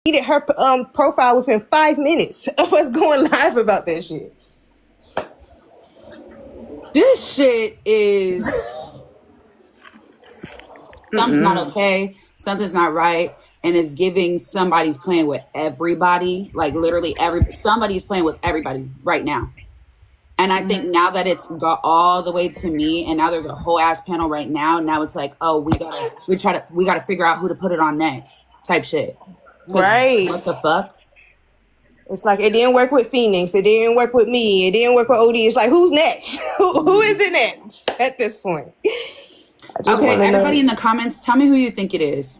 deleted her profile within 5 minutes of us going live about that shit. This shit is something's not okay, something's not right, and it's giving somebody's playing with everybody. Like literally somebody's playing with everybody right now. And I think now that it's got all the way to me, and now there's a whole ass panel right now. Now it's like, oh, we gotta figure out who to put it on next, type shit. Right. What the fuck? It's like it didn't work with Phoenix. It didn't work with me. It didn't work with OD. It's like, who's next? Who is it next at this point? Okay, everybody in the comments, tell me who you think it is.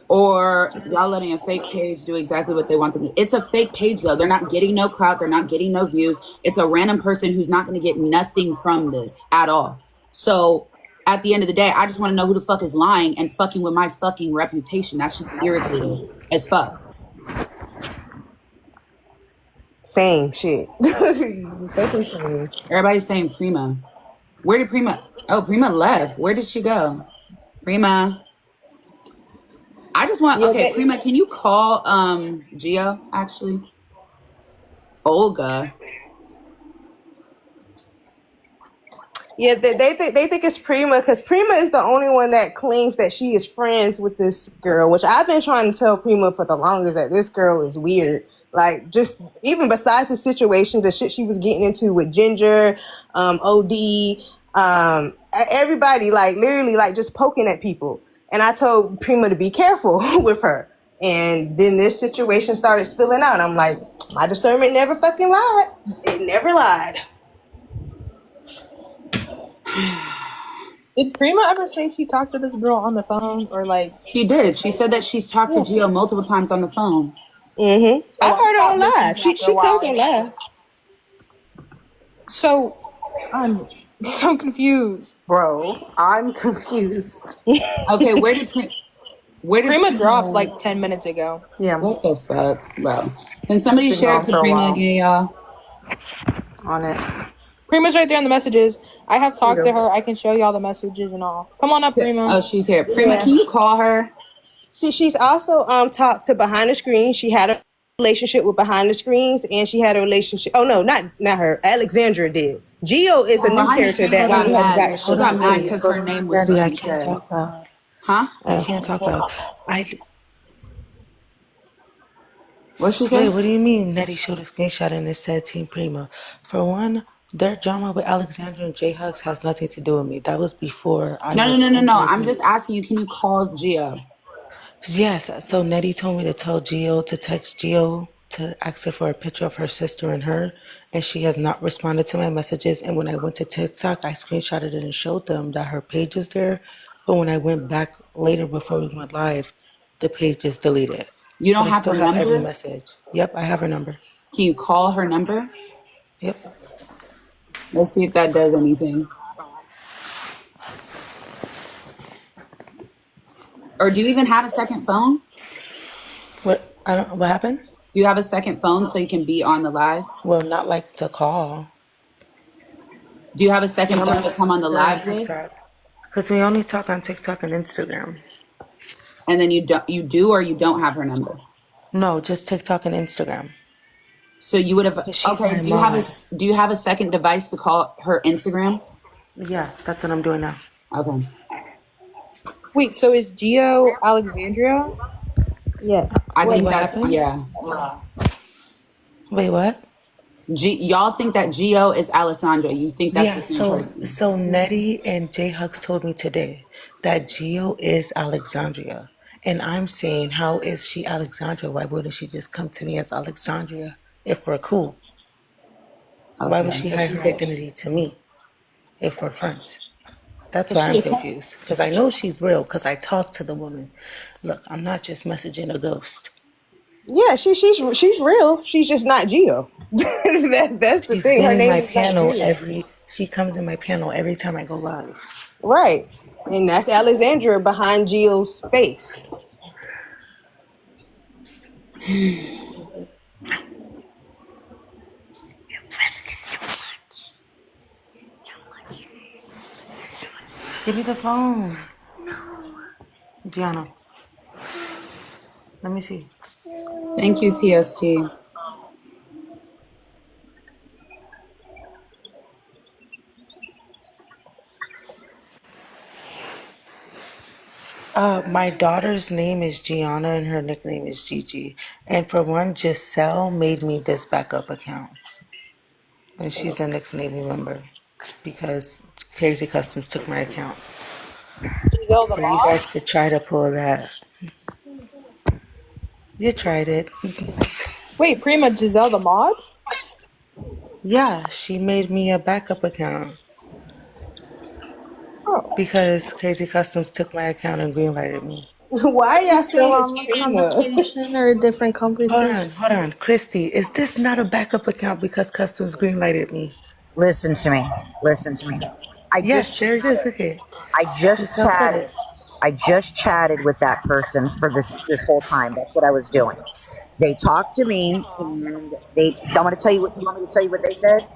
Or y'all letting a fake page do exactly what they want them to. It's a fake page though. They're not getting no clout. They're not getting no views. It's a random person who's not going to get nothing from this at all. So at the end of the day, I just want to know who the fuck is lying and fucking with my fucking reputation. That shit's irritating as fuck. Same shit. Everybody's saying Prima. Where did Prima? Oh, Prima left. Where did she go? Prima. I just want, okay, Prima, can you call Gio, actually? Olga. Yeah, they think it's Prima because Prima is the only one that claims that she is friends with this girl, which I've been trying to tell Prima for the longest that this girl is weird. Like, just even besides the situation, the shit she was getting into with Ginger, OD, everybody, like, literally, like, just poking at people. And I told Prima to be careful with her. And then this situation started spilling out. I'm like, my discernment never fucking lied. It never lied. Did Prima ever say she talked to this girl on the phone or like? She did. She said that she's talked to Gio multiple times on the phone. Mm-hmm. I've heard her on live. She comes on live. So I'm so confused, bro. I'm confused. Okay, where did Prima dropped like 10 minutes ago? Yeah. What the fuck, bro? Can somebody share it to Prima again, y'all? On it. Prima's right there in the messages. I have talked to her. I can show y'all the messages and all. Come on up, Prima. Oh, she's here. Prima, can you call her? She's also talked to Behind the Screens. She had a relationship with Behind the Screens, and she had a relationship. Oh no, not her. Alexandra did. Gio is a new character that got mad. She got mad because her name was. Daddy, I can't talk loud. Huh? I can't talk loud. What she said? Wait, what do you mean? Nettie showed a screenshot and it said Team Prima. For one, their drama with Alexandra and J Hugs has nothing to do with me. That was before I No. I'm just asking you, can you call Gio? Yes, so Nettie told me to tell Gio to text Gio to ask her for a picture of her sister and her, and she has not responded to my messages. And when I went to TikTok, I screenshotted it and showed them that her page is there. But when I went back later before we went live, the page is deleted. You don't have her number? Every message. Yep, I have her number. Can you call her number? Yep. Let's see if that does anything. Or do you even have a second phone? What happened? Do you have a second phone so you can be on the live? Well, not like to call. Do you have a second phone to come on the live with? Because we only talk on TikTok and Instagram. And then you do or you don't have her number? No, just TikTok and Instagram. So you would have. Okay. Do you have a second device to call her Instagram? Yeah, that's what I'm doing now. Okay. Wait, so is Gio Alexandria? Yeah. I think that's yeah. Wait, what? Y'all think that Gio is Alessandra? You think that's the same person? So Nettie and J Hugs told me today that Gio is Alexandria. And I'm saying, how is she Alexandria? Why wouldn't she just come to me as Alexandria if we're cool? Okay. Why would she hide her identity to me if we're friends? That's why I'm confused. Because I know she's real because I talked to the woman. Look, I'm not just messaging a ghost. Yeah, she's real. She's just not Gio. That's the thing. Her name is panel she comes in my panel every time I go live. Right. And that's Alexandra behind Gio's face. Give me the phone. No. Gianna. Let me see. Thank you, TST. My daughter's name is Gianna and her nickname is Gigi. And for one, Giselle made me this backup account. And she's an ex-Navy member because Crazy Customs took my account. Giselle the So you mom? guys could try to pull that. You tried it. Wait, Prima, Giselle the mod? Yeah, she made me a backup account Oh. because Crazy Customs took my account and greenlighted me. Why Are we y'all still saying on it's the Prima? conversation or a different conversation? Hold on. Christy, is this not a backup account because Customs greenlighted me? Listen to me. Listen to me. I just Yes, there it is. chatted. Okay. I just Giselle said chatted. it. I just chatted with that person for this whole time. That's what I was doing. They talked to me, and they. I'm going to tell you what. You want me to tell you what they said?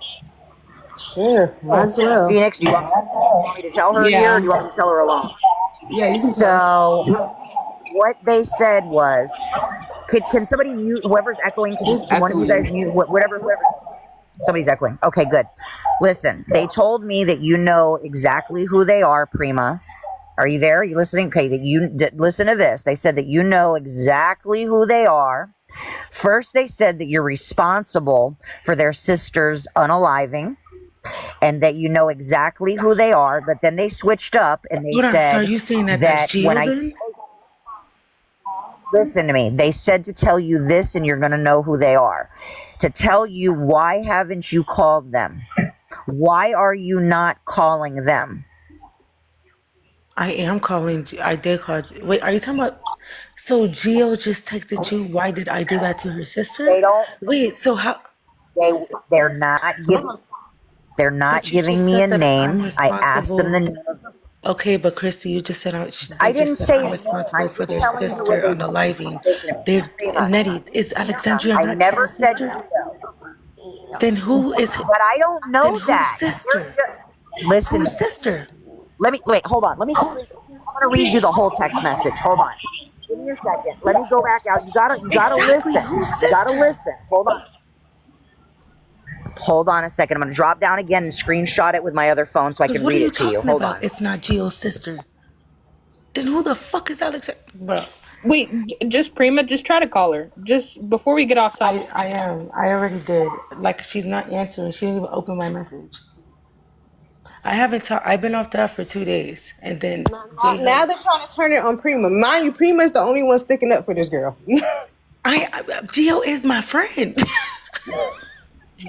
Sure, might as well. Phoenix, do you want me to tell her here, or Yeah. do you want me to tell her alone? Yeah, you can tell. So what they said was, can somebody mute whoever's echoing? Who's Can one of you guys echoing? mute whoever? Somebody's echoing. Okay, good. Listen, they told me that you know exactly who they are, Prima. Are you there? Are you listening? Okay, listen to this. They said that you know exactly who they are. First, they said that you're responsible for their sister's unaliving and that you know exactly who they are. But then they switched up and they Hold on. So are said you saying that that's that when Gio I then? listen to me, they said to tell you this and you're going to know who they are. To tell you why haven't you called them? Why are you not calling them? I am calling. I did call. Wait, are you talking about? So Gio just texted you. Why did I do that to her sister? They don't. Wait. So how? They they're not giving. They're not But you giving just me a said that I'm name. I asked them the responsible. name. Okay, but Christy, you just said I they just didn't said say I'm a name. responsible I'm for just their telling you what sister they on the living. listen. They Prima, Nettie, is Alexandria I not never Gio's said sister? Gio, Then who is? but I don't Then know whose that. sister? Listen. Whose sister? Let me wait. Hold on. Let me. I'm gonna read you the whole text message. Hold on. Give me a second. Let me go back out. You gotta Exactly, listen. whose You gotta sister? listen. Hold on. Hold on a second. I'm gonna drop down again and screenshot it with my other phone so I Because can what are read you it to you. talking Hold about? on. It's not Gio's sister. Then who the fuck is Alexandria? Bro, Wait, just Prima, just try to call her. Just before we get off topic. I am. I already did. Like she's not answering. She didn't even open my message. I haven't talked. I've been off the app for 2 days, and then Jay Now they're Hugs. trying to turn it on Prima. Mind you, Prima is the only one sticking up for this girl. Gio is my friend.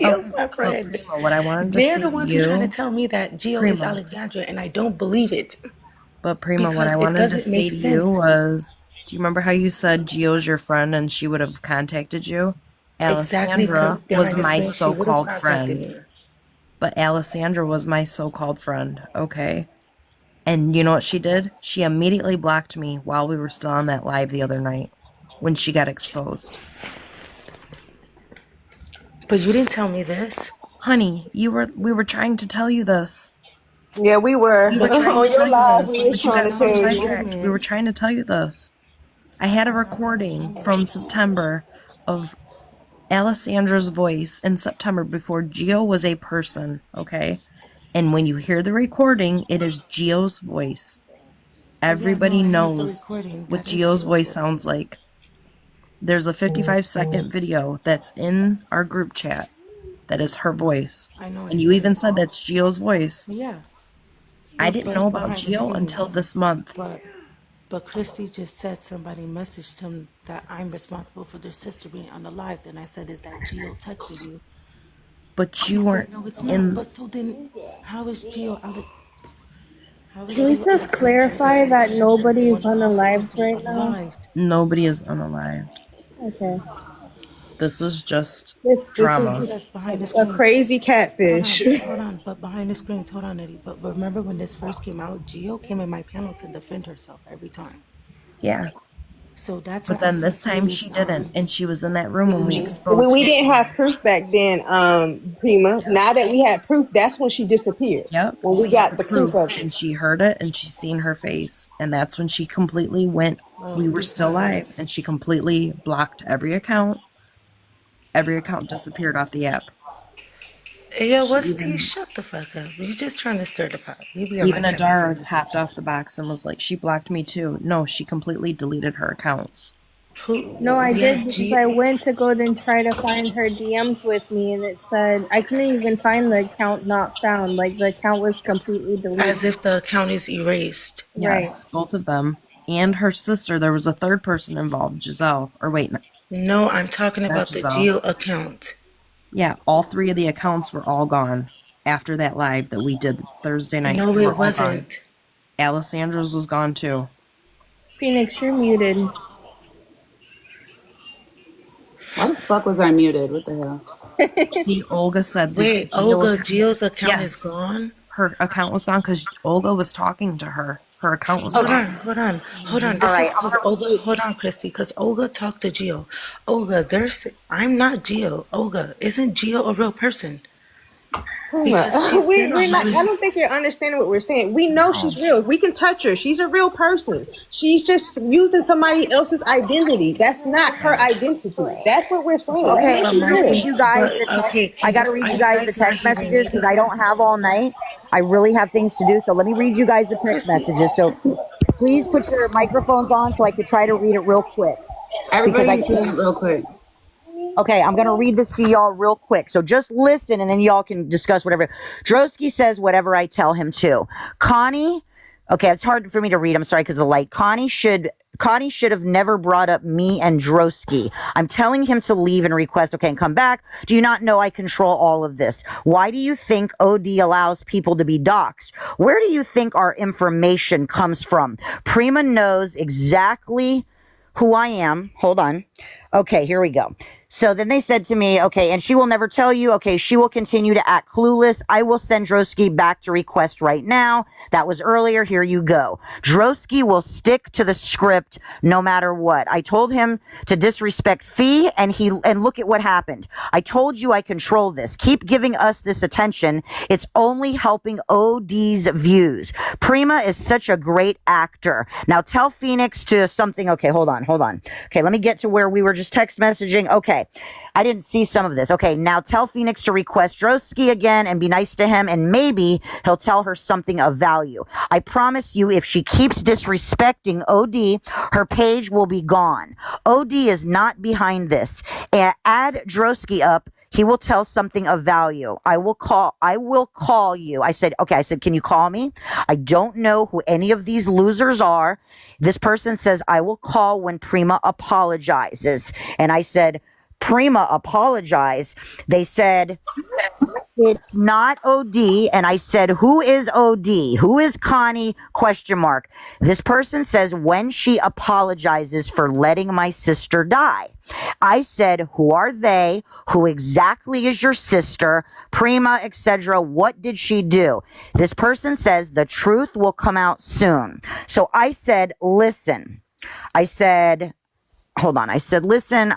But, Gio's my but friend. Prima, what I wanted to They're say the to ones who trying to you, tell me that Gio is Prima, Alexandria, and I don't believe it what I because it wanted to doesn't say make to you sense. was, do you remember how you said Gio's your friend and she would have contacted you? Exactly. Alessandra was Behind the my screen, she would have so-called contacted friend, me. but Alessandra was my so-called friend, okay? And you know what she did? She immediately blocked me while we were still on that live the other night when she got exposed. But you didn't tell me this. Honey, we were trying to tell you this. Yeah, we were. We were trying to On tell your you live, this, we was but you trying got to so tell Wait a you. sidetracked. We were minute. trying to tell you this. I had a recording from September of Alessandra's voice in September before Gio was a person, okay? And when you hear the recording, it is Gio's voice. Oh yeah, no, Everybody I heard the knows recording. what That is Gio's Gio's voice voice. sounds like. There's a 55-second video that's in our group chat that is her voice. I know And it, you even said that's Gio's voice. yeah, I didn't know but about behind the Gio until screens. this month. But Christy just said somebody messaged him that I'm responsible for their sister being on the live. Then I said, "Is that Gio texted you?" But She you said, weren't "No, it's not." in. But so then, how is Gio? How is Can we Gio just Alexandria if clarify that Alexandria is the nobody one is who's supposed unalived to be right now? unalived? Nobody is unalived. Okay. This is just This is drama. Because behind the a screens, crazy catfish. hold on. But behind the screens, hold on, Eddie. But remember when this first came out, Gio came in my panel to defend herself every time. Yeah. So that's But what I'm then this time she confused didn't, on. and she was in that room when we We, exposed we who didn't she have was. proof back then, Prima. Now that we had proof, that's when she disappeared. Yep, When we she had got the the proof proof, of it. and she heard it, and she seen her face, and that's when she completely went. Well, We were still live, because and she completely blocked every account. Every account disappeared off the app. yeah, She what's T? even Shut the fuck up. You just trying to stir the pot. You be on my even pet like Adara that. popped off the box and was like, she blocked me too. No, she completely deleted her accounts. No, Who? I Yeah, did because G. I went to go and try to find her DMs with me, and it said I couldn't even find the account not found. Like the account was completely As deleted. if the account is erased. Right. Yes, both of them. And her sister, there was a third person involved, Giselle. Or wait, No, I'm talking not about the Giselle. Geo account. Yeah, all three of the accounts were all gone after that live that we did Thursday night. No, They were it all gone. wasn't. Alessandra's was gone too. Phoenix, you're muted. Why the fuck was I muted? What the hell? See, Olga said that Wait, Geo Olga, account, Geo's account is yes, gone? her account was gone because Olga was talking to her. Her account was Hold gone. on, hold on, hold on. All This is right. because Olga, hold on, Christy, because Olga talked to Geo. Olga, I'm not Geo. Olga, isn't Geo a real person? Because she's been on We're not. my. I don't think you're understanding what we're saying. We know she's real. We can touch her. She's a real person. She's just using somebody else's identity. That's not her identity. That's what we're saying. We Okay, know But she's I'm gonna my real. read thing, you guys but the text. okay, I gotta read are you you guys the guys not text hearing messages me? because I don't have all night. I really have things to do, so let me read you guys the text Christy, messages. So please put your microphones on so I could try to read it real quick because I Everybody can't. mute real quick. Okay, I'm gonna read this to y'all real quick. So just listen, and then y'all can discuss whatever. Drosky says whatever I tell him to. Connie, okay, it's hard for me to read. I'm sorry because of the light. Connie should have never brought up me and Drosky. I'm telling him to leave and request, okay, and come back. Do you not know I control all of this? Why do you think OD allows people to be doxxed? Where do you think our information comes from? Prima knows exactly who I am. Hold on. Okay, here we go. So then they said to me, okay, and she will never tell you. Okay, she will continue to act clueless. I will send Drosky back to request right now. That was earlier. Here you go. Drosky will stick to the script no matter what. I told him to disrespect Fee, and look at what happened. I told you I control this. Keep giving us this attention. It's only helping OD's views. Prima is such a great actor. Now tell Phoenix to something. Okay, hold on. Okay, let me get to where we were just text messaging. Okay, I didn't see some of this. Okay, now tell Phoenix to request Drosky again and be nice to him, and maybe he'll tell her something of value. I promise you, if she keeps disrespecting OD, her page will be gone. OD is not behind this. Add Drosky up. He will tell something of value. I will call you. I said, can you call me? I don't know who any of these losers are. This person says, I will call when Prima apologizes. And I said, Prima apologize. They said, it's not OD. And I said, who is OD? Who is Connie? ? This person says, when she apologizes for letting my sister die. I said, who are they? Who exactly is your sister? Prima, etc. What did she do? This person says, the truth will come out soon. So I said, listen. Hold on. I said, listen,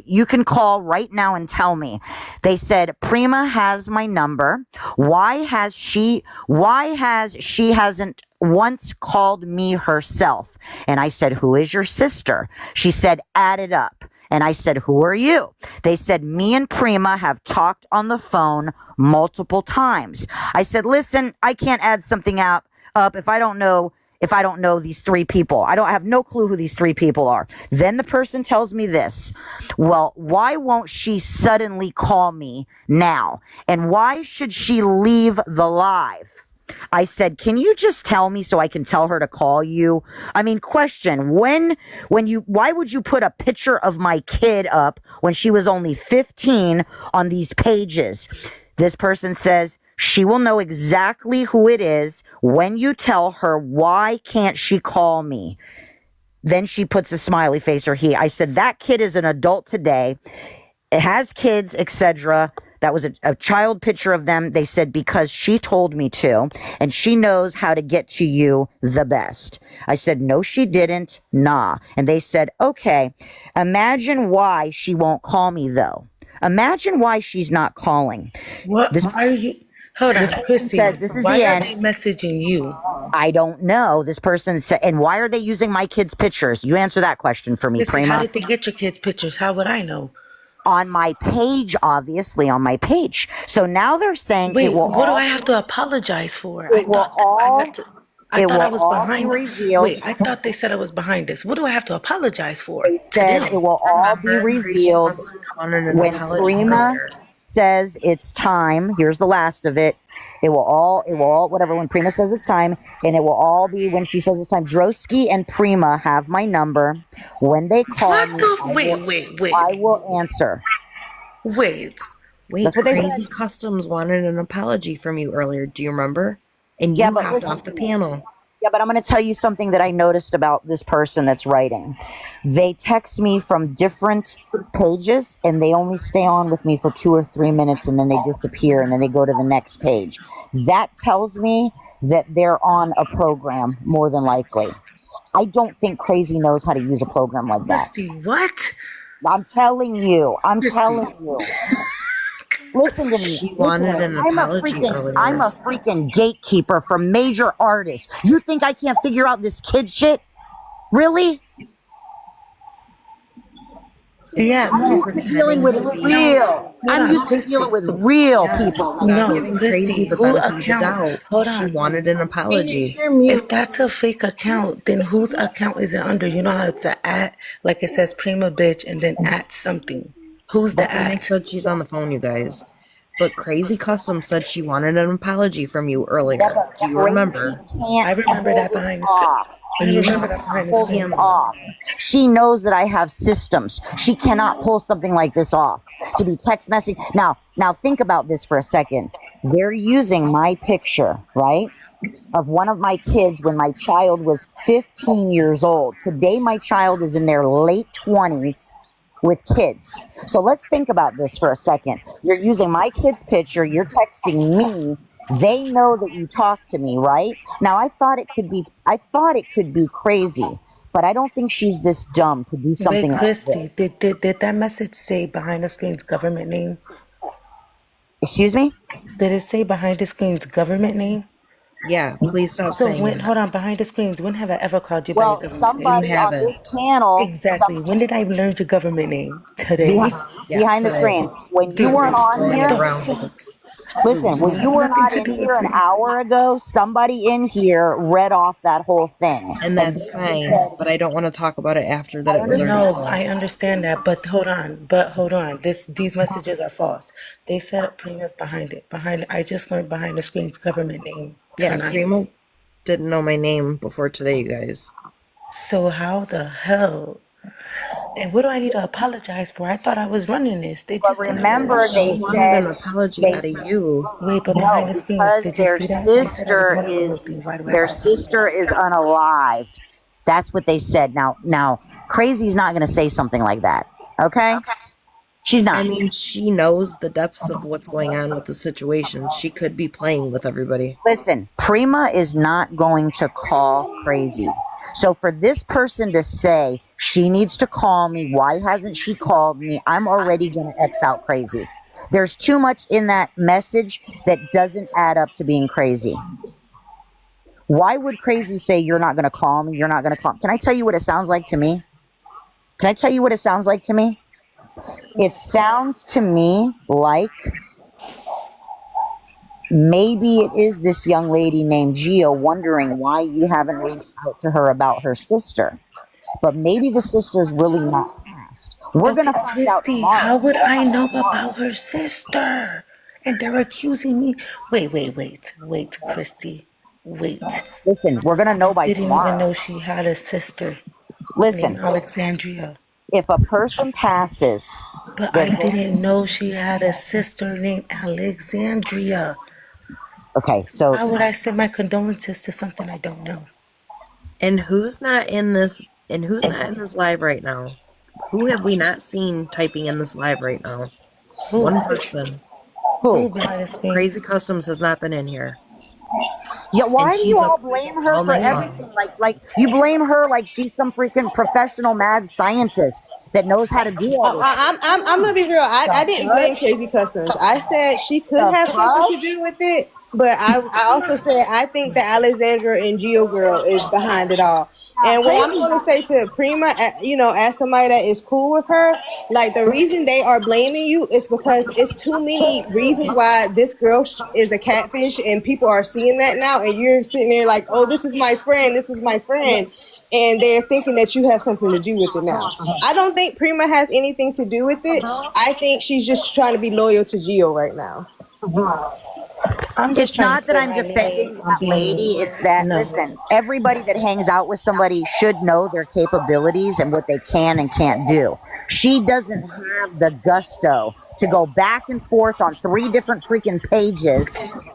you can call right now and tell me. They said, Prima has my number. Why she hasn't once called me herself? And I said, who is your sister? She said, add it up. And I said, who are you? They said, me and Prima have talked on the phone multiple times. I said, listen, I can't add something up if I don't know these three people. I have no clue who these three people are. Then the person tells me this. Well, why won't she suddenly call me now? And why should she leave the live? I said, can you just tell me so I can tell her to call you? I mean, question, why would you put a picture of my kid up when she was only 15 on these pages? This person says, she will know exactly who it is when you tell her. Why can't she call me? Then she puts a smiley face or he. I said, that kid is an adult today. It has kids, etc. That was a child picture of them. They said, because she told me to, and she knows how to get to you the best. I said, no, she didn't. Nah. And they said, okay, imagine why she won't call me, though. Imagine why she's not calling. What? This Why are you? Hold on, Christy. says, this is Why the are end. they messaging you? I don't know. This person said, and why are they using my kids' pictures? You answer that question for me, Christy, how Prima. did they get your kids' pictures? How would I know? On my page, obviously, on my page. So now they're saying Wait, it will what do all, I have to apologize for? it will all, I it thought I will was all be behind. revealed. Wait, I thought they said I was behind this. What do I have to apologize for? They To said them? it will all be Remember, Crazy revealed Customs wanted an when apology Prima earlier. says it's time. Here's the last of it. It will all, whatever, when Prima says it's time, and it will all be when she says it's time. Drosky and Prima have my number. When they call What me, the? I will answer. Wait. Wait, That's what they Crazy said. Customs wanted an apology from you earlier. Do you remember? And Yeah, you but hopped listen off the to me. panel. Yeah, but I'm going to tell you something that I noticed about this person that's writing. They text me from different pages, and they only stay on with me for 2 or 3 minutes, and then they disappear, and then they go to the next page. That tells me that they're on a program, more than likely. I don't think Crazy knows how to use a program like that. Christy, what? I'm telling you. I'm Christy. telling you. Listen to me. She wanted an apology earlier. I'm a freaking gatekeeper for major artists. You think I can't figure out this kid shit? Really? Yeah, I'm used to dealing with real. I'm used to dealing with real people. Stop No, giving Christy, Crazy the who benefit of the account? doubt. Hold She on. wanted an apology. If that's a fake account, then whose account is it under? You know how it's a at, like it says Prima Bitch and then at something. Who's the Phoenix at? said she's on the phone, you guys. But Crazy Custom said she wanted an apology from you earlier. Do you remember? I remember that behind the Off. And you remember hopped that behind off the the Hold screen. it panel. off. She knows that I have systems. She cannot pull something like this off. To be text messaging. Now think about this for a second. They're using my picture, right? Of one of my kids when my child was 15 years old. Today, my child is in their late 20s with kids. So let's think about this for a second. You're using my kid's picture. You're texting me. They know that you talk to me, right? Now, I thought it could be crazy, but I don't think she's this dumb to do something Wait, like this. Christy, did that message say behind the screen's government name? Excuse me? Did it say behind the screen's government name? Yeah, please stop So saying when, that. hold on, behind the screens, when have I ever called you by your Well, government name? somebody on haven't. this panel, Exactly. When did I learn your government name? Today. behind the today. screen, when you Dude, weren't on Throwing here, it around like it's listen, when Has you were nothing not to in do here with an it. hour ago, somebody in here read off that whole thing. and that's fine, but I don't want to talk about it after that it was already No, I said. understand that, but hold on. These messages are false. They said Prima's behind it. I just learned behind the screen's government name Yeah, tonight. Primo didn't know my name before today, you guys. So how the hell? And what do I need to apologize for? I thought I was running this. They But just said I was remember, running She it. wanted an apology out of you. Wait, but no, behind the screens, because did you see that? They said I was running the whole thing. Why do I have to apologize? unalived. That's what they said. Now, Crazy's not going to say something like that. Okay? She's not. I mean, she knows the depths of what's going on with the situation. She could be playing with everybody. Listen, Prima is not going to call Crazy. So for this person to say she needs to call me, why hasn't she called me? I'm already going to X out Crazy. There's too much in that message that doesn't add up to being crazy. Why would Crazy say you're not going to call me? You're not going to call me? Can I tell you what it sounds like to me? Can I tell you what it sounds like to me? It sounds to me like maybe it is this young lady named Gio wondering why you haven't reached out to her about her sister. But maybe the sister's really not passed. We're going to find out Christy, tomorrow. how would I know about her sister? And they're accusing me. Wait, Christy. Wait. Listen, we're going to know by Didn't tomorrow. even know she had a sister Listen, named Alexandria. if a person passes, But I didn't know she had a sister named Alexandria. okay, so Why would I send my condolences to something I don't know? And who's not in this? And who's not in this live right now? Who have we not seen typing in this live right now? Who? One person. Who? behind his face. Crazy Customs has not been in here. Yeah, why And do she's you up all blame her all for night long. everything? Like you blame her like she's some freaking professional mad scientist that knows how to do all this. I'm gonna be real. I didn't blame Crazy Customs. I said she could The have something fuck? to do with it, but I also said I think that Alexandra and Geo Girl is behind it all. And what I'm going to say to Prima, as somebody that is cool with her, like the reason they are blaming you is because it's too many reasons why this girl is a catfish, and people are seeing that now. And you're sitting there like, oh, this is my friend, this is my friend, and they're thinking that you have something to do with it now. I don't think Prima has anything to do with it. I think she's just trying to be loyal to Gio right now. I'm just It's trying not to that put I'm my defending name on that being lady. It's that, no. listen, everybody that hangs out with somebody should know their capabilities and what they can and can't do. She doesn't have the gusto to go back and forth on 3 different freaking pages,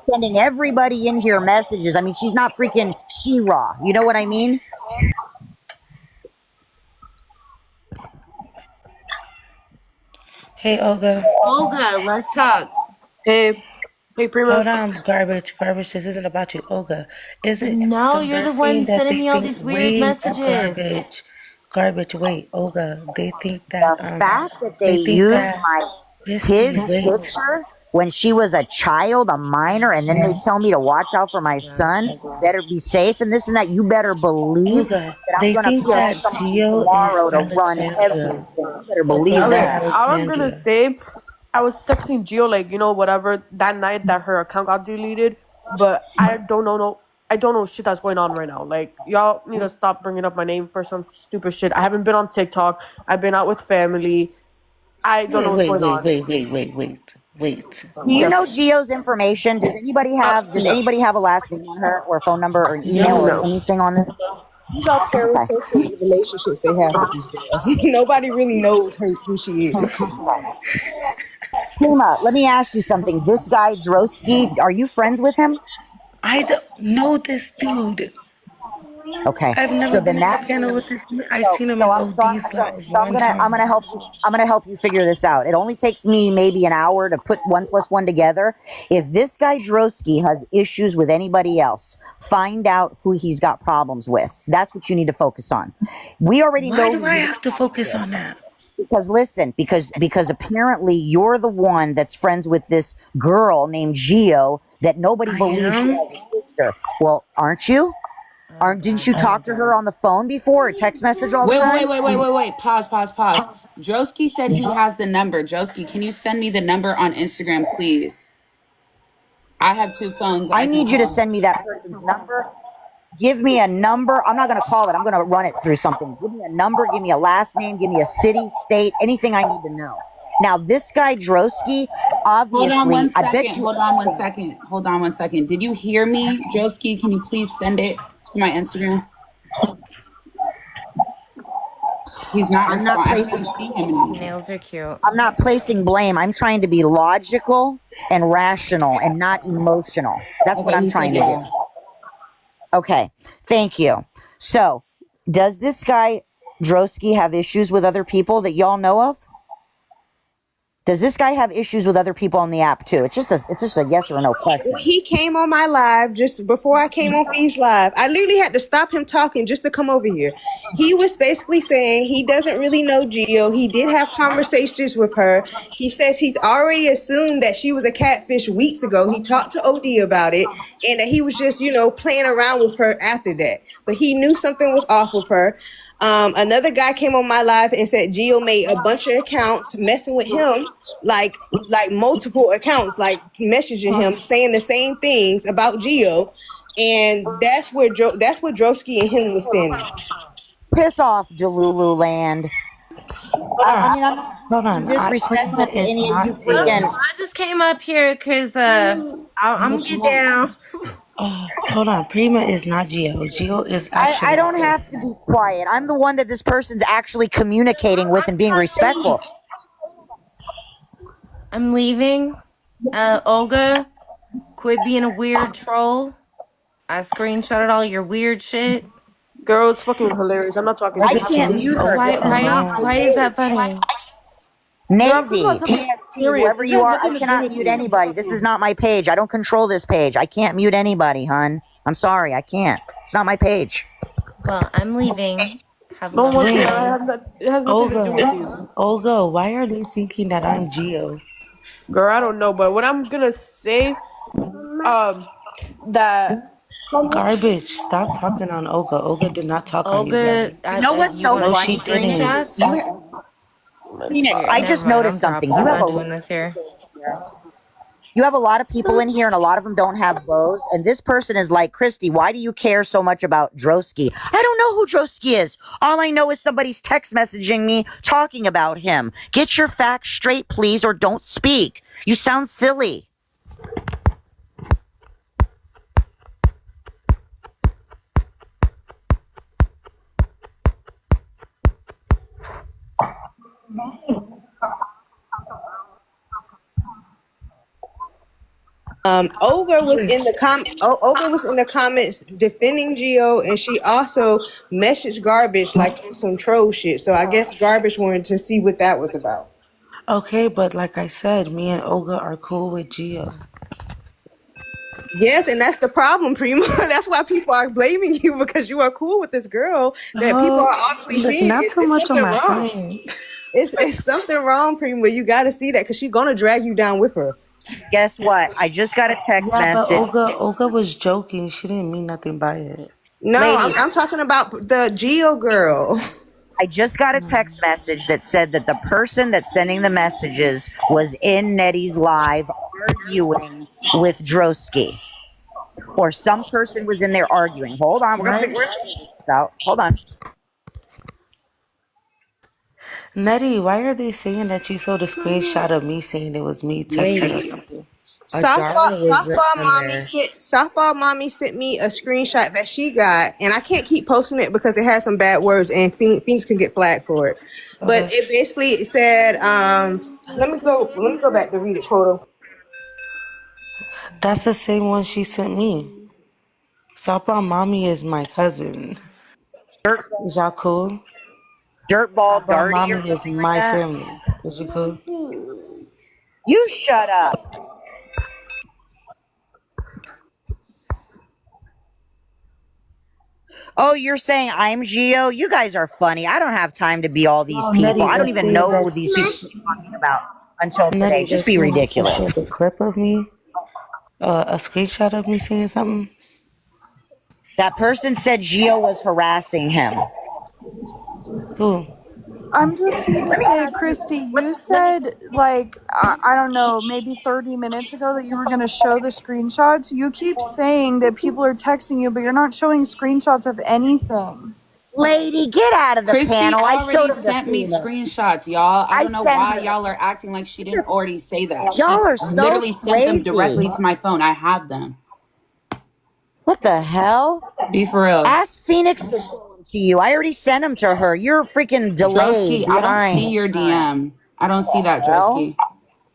sending everybody in here messages. I mean, she's not freaking She-Ra. You know what I mean? Hey, Olga. Olga, let's talk. Hey, Prima. Hold on, garbage. This isn't about you, Olga. Is it? No, So you're they're the saying one that sending they me all think, these weird wait, messages. garbage. Wait, Olga. They think The that fact that they they think used that my kid's Misty. Wait, picture when she was a child, a minor, and then they tell me to watch out for my son, better be safe and this and that. You better believe Olga. that I'm They going to think kill that somebody Geo is tomorrow to run Alexandria. everything. You better Or believe Prima Okay, that. all I'm gonna Alexandria. say, I was texting Gio like whatever that night that her account got deleted, but I don't know I don't know shit that's going on right now. Like y'all need to stop bringing up my name for some stupid shit. I haven't been on TikTok. I've been out with family. I don't know what's going on. Wait. Do you Yes. know Gio's information? Does No. anybody have a last name on her or a phone number or an email or No. anything on this? These are Okay. parasocial relationships they have with this girl. Nobody really knows who she is. Prima, let me ask you something. This guy Drosky, are you friends with him? I don't know this dude. Okay, I've never so been then in a that panel means with this. I seen him in OD's live one I'm time. gonna help you. I'm gonna help you figure this out. It only takes me maybe an hour to put 1 + 1 together. If this guy Drosky has issues with anybody else, find out who he's got problems with. That's what you need to focus on. We already Why know do who I he have to focus on that? because listen, because apparently you're the one that's friends with this girl named Gio that nobody I believes she am. has a sister. Well, aren't you? Didn't you talk to her on the phone before or text message all the time? Wait. Pause. Joski said he has the number. Joski, can you send me the number on Instagram, please? I have 2 phones. I I can need you to call. send me that person's number. Give me a number. I'm not going to call it. I'm going to run it through something. Give me a number. Give me a last name. Give me a city, state, anything I need to know. Now, this guy Drosky, Hold on obviously, one I bet second. you. Hold on one second. Did you hear me, Joski? Can you please send it to my Instagram? He's not I'm not responding. I don't placing. even see him anymore. Nails are cute. I'm not placing blame. I'm trying to be logical and rational and not emotional. That's what Okay, I'm he said trying to do. yeah. Okay, thank you. So, does this guy Drosky have issues with other people that y'all know of? Does this guy have issues with other people on the app too? It's just a yes or no question. He came on my live just before I came on Fee's live. I literally had to stop him talking just to come over here. He was basically saying he doesn't really know Gio. He did have conversations with her. He says he's already assumed that she was a catfish weeks ago. He talked to OD about it and that he was just, playing around with her after that. But he knew something was off with her. Another guy came on my live and said Gio made a bunch of accounts messing with him, like multiple accounts, like messaging him saying the same things about Gio, and that's where Drosky and him was standing. Piss off, Delulu land. I mean, I'm not Hold on. disrespectful Prima to is any of you not Geo. freaking. I just came up here because I'm gonna get down. Hold on. Prima is not Geo. Geo is I actually don't have to be quiet. I'm the one that this person's actually communicating with and being respectful. I'm leaving. Olga, quit being a weird troll. I screenshotted all your weird shit. Girl, it's fucking hilarious. I'm not talking I shit. can't mute her. Why? This is not my Why is that page. funny? Girl, I'm talking Navy, about something TST, serious. whoever This you has are, I nothing to do cannot with mute you. anybody. This is not my page. I don't control this page. I can't mute anybody, hun. I'm sorry, I can't. It's not my page. Well, I'm leaving. Have a No one lovely cares. Wait, day. It has nothing to do with you. Olga, why are they thinking that I'm Geo? Girl, I don't know, but what I'm gonna say, that Garbage. Stop talking on Olga. Olga did not talk on you, Olga, garbage. You know what's you so want to No, see she funny, didn't. Phoenix? screenshots? it's Phoenix, fine. I Never just mind. I'm noticed something. dropping. I'm not doing this here. You have a lot of people in here, and a lot of them don't have bows. And this person is like, Christy, why do you care so much about Drosky? I don't know who Drosky is. All I know is somebody's text messaging me talking about him. Get your facts straight, please, or don't speak. You sound silly. Olga was in the Olga was in the comments defending Geo, and she also messaged Garbage like on some troll shit. So I guess Garbage wanted to see what that was about. Okay, but like I said, me and Olga are cool with Geo. Yes, and that's the problem, Prima. That's why people are blaming you, because you are cool with this girl that people are Oh, obviously look, seeing. not too It's much on something my wrong. phone. It's something wrong, Prima. You got to see that, because she's gonna drag you down with her. Guess what? I just got a text Yeah, but message. Olga was joking. She didn't mean nothing by it. No, Ladies, I'm talking about the Geo girl. I just got a text message that said that the person that's sending the messages was in Nettie's live arguing with Drosky. Or some person was in there arguing. Hold on, we're gonna figure this out. Hold on. Nettie, why are they saying that you saw the screenshot of me saying it was me texting or Wait, something? Adara was on there. Softball mommy sent me a screenshot that she got, and I can't keep posting it because it has some bad words, and Phoenix can get flagged for it. But Okay. it basically said, let me go back to read it, Kodo. That's the same one she sent me. Sapra Mommy is my cousin. Is y'all cool? Dirtball Sapra Darty or Mommy is something like my that. family. Is you cool? You shut up. Oh, you're saying I'm Geo? You guys are funny. I don't have time to be all these No, people. Nettie, I don't they even say know that who these people are talking about until today. Nettie, they Just be say that you ridiculous. showed a clip of me, a screenshot of me saying something. That person said Geo was harassing him. Who? I'm just here to say, Christy, you said, like, I don't know, maybe 30 minutes ago that you were going to show the screenshots. You keep saying that people are texting you, but you're not showing screenshots of anything. Lady, get out of the Christy panel. I already showed him the sent me Phoenix. screenshots, y'all. I I don't know sent why her. y'all are acting like she didn't already say that. She Y'all are so literally sent them directly crazy. to my phone. I have them. What the hell? Be for real. Ask Phoenix to show them to you. I already sent them to her. You're freaking delayed Drosky, I don't see behind. your DM. I don't see that, Well, Drosky.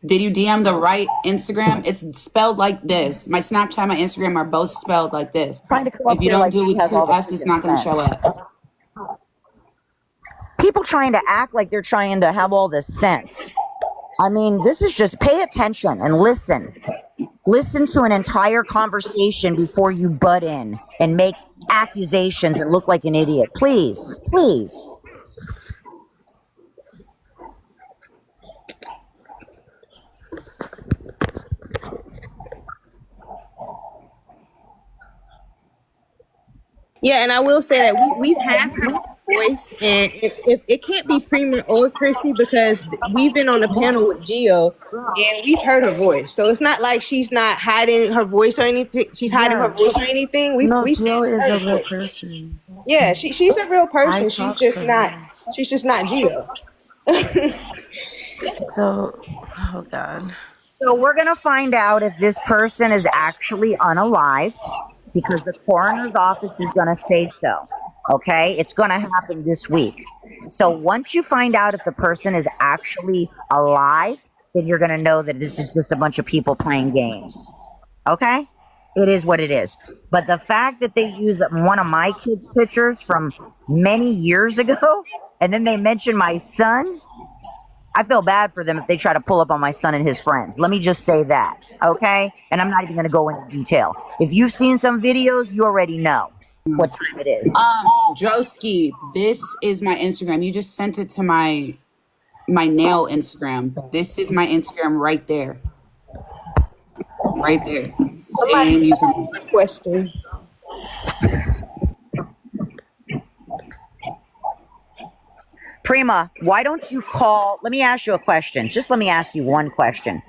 Did you DM the right Instagram? It's spelled like this. My Snapchat, my Instagram are both spelled like this. trying to come If up you here don't like do it she with has all two the F's, it's freaking not going to show sense. up. People trying to act like they're trying to have all this sense. I mean, this is just pay attention and listen. Listen to an entire conversation before you butt in and make accusations and look like an idiot. Please, please. Yeah, and I will say that we've had her voice, and it can't be Prima or Chrissy, because we've been on the panel with Geo, and we've heard her voice. So it's not like she's not hiding her voice or anything. She's hiding her Yeah. voice or anything. No, We've Gio is heard a her real voice. person. Yeah, she's a real I person. talked to her. She's just not Geo. So, oh God. So we're going to find out if this person is actually unalived, because the coroner's office is going to say so. Okay? It's going to happen this week. So once you find out if the person is actually alive, then you're going to know that this is just a bunch of people playing games. Okay? It is what it is. But the fact that they use one of my kids' pictures from many years ago, and then they mention my son, I feel bad for them if they try to pull up on my son and his friends. Let me just say that, okay? And I'm not even going to go into detail. If you've seen some videos, you already know what time it is. Joski, this is my Instagram. You just sent it to my nail Instagram. This is my Instagram right there. Right there. Same username. Question. Prima, why don't you call? Let me ask you a question. Just let me ask you one question.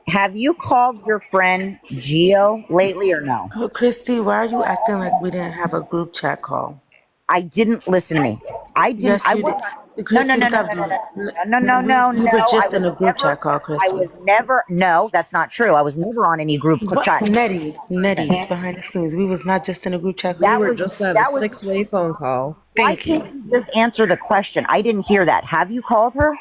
Have you called your friend Gio lately or no? Oh, Christy, why are you acting like we didn't have a group chat call? I didn't listen to me. I didn't. Yes, I you was. did. No, Christy, stop doing it. We were just in a group chat call, Christy. I was never. No, that's not true. I was never on any group chat. Nettie, behind the screens. We was not just in a group chat call. That We were was just on a six-way phone call. Why can't you just answer the question? I didn't hear that. Have you called her?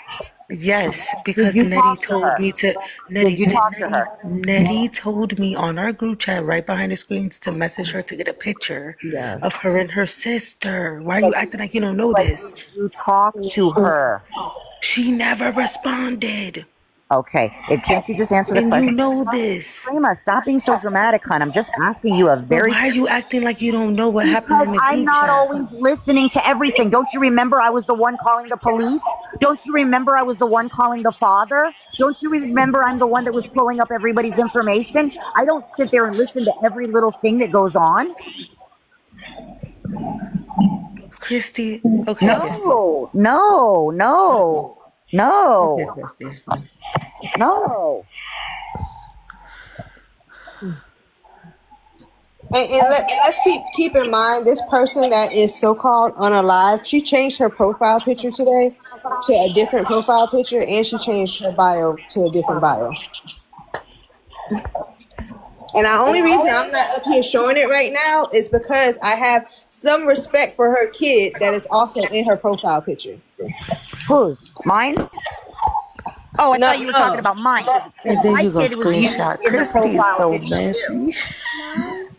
Yes, because you Nettie talk to told her? me to. Did you talk to her? Nettie told me on our group chat right behind the screens to message her to get a picture Yes. of her and her sister. Why are you acting like you don't know this? You talked to her. She never responded. Okay. Can't you just answer the And question? you know this. Prima, stop being so dramatic, hon. I'm just asking you a very. Why are you acting like you don't know what happened Because in the I'm group not chat? always listening to everything. Don't you remember I was the one calling the police? Don't you remember I was the one calling the father? Don't you remember I'm the one that was pulling up everybody's information? I don't sit there and listen to every little thing that goes on. Christy, okay, Christy. No. Okay, Christy. No. And let's keep in mind, this person that is so-called unalive, she changed her profile picture today to a different profile picture, and she changed her bio to a different bio. And the only reason I'm not up here showing it right now is because I have some respect for her kid that is also in her profile picture. Whose? Mine? Oh, I thought you were talking about mine. And then you go My kid was used screenshot. in the Christy is profile so picture. messy.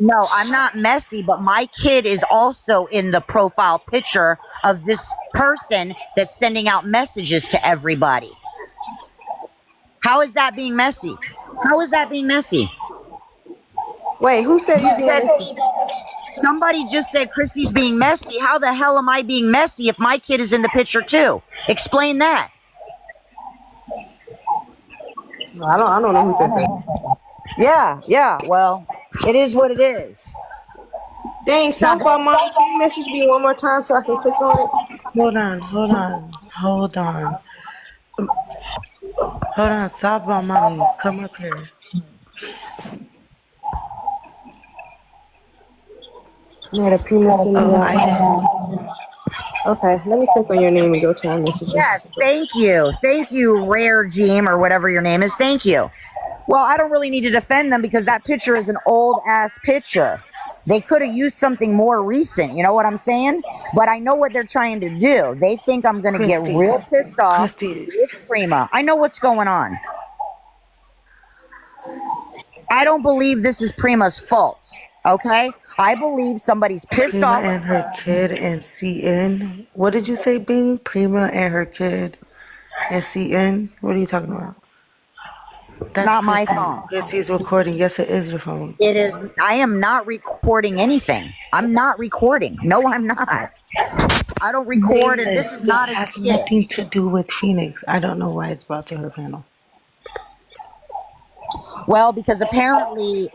No, I'm not messy, but my kid is also in the profile picture of this person that's sending out messages to everybody. How is that being messy? How is that being messy? Wait, who said you're being messy? Somebody just said Christy's being messy. How the hell am I being messy if my kid is in the picture too? Explain that. I don't know who said that. Yeah. Well, it is what it is. Dang, softball mom, can you message me one more time so I can click on it? Hold on. Softball mommy, come up here. Yeah, the Prima sent me I out. did. Okay, let me click on your name and go to our messages. Yes, thank you, Rare Gene or whatever your name is. Thank you. Well, I don't really need to defend them because that picture is an old ass picture. They could have used something more recent, you know what I'm saying? But I know what they're trying to do. They think I'm going to get Christy. real pissed off Christy. with Prima. I know what's going on. I don't believe this is Prima's fault, okay? I believe somebody's pissed Prima off. and her kid and CN. What did you say, Bing? Prima and her kid and CN? What are you talking about? That's not my Christy. phone. Christy's recording. Yes, it is your phone. It is. I am not recording anything. I'm not recording. No, I'm not. I don't record, and this is not a has skit. nothing to do with Phoenix. I don't know why it's brought to her panel. Well, because apparently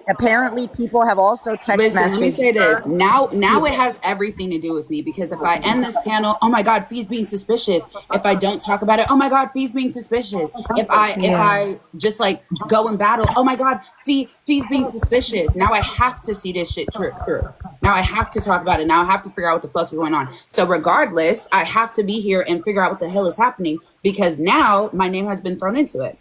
people have also text Listen, let me messaged say this. her. Now it has everything to do with me because if I end this panel, oh my God, Fee's being suspicious. If I don't talk about it, oh my God, Fee's being suspicious. If I just like go and battle, oh my God, Fee's being suspicious. Now I have to see this shit through. Now I have to talk about it. Now I have to figure out what the fuck's going on. So regardless, I have to be here and figure out what the hell is happening because now my name has been thrown into it.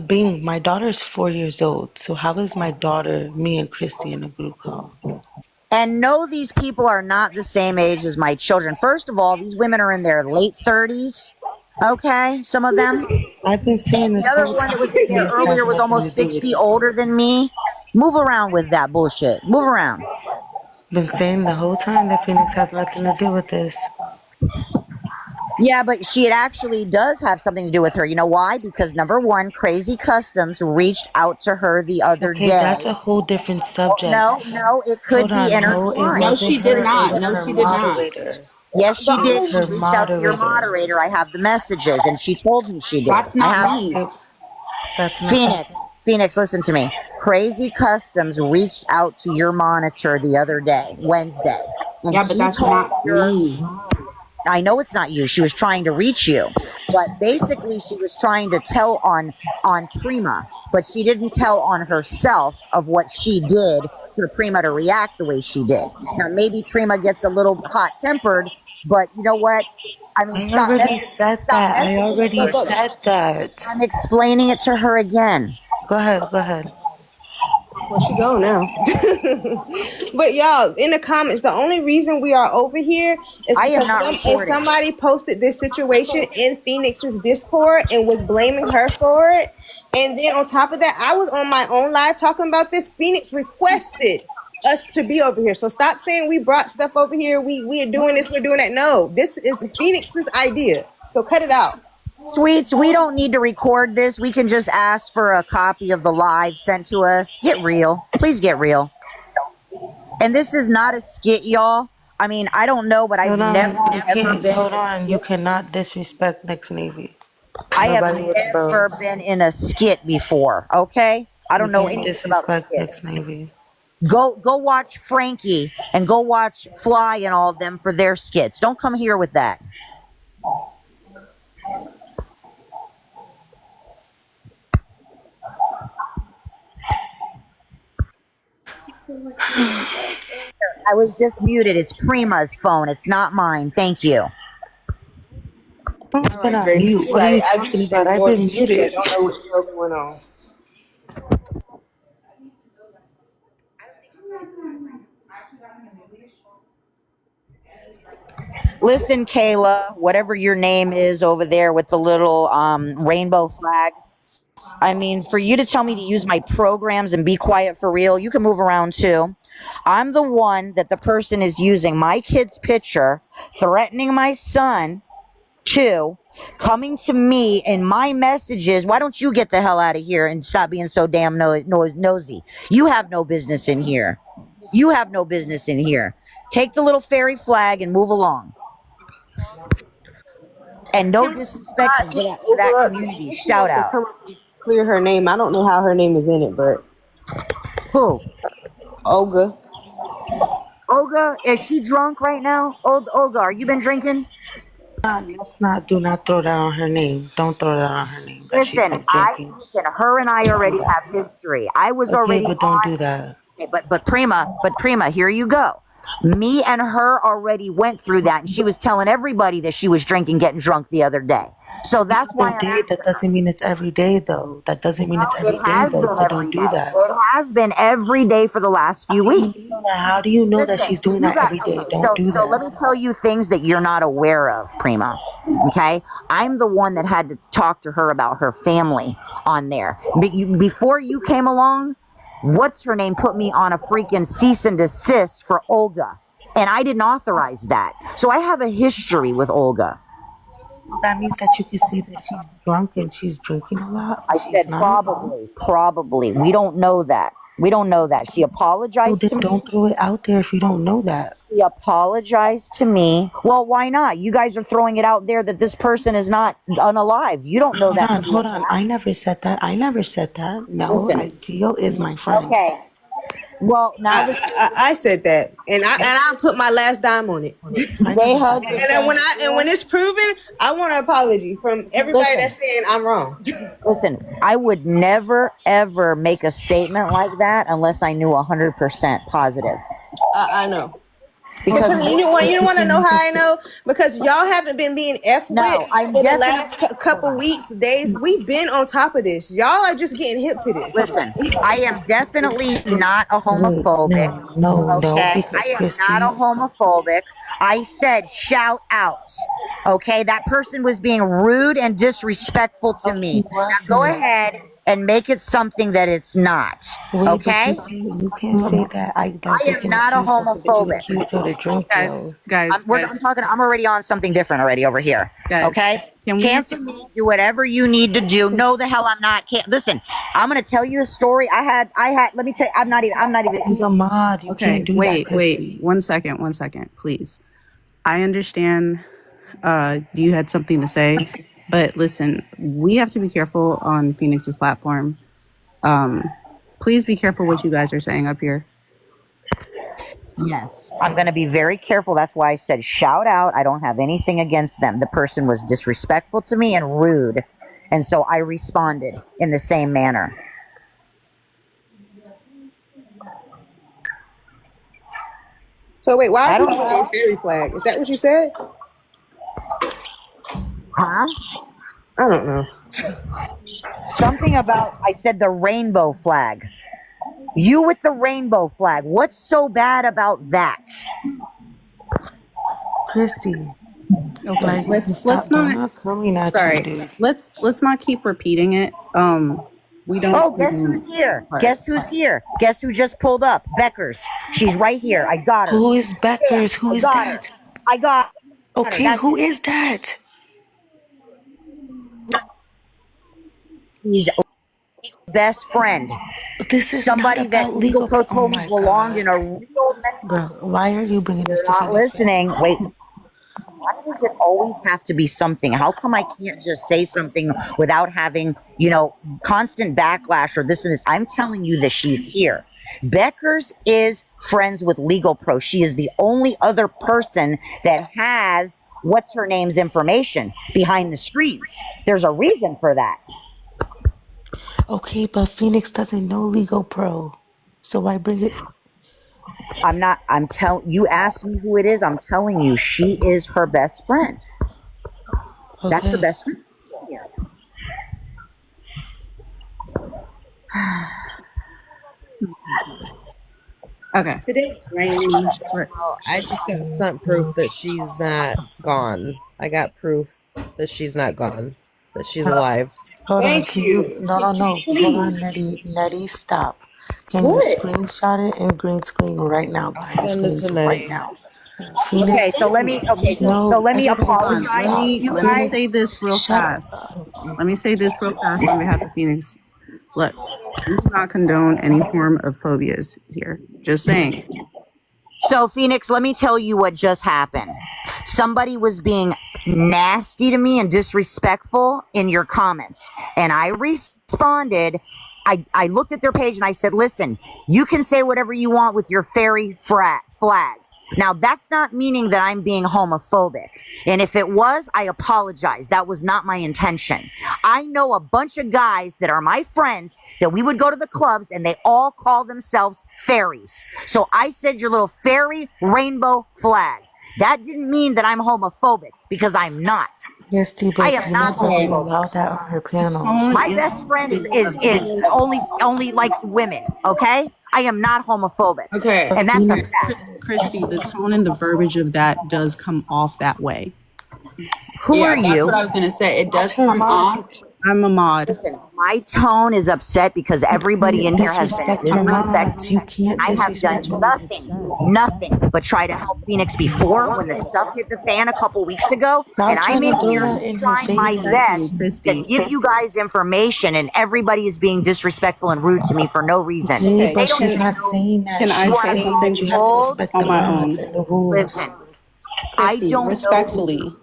Bing, my daughter's 4 years old. So how is my daughter, me and Christy in a group call? And no, these people are not the same age as my children. First of all, these women are in their late 30s. Okay, some of them. I've been saying this. The other one that was in there earlier was almost 60, older than me. Move around with that bullshit. Move around. Been saying the whole time that Phoenix has nothing to do with this. Yeah, but it actually does have something to do with her. You know why? Because number one, Crazy Customs reached out to her the other Okay, day. that's a whole different Oh, subject. no, it could Hold be on, no, it intertwined. No, wasn't she did her. It not. was No, her she did not. moderator. Yes, The she It did. was only She her reached out to your moderator. moderator. I have the messages, and she told me she did. That's I not have me. That's not. Phoenix, listen to me. Crazy Customs reached out to your monitor the other day, Wednesday, and Yeah, but she that's told not your. me. I know it's not you. She was trying to reach you, but basically she was trying to tell on Prima, but she didn't tell on herself of what she did for Prima to react the way she did. Now maybe Prima gets a little hot tempered, but you know what? I mean, I already said stop that. I messaging already me. said that. I'm explaining it to her again. Go ahead. Go ahead. Well, she gone now. But y'all, in the comments, the only reason we are over here is I am because not recording. somebody posted this situation in Phoenix's Discord and was blaming her for it. And then on top of that, I was on my own live talking about this. Phoenix requested us to be over here. So stop saying we brought stuff over here. We are doing this, we're doing that. No, this is Phoenix's idea. So cut it out. Sweets, we don't need to record this. We can just ask for a copy of the live sent to us. Get real. Please get real. And this is not a skit, y'all. I mean, I don't know, but I've never ever been. Hold on. You cannot disrespect Next Navy. I have Nobody with never bros. been in a skit before, okay? I don't You know can't anything about disrespect skits. Next Navy. Go watch Frankie and go watch Fly and all of them for their skits. Don't come here with that. I was just muted. It's Prima's phone. It's not mine. Thank you. Phone's been on mute. What are you talking about? I've been muted. I don't know what the hell's going on. Listen, Kayla, whatever your name is over there with the little rainbow flag. I mean, for you to tell me to use my programs and be quiet for real, you can move around too. I'm the one that the person is using my kid's picture, threatening my son, too, coming to me in my messages. Why don't you get the hell out of here and stop being so damn nosy? You have no business in here. You have no business in here. Take the little fairy flag and move along. And no disrespect to that community. She Shout wants to out. come up and clear her name. I don't know how her name is in it, but Who? Olga. Olga, is she drunk right now? Olga, are you been drinking? Do not throw that on her name. Don't throw that on her name. That she's Listen, been drinking. her and I already have history. I was Okay, already but don't do that. Okay, but Prima, here you go. Me and her already went through that, and she was telling everybody that she was drinking, getting drunk the other day. So that's why that doesn't mean it's every day, though. That doesn't mean it's every day, though. So don't do that. It has been every day for the last few weeks. How do you know that she's doing that every day? Don't do So let that. me tell you things that you're not aware of, Prima. Okay? I'm the one that had to talk to her about her family on there. Before you came along, what's her name put me on a freaking cease and desist for Olga. And I didn't authorize that. So I have a history with Olga. That means that you can see that she's drunk and she's drinking a lot. I said probably. We don't know that. She apologized to me. Don't throw it out there if you don't know that. She apologized to me. Well, why not? You guys are throwing it out there that this person is not unalive. You don't know that. Hold on. I never said that. No, Gio is my friend. Okay. Well, now I said that, and I put my last dime on it. And when it's proven, I want an apology from everybody that's saying I'm wrong. Listen, I would never ever make a statement like that unless I knew 100% positive. I know. Because you want to know how I know? Because y'all haven't been being with for the last couple weeks, days. We've been on top of this. Y'all are just getting hip to this. Listen, I am definitely not a homophobic. No, because I am not a homophobic. I said shout out. Okay, that person was being rude and disrespectful to me. Now go ahead and make it something that it's not. Wait, Okay? but you can't say that. Like I they am can not a accuse something that you homophobic. accused her to drink, Guys, though. guys, guys, I'm already on something different already over here. guys. Okay? Can we? Cancel me, do whatever you need to do. No, the hell I'm not. Listen, I'm gonna tell you a story. I had. Let me tell you. I'm not even. He's a mod. You Okay, can't do that, wait. Christy. 1 second, 1 second, please. I understand you had something to say, but listen, we have to be careful on Phoenix's platform. Please be careful what you guys are saying up here. Yes, I'm going to be very careful. That's why I said shout out. I don't have anything against them. The person was disrespectful to me and rude. And so I responded in the same manner. So wait, why I are don't people saying fairy flag? Is that what you said? Huh? I don't know. Something about, I said the rainbow flag. You with the rainbow flag. What's so bad about that? Christy, Okay, like, let's stop. They're not. not coming at you, Sorry, dude. let's not keep repeating it. We don't. Oh, guess who's here? Guess who's here? Guess who just pulled up? Beckers. She's right here. I got her. Who is Beckers? Who is got her. that? I got her. Okay, That's who is that? He's best friend. This is Somebody not that about Legal legal. Pro Oh told me my belonged god, in a real. bro! Why are you bringing this You're to not Phoenix? listening. Wait. Why does it always have to be something? How come I can't just say something without having, constant backlash or this and this? I'm telling you that she's here. Beckers is friends with Legal Pro. She is the only other person that has what's her name's information behind the screens. There's a reason for that. Okay, but Phoenix doesn't know Legal Pro, so why bring it? You asked me who it is. I'm telling you, she is her best friend. That's her Okay. best friend. Okay. Today's raining. Well, I just got sent proof that she's not gone. I got proof that she's not gone, that she's alive. Hold on, Thank can you. you? No. Hold on, Nettie, stop. Can you screenshot it and green screen right now, behind the Send it screens to right Nettie. now? Okay, Phoenix, so let me. Okay, no, so let me everybody, apologize. please Let stop. me You let me guys. say this real Shut fast. up. Let me say this real fast on behalf of Phoenix. Look, we do not condone any form of phobias here. Just saying. So, Phoenix, let me tell you what just happened. Somebody was being nasty to me and disrespectful in your comments. And I responded. I looked at their page and I said, listen, you can say whatever you want with your fairy flag. Now, that's not meaning that I'm being homophobic. And if it was, I apologize. That was not my intention. I know a bunch of guys that are my friends that we would go to the clubs and they all call themselves fairies. So I said your little fairy rainbow flag. That didn't mean that I'm homophobic because I'm not. Yes, T, I but am not Phoenix doesn't homophobic. allow that on her panel. My best friend is only likes women, okay? I am not homophobic. Okay. And that's a Phoenix, fact. Christy, the tone and the verbiage of that does come off that way. Who Yeah, are that's you? what I was gonna say. It does that's her come mod. off. I'm a mod. Listen, my tone is upset because everybody in here has been Disrespect her mods. You disrespectful. can't I have disrespect done her. nothing but try to help Phoenix before when the stuff hit the fan a couple weeks ago. Stop And I'm trying to in throw here that in her trying my face. best to Christy. give you guys information, and everybody is being disrespectful and rude to me for no reason. Okay, Okay, but They don't she's even not know. saying that. Can I She's say saying something that you have to respect the on my mods own? and the rules. Listen, I Christy, don't know. respectfully,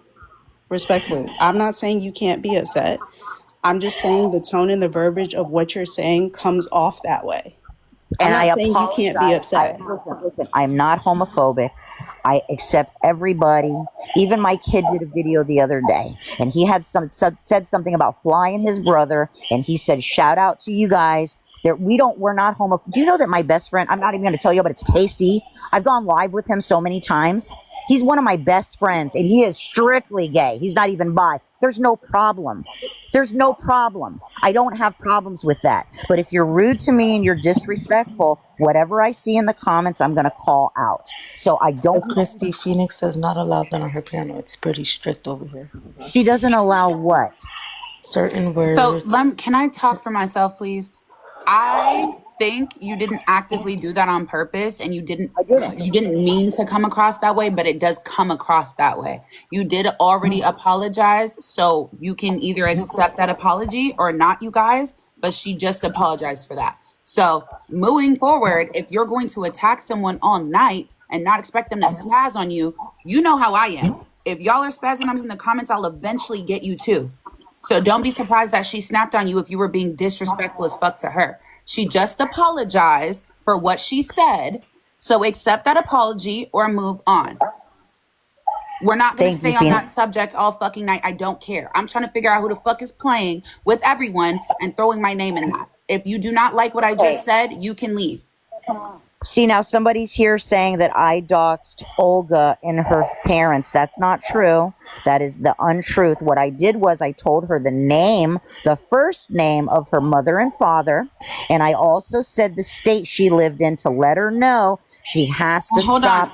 I'm not saying you can't be upset. I'm just saying the tone and the verbiage of what you're saying comes off that way. I'm And I not saying you can't be apologize. upset. Listen, I'm not homophobic. I accept everybody. Even my kid did a video the other day, and he had said something about flying his brother, and he said, "Shout out to you guys. We're not homophobic." Do you know that my best friend? I'm not even going to tell you, but it's Casey. I've gone live with him so many times. He's one of my best friends, and he is strictly gay. He's not even bi. There's no problem. There's no problem. I don't have problems with that. But if you're rude to me and you're disrespectful, whatever I see in the comments, I'm going to call out. So I So don't. Christy, Phoenix does not allow that on her panel. It's pretty strict over here. She doesn't allow what? Certain words. So can I talk for myself, please? I think you didn't actively do that on purpose, and you didn't mean to come across that way, but it does come across that way. You did already apologize, so you can either accept that apology or not, you guys, but she just apologized for that. So moving forward, if you're going to attack someone all night and not expect them to spaz on you, you know how I am. If y'all are spazzing on me in the comments, I'll eventually get you too. So don't be surprised that she snapped on you if you were being disrespectful as fuck to her. She just apologized for what she said. So accept that apology or move on. We're not going to stay on that subject all fucking night. I don't care. I'm trying to figure out who the fuck is playing with everyone and throwing my name in that. If you do not like what I just said, you can leave. See, now somebody's here saying that I doxed Olga and her parents. That's not true. That is the untruth. What I did was I told her the name, the first name of her mother and father. And I also said the state she lived in to let her know she has to stop.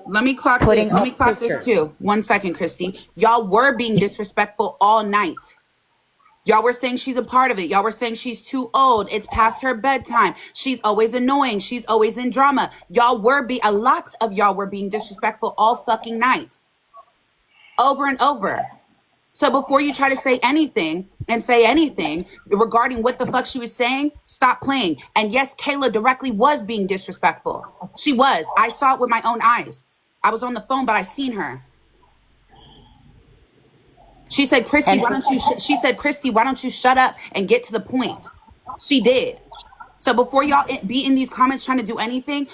Let me clock this. Let me clock this too. 1 second, Christy. Y'all were being disrespectful all night. Y'all were saying she's a part of it. Y'all were saying she's too old. It's past her bedtime. She's always annoying. She's always in drama. A lot of y'all were being disrespectful all fucking night. Over and over. So before you try to say anything regarding what the fuck she was saying, stop playing. And yes, Kayla directly was being disrespectful. She was. I saw it with my own eyes. I was on the phone, but I seen her. She said, Christy, why don't you shut up and get to the point? She did. So before y'all be in these comments trying to do anything,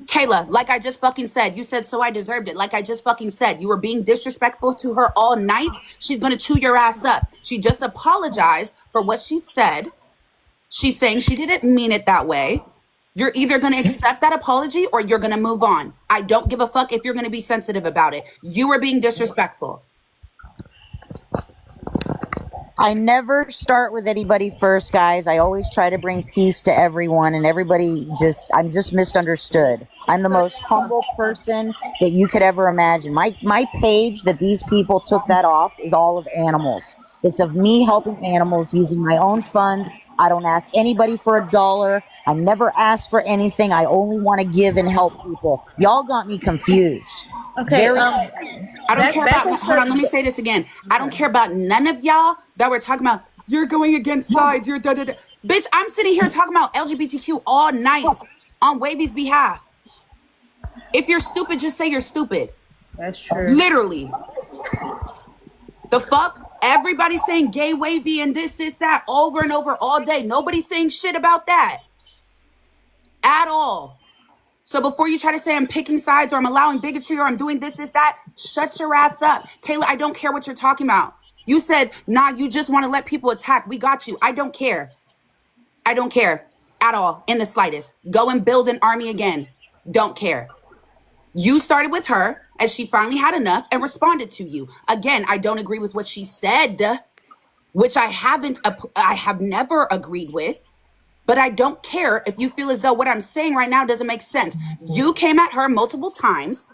Kayla, like I just fucking said, you said, so I deserved it. Like I just fucking said, you were being disrespectful to her all night. She's going to chew your ass up. She just apologized for what she said. She's saying she didn't mean it that way. You're either going to accept that apology or you're going to move on. I don't give a fuck if you're going to be sensitive about it. You were being disrespectful. I never start with anybody first, guys. I always try to bring peace to everyone, and I'm just misunderstood. I'm the most humble person that you could ever imagine. My page that these people took that off is all of animals. It's of me helping animals using my own fund. I don't ask anybody for $1. I never ask for anything. I only want to give and help people. Y'all got me confused. Okay. I don't care about, hold on, let me say this again. I don't care about none of y'all that were talking about, you're going against sides, you're da-da-da. Bitch, I'm sitting here talking about LGBTQ all night on Wavy's behalf. If you're stupid, just say you're stupid. That's true. Literally. The fuck? Everybody's saying gay Wavy and this, that, over and over all day. Nobody's saying shit about that. At all. So before you try to say I'm picking sides or I'm allowing bigotry or I'm doing this, that, shut your ass up. Kayla, I don't care what you're talking about. You said, nah, you just want to let people attack. We got you. I don't care. I don't care at all in the slightest. Go and build an army again. Don't care. You started with her as she finally had enough and responded to you. Again, I don't agree with what she said, which I have never agreed with. But I don't care if you feel as though what I'm saying right now doesn't make sense. You came at her multiple times.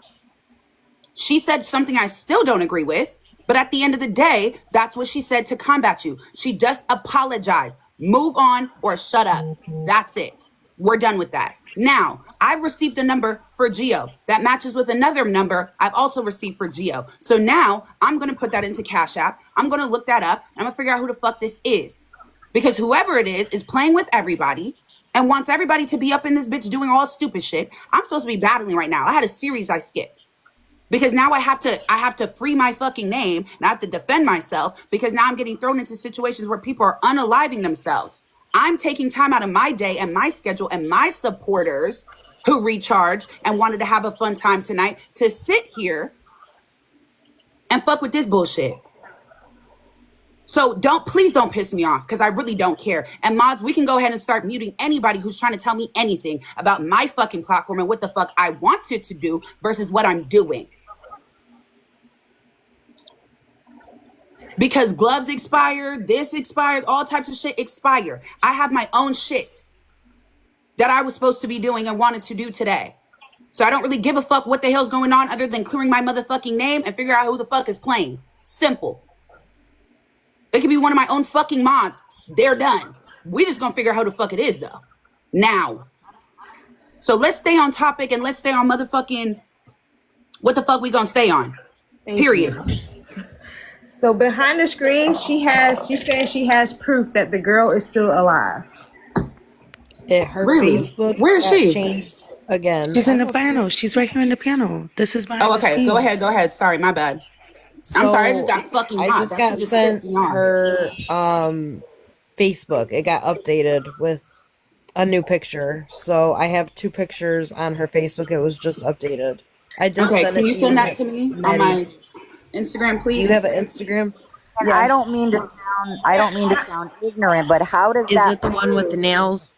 She said something I still don't agree with. But at the end of the day, that's what she said to combat you. She just apologized. Move on or shut up. That's it. We're done with that. Now, I've received a number for Geo that matches with another number I've also received for Geo. So now I'm going to put that into Cash App. I'm going to look that up. I'm going to figure out who the fuck this is. Because whoever it is playing with everybody and wants everybody to be up in this bitch doing all stupid shit. I'm supposed to be battling right now. I had a series I skipped. Because now I have to free my fucking name and I have to defend myself because now I'm getting thrown into situations where people are unaliving themselves. I'm taking time out of my day and my schedule and my supporters who recharged and wanted to have a fun time tonight to sit here and fuck with this bullshit. So please don't piss me off because I really don't care. And mods, we can go ahead and start muting anybody who's trying to tell me anything about my fucking platform and what the fuck I want it to do versus what I'm doing. Because gloves expire, this expires, all types of shit expire. I have my own shit that I was supposed to be doing and wanted to do today. So I don't really give a fuck what the hell's going on other than clearing my motherfucking name and figure out who the fuck is playing. Simple. It could be one of my own fucking mods. They're done. We just gonna figure out how the fuck it is though. Now. So let's stay on topic and let's stay on motherfucking what the fuck we gonna stay on. Period. So behind the screen, she's saying she has proof that the girl is still alive. Her Really? Facebook Where is got she? changed again. She's in the piano. She's right here in the piano. This is behind Oh, the okay. screen. Go ahead. Sorry, my bad. I'm sorry, I just got fucking I hot. just That got shit just sent pissed me off. her Facebook. It got updated with a new picture. So I have 2 pictures on her Facebook. It was just updated. I did Okay, send can it you to send you, that to me on Nettie. my Instagram, please? Do you have an Instagram? And I don't mean to sound ignorant, but how does Is that it the one with the nails?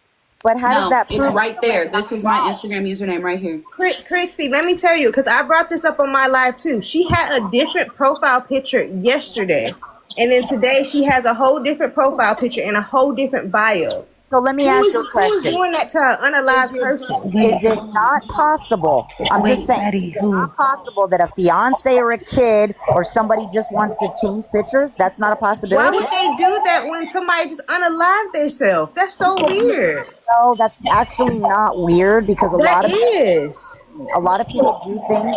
but how does No, that it's prove right there. This is my Instagram username right here. Christy, let me tell you, because I brought this up on my live too. She had a different profile picture yesterday, and then today she has a whole different profile picture and a whole different bio. So let me ask you a Who's question. doing that to an unalived person? Is it not possible? I'm just saying, Maddie, is it not possible that a fiance or a kid or somebody just wants to change pictures? That's not a Why possibility? would they do that when somebody just unalived themselves? That's so weird. No, that's actually not weird because a lot That is. of people do things.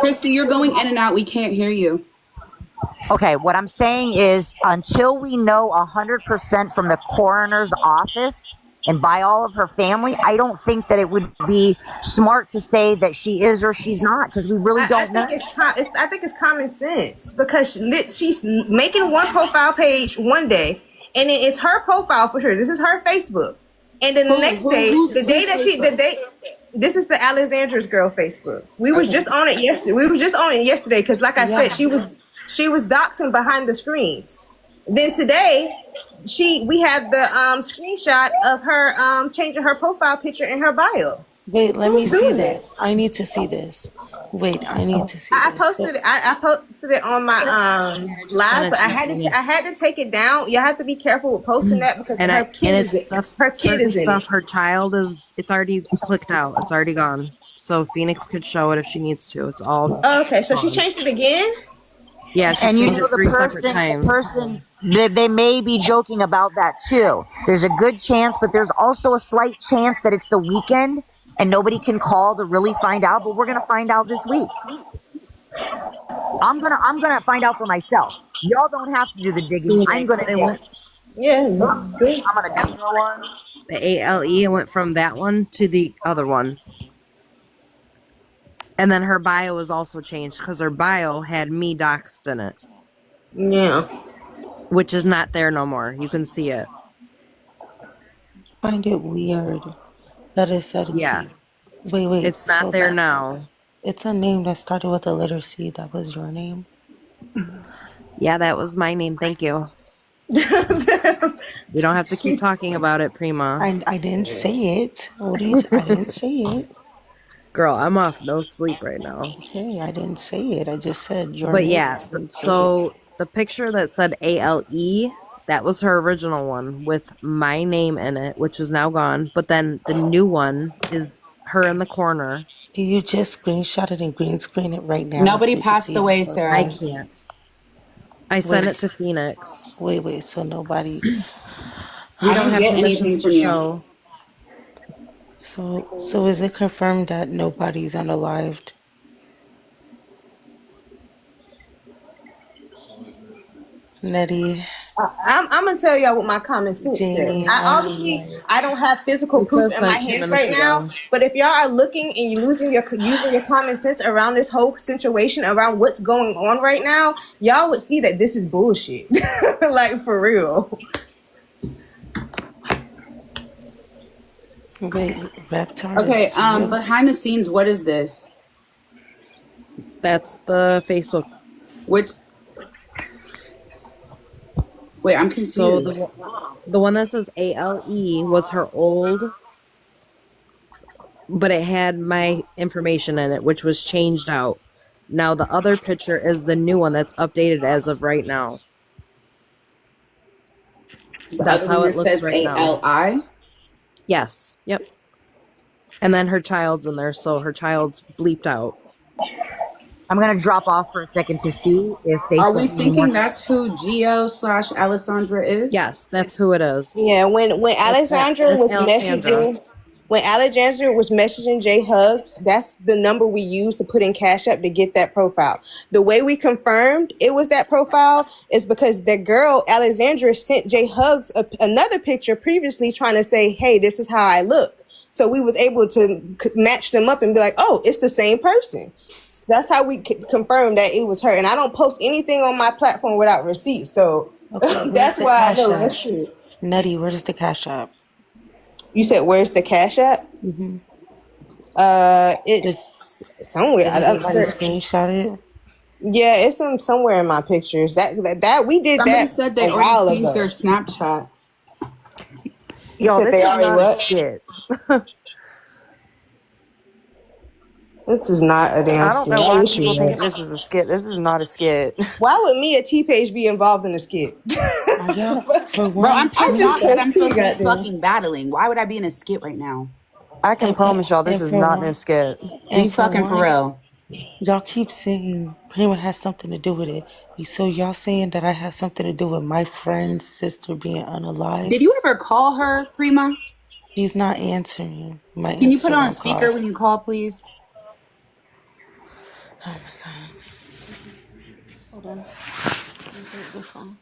Christy, you're going in and out. We can't hear you. Okay, what I'm saying is until we know 100% from the coroner's office and by all of her family, I don't think that it would be smart to say that she is or she's not because we really don't know. I think it's common sense because she's making one profile page one day, and then it's her profile for sure. This is her Facebook, and then the next day, this is the Alexandra's girl Facebook. We was just on it yesterday. Because, like I said, she was doxing behind the screens. Then today, we have the screenshot of her changing her profile picture and her bio. Wait, let me see this. I need to see this. Wait, I need to see I this. posted it. I posted it on my live, but I had to take it down. You have to be careful with posting that because her kid is in it. Her child is. It's already clicked out. It's already gone. So Phoenix could show it if she needs to. It's all. Oh, okay, so she changed it again. Yeah, she changed it 3 separate times. They may be joking about that too. There's a good chance, but there's also a slight chance that it's the weekend and nobody can call to really find out, but we're gonna find out this week. I'm gonna find out for myself. Y'all don't have to do the digging. I'm gonna do it. Yeah, I'm gonna do it. The ALE went from that one to the other one. And then her bio was also changed because her bio had me doxed in it. Yeah. Which is not there no more. You can see it. I find it weird that it said. Yeah. Wait. It's not there now. It's a name that started with the letter C. That was your name? Yeah, that was my name. Thank you. We don't have to keep talking about it, Prima. I didn't say it. I didn't say it. Girl, I'm off no sleep right now. Okay, I didn't say it. I just said your But name. yeah, so the picture that said ALE, that was her original one with my name in it, which is now gone. But then the new one is her in the corner. Do you just screenshot it and green screen it right now? Nobody passed away, Sarah. I can't. I sent it to Phoenix. Wait. So nobody. We don't have permissions to show. So is it confirmed that nobody's unalived? Nettie. I'm gonna tell y'all what my common sense says. I don't have physical proof in my hands right now, but if y'all are looking and you're using your common sense around this whole situation, around what's going on right now, y'all would see that this is bullshit. Like, for real. Wait, Reptar. Okay, behind the scenes, what is this? That's the Facebook. Wait, I'm confused. So the one that says ALE was her old, but it had my information in it, which was changed out. Now the other picture is the new one that's updated as of right now. That's how it looks right now. ALI? Yes. Yep. And then her child's in there, so her child's bleeped out. I'm gonna drop off for a second to see if they Are sent we me any more. thinking that's who Gio/Alessandra is? Yes, that's who it is. Yeah, when Alexandra It's was Alessandra. messaging J Hugs, that's the number we used to put in Cash App to get that profile. The way we confirmed it was that profile is because the girl Alexandra sent J Hugs another picture previously trying to say, "Hey, this is how I look." So we was able to match them up and be like, "Oh, it's the same person." That's how we confirmed that it was her. And I don't post anything on my platform without receipts, so Okay, that's the why I Cash know App? that's true. Nutty, where's the Cash App? You said, where's the Cash App? Mm-hmm. It's somewhere. Did anybody screenshot it? Yeah, it's somewhere in my pictures. That we did Somebody that said a they already while changed ago. their Snapchat. You Y'all, said this they is already not a what? skit. This is not a damn I don't skit. know I why wish it people think was. this is a skit. This is not a skit. Why would me, a T-Page, be involved in a skit? For Bro, I'm one, pissed just off that I'm cussed too, supposed to be goddamn. fucking battling. Why would I be in a skit right now? I can promise y'all this and is for not one, a skit. Be and for fucking for one, real. y'all keep saying Prima has something to do with it. So y'all saying that I had something to do with my friend's sister being unalive? Did you ever call her, Prima? She's not answering my Can you put on Instagram speaker calls. when you call, please? Oh my god. Hold on. Let me take the phone.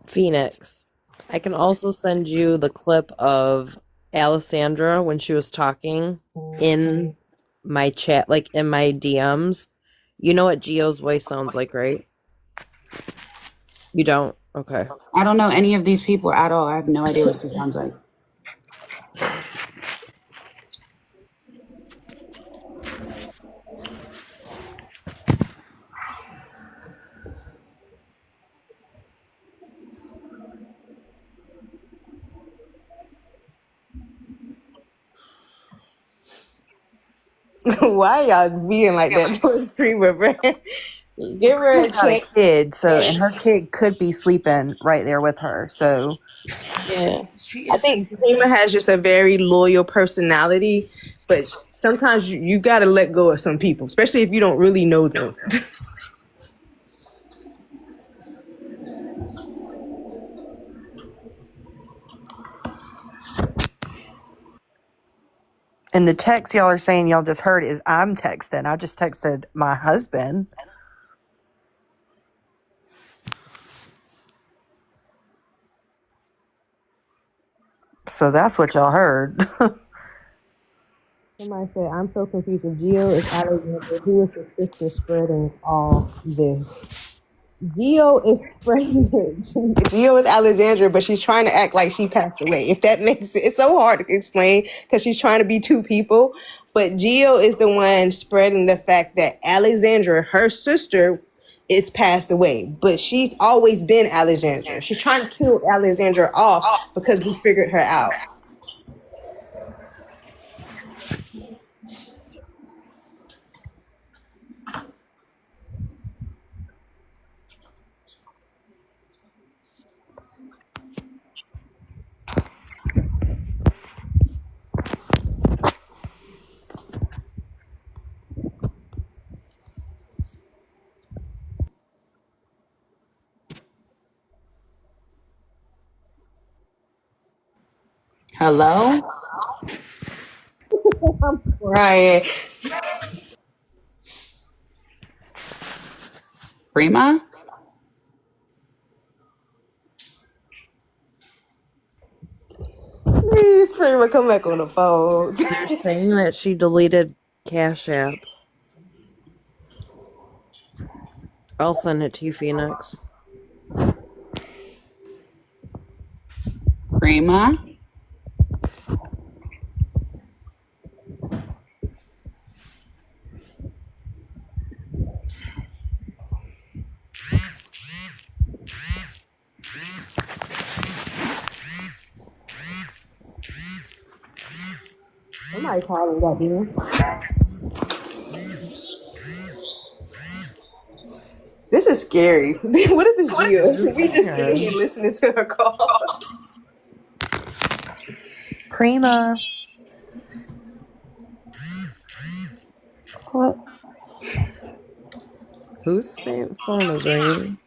Phoenix. I can also send you the clip of Alessandra when she was talking in my chat, like in my DMs. You know what Gio's voice sounds like, right? You don't? Okay. I don't know any of these people at all. I have no idea what she sounds like. Why y'all being like that towards Prima, bro? Give her a She's got a chance. kid, and her kid could be sleeping right there with her. So Yeah, I think Prima has just a very loyal personality, but sometimes you got to let go of some people, especially if you don't really know them. and the text y'all are saying y'all just heard is I'm texting. I just texted my husband. So that's what y'all heard. Somebody said, I'm so confused. If Gio is Alexandra, who is the sister spreading all this? Gio is spreading it. Gio is Alexandra, but she's trying to act like she passed away. If that makes it, it's so hard to explain because she's trying to be two people. But Gio is the one spreading the fact that Alexandra, her sister, is passed away. But she's always been Alexandra. She's trying to kill Alexandra off because we figured her out. Hello? Ryan. Prima? Please, Prima, come back on the phone. They're saying that she deleted Cash App. I'll send it to you, Phoenix. Prima? Somebody calling that dude. This is scary. What if it's Gia? We just sitting here listening to her call. Prima. What? Whose phone is ringing?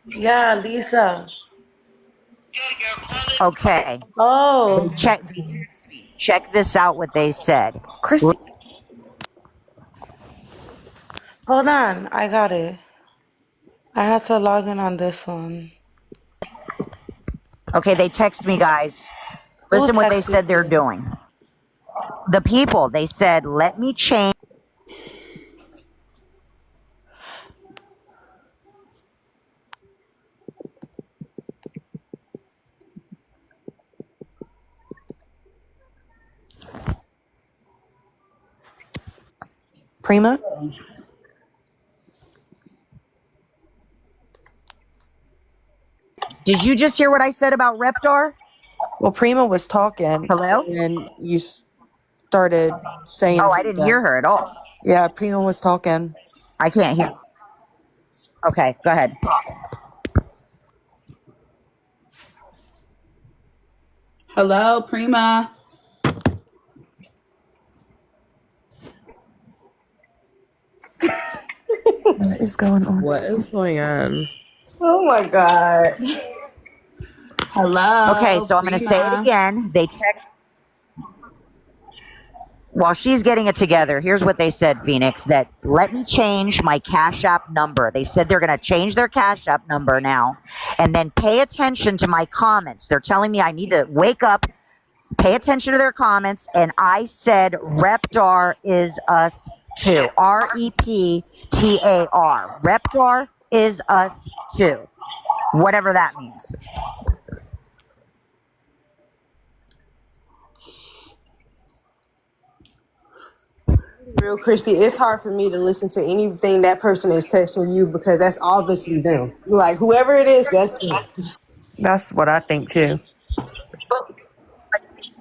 Yeah, Lisa. Okay. Oh, Check this out. What they said. Christy. hold on. I got it. I had to log in on this one. Okay, they text me, guys. Listen what they said they're doing. The people, they said, let me change. Prima? Did you just hear what I said about Reptar? Well, Prima was talking. Hello? And you started saying Oh, I didn't hear her at all. Yeah, Prima was talking. I can't hear. Okay, go ahead. Hello, Prima. What is going on? What is going on? Oh my God. Hello. Okay, so I'm going to say it again. They text. While she's getting it together, here's what they said, Phoenix, that let me change my Cash App number. They said they're going to change their Cash App number now, and then pay attention to my comments. They're telling me I need to wake up, pay attention to their comments, and I said Reptar is us too. Reptar. Reptar is us too. Whatever that means. Real Christy, it's hard for me to listen to anything that person is texting you because that's obviously them. Like whoever it is, that's them. That's what I think too.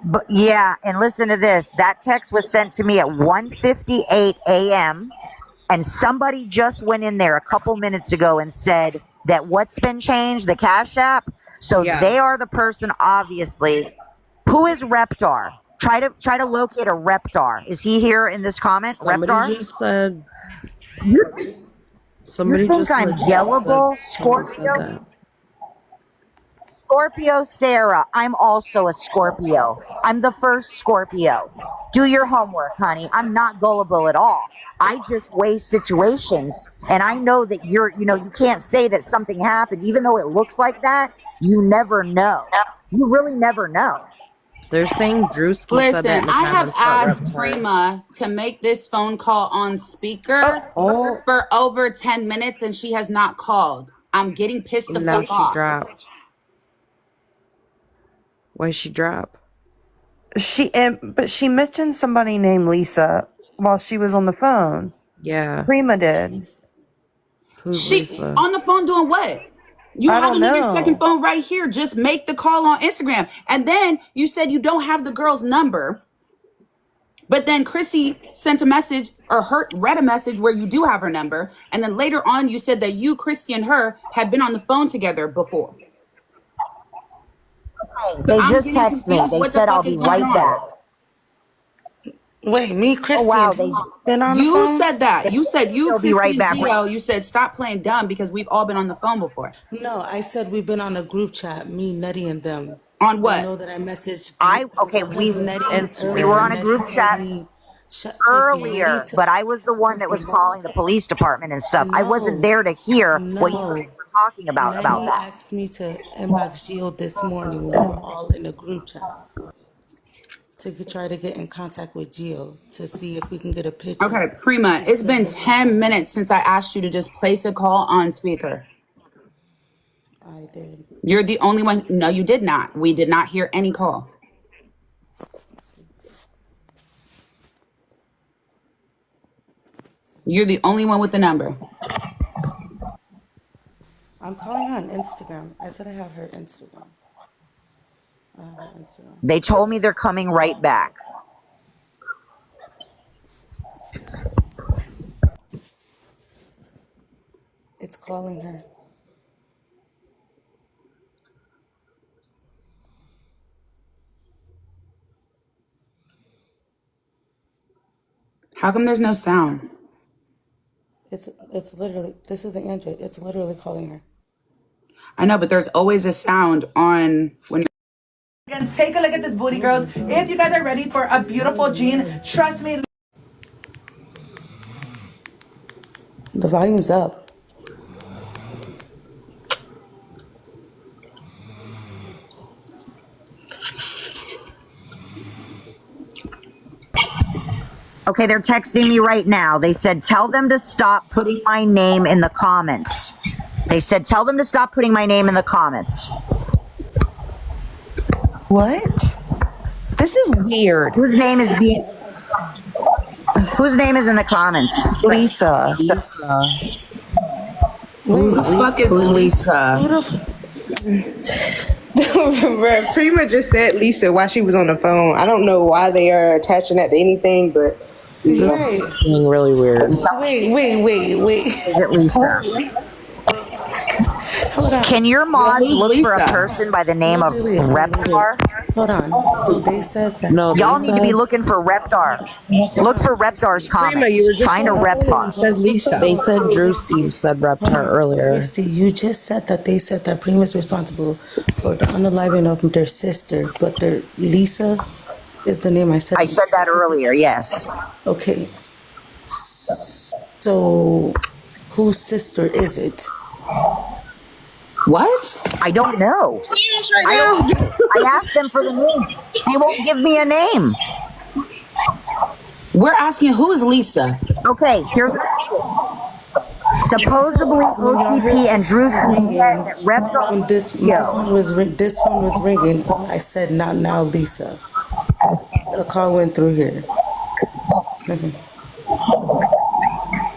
But yeah, and listen to this. That text was sent to me at 1:58 a.m. and somebody just went in there a couple minutes ago and said that what's been changed, the Cash App. So they are the person, obviously. Who is Reptar? Try to locate a Reptar. Is he here in this comment? Somebody Reptar? just said. You Somebody think just I'm legit yellable, said somebody Scorpio? said that. Scorpio Sarah, I'm also a Scorpio. I'm the first Scorpio. Do your homework, honey. I'm not gullible at all. I just weigh situations, and I know that you can't say that something happened, even though it looks like that. You never know. You really never know. They're saying Drewski said that in Listen, the I have comments about asked Reptar. Prima to make this phone call on speaker Oh, for over 10 minutes and she has not called. I'm getting pissed the now fuck she off. dropped. Why she drop? But she mentioned somebody named Lisa while she was on the phone. Yeah. Prima did. Who's She Lisa? on the phone doing what? You I have don't another know. second phone right here. Just make the call on Instagram. And then you said you don't have the girl's number. But then Chrissy sent a message or read a message where you do have her number. And then later on you said that you, Chrissy, and her had been on the phone together before. They I'm just getting texted me. confused. They What the said I'll fuck be is going right on? back. Wait, me, Christy, wow, and they- who been on the You phone? said that. You said you, They'll be Chrissy, right and back. Gio, you said stop playing dumb because we've all been on the phone before. No, I said we've been on a group chat, me, Nutty, and them. On I what? know that I messaged Okay, because we were on a group chat Christy, earlier, but I was the one that was calling the police department and stuff. I wasn't there to hear what you guys were talking about Lenny that. asked me to inbox Gio this morning when we were all in a group chat to try to get in contact with Gio to see if we can get a picture. Okay, Prima, it's been 10 minutes since I asked you to just place a call on speaker. I did. You're the only one. No, you did not. We did not hear any call. You're the only one with the number. I'm calling her on Instagram. I said I have her Instagram. They told me they're coming right back. It's calling her. How come there's no sound? It's literally, this is an Android. It's literally calling her. I know, but there's always a sound on when you're. Again, take a look at this booty, girls. If you guys are ready for a beautiful jean, trust me. The volume's up. Okay, they're texting me right now. They said, tell them to stop putting my name in the comments. They said, tell them to stop putting my name in the comments. What? This is weird. Whose name is in the comments? Lisa. Who the fuck is Lisa? Bruh, Prima just said Lisa while she was on the phone. I don't know why they are attaching that to anything, but this is being really weird. Wait. Is it Lisa? Hold on. Can your mods Who's look for a Lisa? person by the name of Reptar? Hold on. So they said that. No, Y'all they need to be said- looking for Reptar. Look for Reptar's Prima, you were comments. just Find a Reptar. said Lisa. They said Drew Steve said Reptar earlier. Christy, you just said that they said that Prima is responsible for the unaliving of their sister, but their Lisa is the name I said. I said that earlier, yes. Okay. So, whose sister is it? What? I don't know. I asked them for the name. They won't give me a name. We're asking who is Lisa? Okay, here's supposedly OTP and Drew said that Reptar. When this phone was ringing, I said, "Not now, Lisa." A call went through here.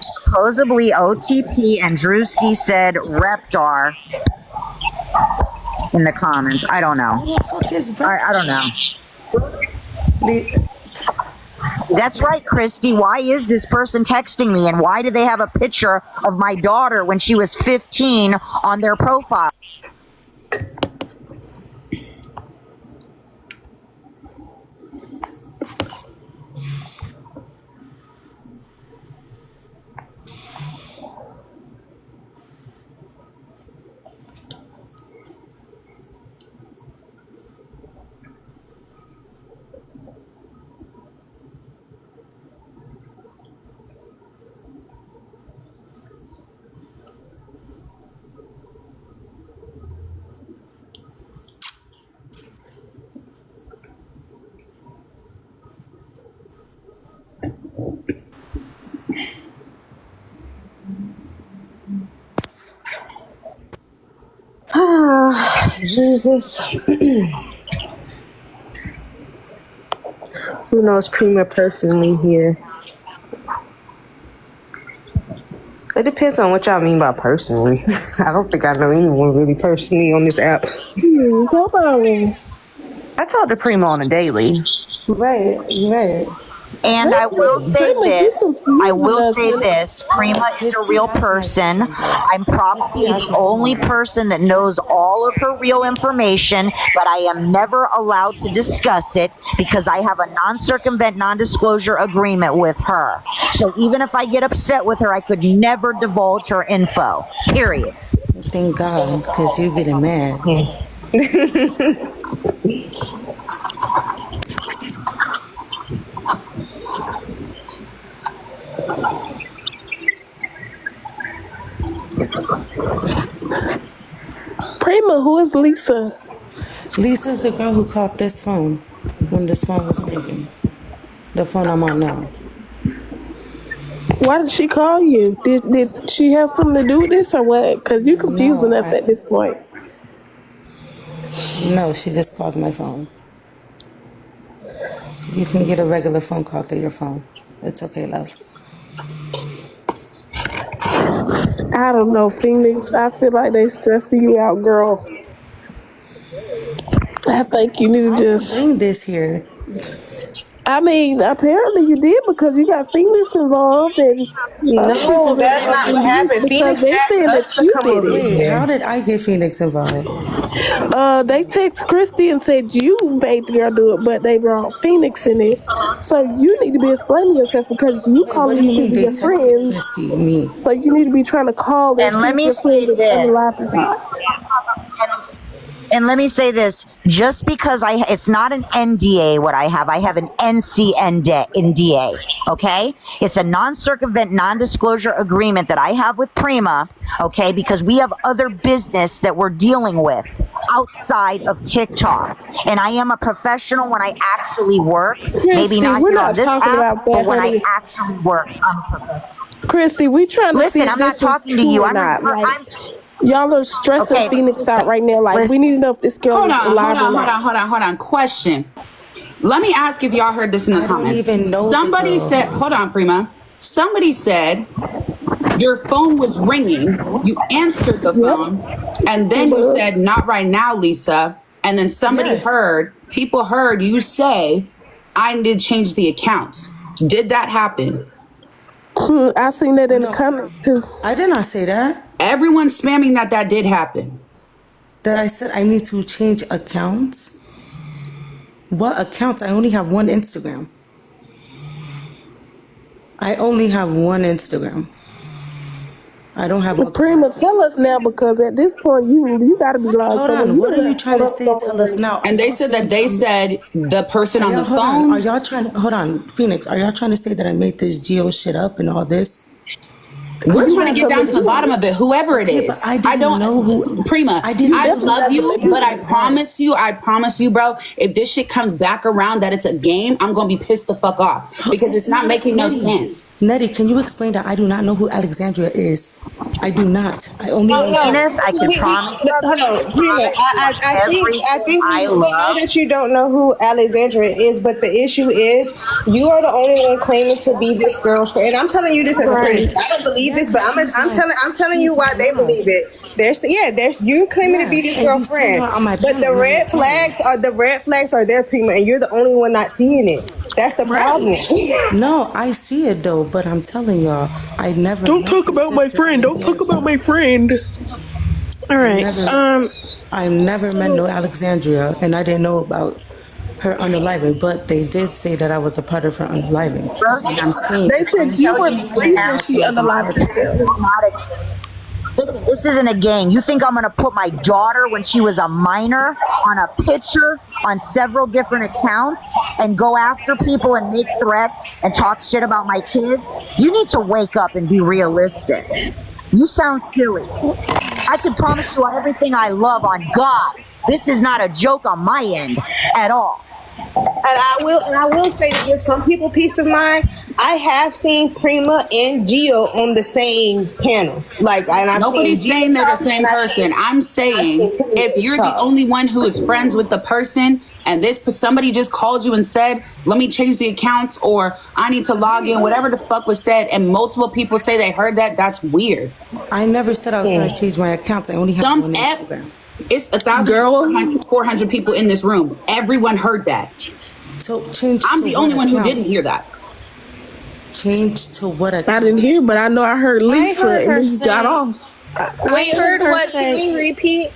Supposedly OTP and Drewski said Reptar in the comments. I don't know. Who the fuck is I don't know. Reptar? That's right, Christy. Why is this person texting me, and why do they have a picture of my daughter when she was 15 on their profile? Jesus. Who knows Prima personally here? It depends on what y'all mean by personally. I don't think I know anyone really personally on this app. I talk to Prima on a daily. Right. And I will say this. Prima is a real person. I'm probably the only person that knows all of her real information, but I am never allowed to discuss it because I have a non-circumvent, non-disclosure agreement with her. So even if I get upset with her, I could never divulge her info. Period. Thank God, because you're getting mad. Prima, who is Lisa? Lisa's the girl who called this phone when this phone was ringing. The phone I'm on now. Why did she call you? Did she have something to do with this or what? Because you confusing us at this point. No, she just called my phone. You can get a regular phone call through your phone. It's okay, love. I don't know, Phoenix. I feel like they stressing you out, girl. I think you need to just bring this here. I mean, apparently you did because you got Phoenix involved and no, that's not what happened. Phoenix they asked said us that to you come did over it. Wait, how did I get Phoenix involved? They text Christy and said you made the girl do it, but they brought Phoenix in it. So you need to be explaining yourself because you calling these people your friends. Christy, me. So you need to be trying to call And let me say this. And let me say this, just because it's not an NDA what I have an NCNDA, okay? It's a non-circumvent, non-disclosure agreement that I have with Prima, okay? Because we have other business that we're dealing with outside of TikTok. And I am a professional when I actually work. Maybe not here on this app, but when I actually work, I'm a professional. Christy, we trying to see if I'm not this talking is to true you. or not. Y'all are stressing Phoenix out right now. Like, we need to know if this girl Hold is on, alive or not. hold on. Question. Let me ask if y'all heard this in the comments. don't even know Somebody said, hold on, Prima. Somebody said your phone was ringing. You answered the phone, and then you said, "Not right now, Lisa." And then somebody people heard you say, "I need to change the accounts." Did that happen? I seen that in the comments too. I did not say that. Everyone's spamming that did happen. That I said I need to change accounts? What accounts? I only have one Instagram. I only have one Instagram. I don't have multiple. Prima, tell us now because at this point you gotta be lying. Hold on, what are you trying to say? Tell us now. And they said the person on the hold phone. On. Are y'all trying to hold on, Phoenix? Are y'all trying to say that I made this Geo shit up and all this? We're trying to get down to the bottom of it, whoever it is. I don't know who. Prima, I love you, but I promise you, bro, if this shit comes back around that it's a game, I'm going to be pissed the fuck off because it's not making no sense. Nettie, can you explain that I do not know who Alexandria is? I do not. I only know Venus, I can promise. Hold on, Prima. I think we know that you don't know who Alexandria is, but the issue is you are the only one claiming to be this girl's friend. And I'm telling you this as a friend. I don't believe this, but I'm telling you why they believe it. There's you claiming to be this girlfriend, but the red flags are there, Prima, and you're the only one not seeing it. That's the problem. No, I see it though, but I'm telling y'all, I never. Don't talk about my friend. Don't talk about my friend. All right. I never met no Alexandria, and I didn't know about her unaliving, but they did say that I was a part of her unaliving. And I'm saying they said you were when she unaliving. Listen, this isn't a game. You think I'm going to put my daughter when she was a minor on a picture on several different accounts and go after people and make threats and talk shit about my kids? You need to wake up and be realistic. You sound silly. I can promise you everything I love on God. This is not a joke on my end at all. And I will say to give some people peace of mind, I have seen Prima and Geo on the same panel. Nobody's saying they're the same person. I'm saying if you're the only one who is friends with the person and somebody just called you and said, let me change the accounts or I need to log in, whatever the fuck was said, and multiple people say they heard that's weird. I never said I was going to change my accounts. I only have one Instagram. It's 1,400 people in this room. Everyone heard that. So change. I'm the only one who didn't hear that. Change to what account? I didn't hear, but I know I heard Lisa and you got off. Wait, heard what? Can we repeat?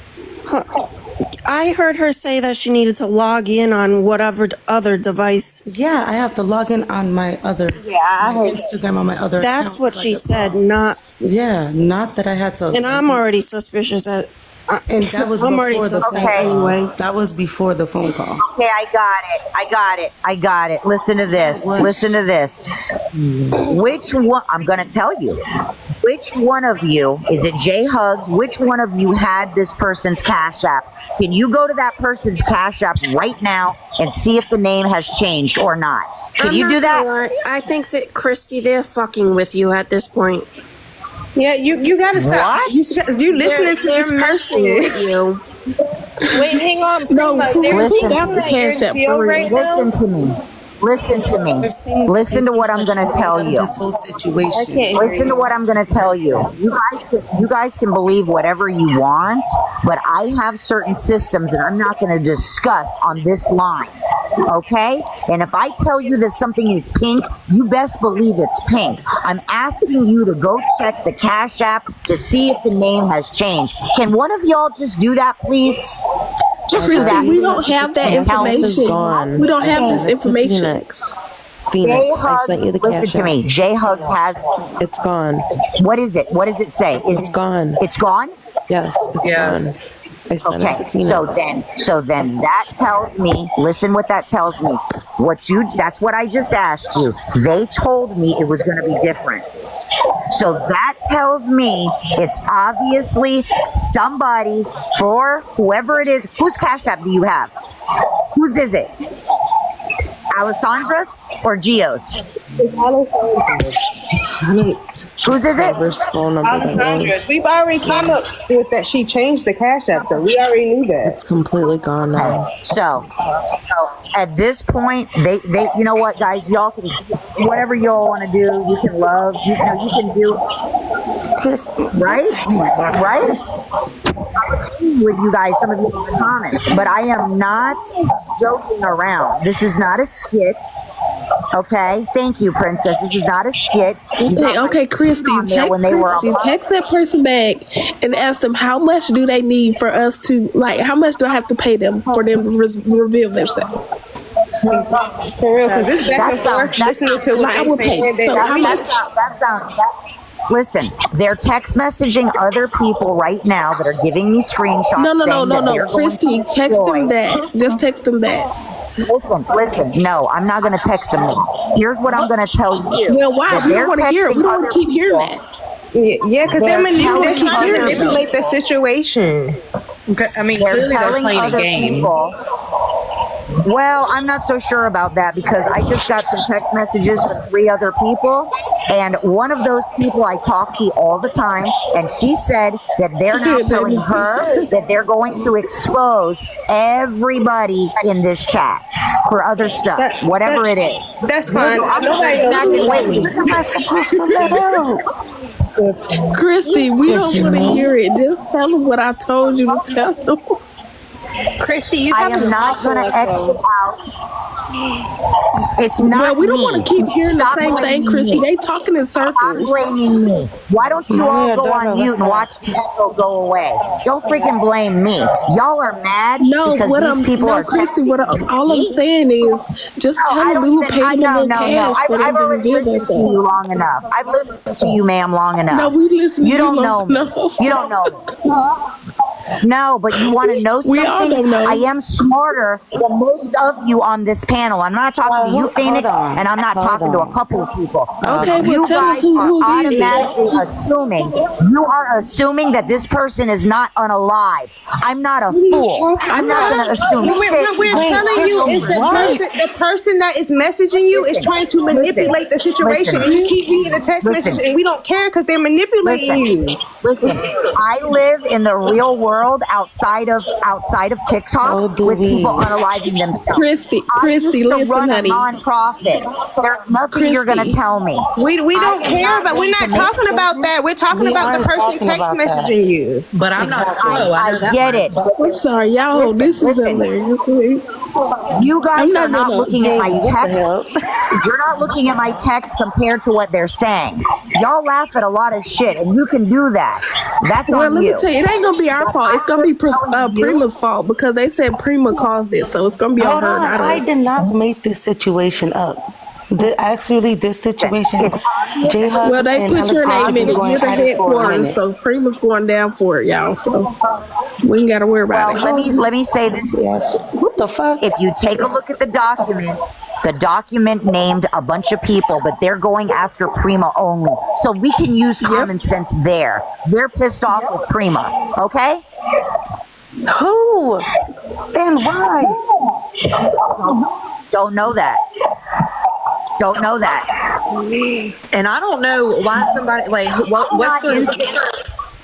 I heard her say that she needed to log in on whatever other device. Yeah, I have to log in on my other Instagram on my other. That's what she said. Not not that I had to. And I'm already suspicious that And that was I'm already before the phone Okay. call. Anyway. That was before the phone call. Okay, I got it. Listen to this. Listen to this. Which one? I'm going to tell you. Which one of you, is it J Hugs? Which one of you had this person's Cash App? Can you go to that person's Cash App right now and see if the name has changed or not? Can you do that? I think that Christy, they're fucking with you at this point. Yeah, you gotta stop. What? You listening to this person? With you. Wait, hang on. No, Prima, for real, there's who Listen. got the that you're cash app Geo for real? right now? Listen to me. Listen to me. Listen to what I'm going to tell you. This whole situation. I can't hear Listen to you. what I'm going to tell you. You guys can believe whatever you want, but I have certain systems that I'm not going to discuss on this line. Okay? And if I tell you that something is pink, you best believe it's pink. I'm asking you to go check the Cash App to see if the name has changed. Can one of y'all just do that, please? Just do that. We don't have that Is information. gone. We don't have I this sent it to information. Phoenix, I sent you the Listen cash to app. me. J Hugs has. It's gone. What is it? What does it say? It's gone. It's gone? Yes, it's gone. I sent it to Phoenix. So then that tells me, listen what that tells me. That's what I just asked you. They told me it was going to be different. So that tells me it's obviously somebody, for whoever it is. Whose Cash App do you have? Whose is it? Alessandra's or Gio's? Whose is it? Phone number that Alessandra's. We've already came up with that. She changed the Cash App, though. We already knew that. It's completely gone now. So at this point, they, you know what, guys, y'all can, whatever y'all want to do, you can love, you can do, right? With you guys, some of you in the comments, but I am not joking around. This is not a skit. Okay, thank you, Princess. This is not a skit. Okay, Christy, text that person back and ask them how much do they need for us to, like, how much do I have to pay them for them to reveal themselves? For real, because this back and forth, listening to what they saying, listen, they're text messaging other people right now that are giving me screenshots. No. Christy, text them that. Just text them that. Listen. No, I'm not going to text them that. Here's what I'm going to tell you. Well, why? We don't want to hear it. We don't want to keep hearing that. Yeah, because they manipulate the situation. I mean, they're clearly they're telling playing a other game. people. Well, I'm not so sure about that because I just got some text messages from 3 other people, and one of those people I talk to all the time, and she said that they're now telling her that they're going to expose everybody in this chat for other stuff, whatever it is. That's fine. Christy, we don't want to hear it. Just tell them what I told you to tell them. Chrissy, you I have am not going to exit out. It's not. Well, we don't want to keep hearing Stop the same thing, blaming Chrissy. me. They talking in circles. Stop blaming me. Why don't you all go on mute and watch the echo go away? Don't freaking blame me. Y'all are mad because these people are Christy, texting all I'm saying is just tell them we will pay them a little cash for them I've to already reveal listened to you long enough. I've listened to you, ma'am, long enough. No, we listen to You don't you know long me. enough. You don't know me. No, but you want to know something? We all don't know. I am smarter than most of you on this panel. I'm not talking to you, Phoenix, and I'm not talking to a couple of people. Okay, you but tell us guys who are it is. automatically assuming. You are assuming that this person is not unalived. I'm not a fool. I'm not going to assume shit. We're telling you is the person that is messaging you is trying to manipulate the situation, and you keep reading the text message, and we don't care because they're manipulating you. Listen, I live in the real world outside of TikTok with people unaliving themselves. Christy, I used to listen, run honey. a non-profit. There's nothing you're going to tell me. We don't care about. We're not talking about that. We're talking about the person text messaging you. But I'm not pro. I get it. I'm sorry, y'all. This is hilarious. You guys are not looking at my text. You're not looking at my text compared to what they're saying. Y'all laugh at a lot of shit, and you can do that. That's Well, on let you. me tell you, it ain't gonna be our fault. It's gonna be Prima's fault because they said Prima caused it, so it's gonna be on her. Not I us. did not make this situation up. Actually, this situation, J Hux Well, they and put your Alexandra name in been it. going You're the at it for a headquarters, minute. so Prima's going down for it, y'all. So we ain't got to worry about Well, it. let me say this. What the fuck? If you take a look at the documents, the document named a bunch of people, but they're going after Prima only. So we can use common sense there. They're pissed off with Prima, okay? Who? And why? Don't know that. Don't know that. And I don't know why somebody what's their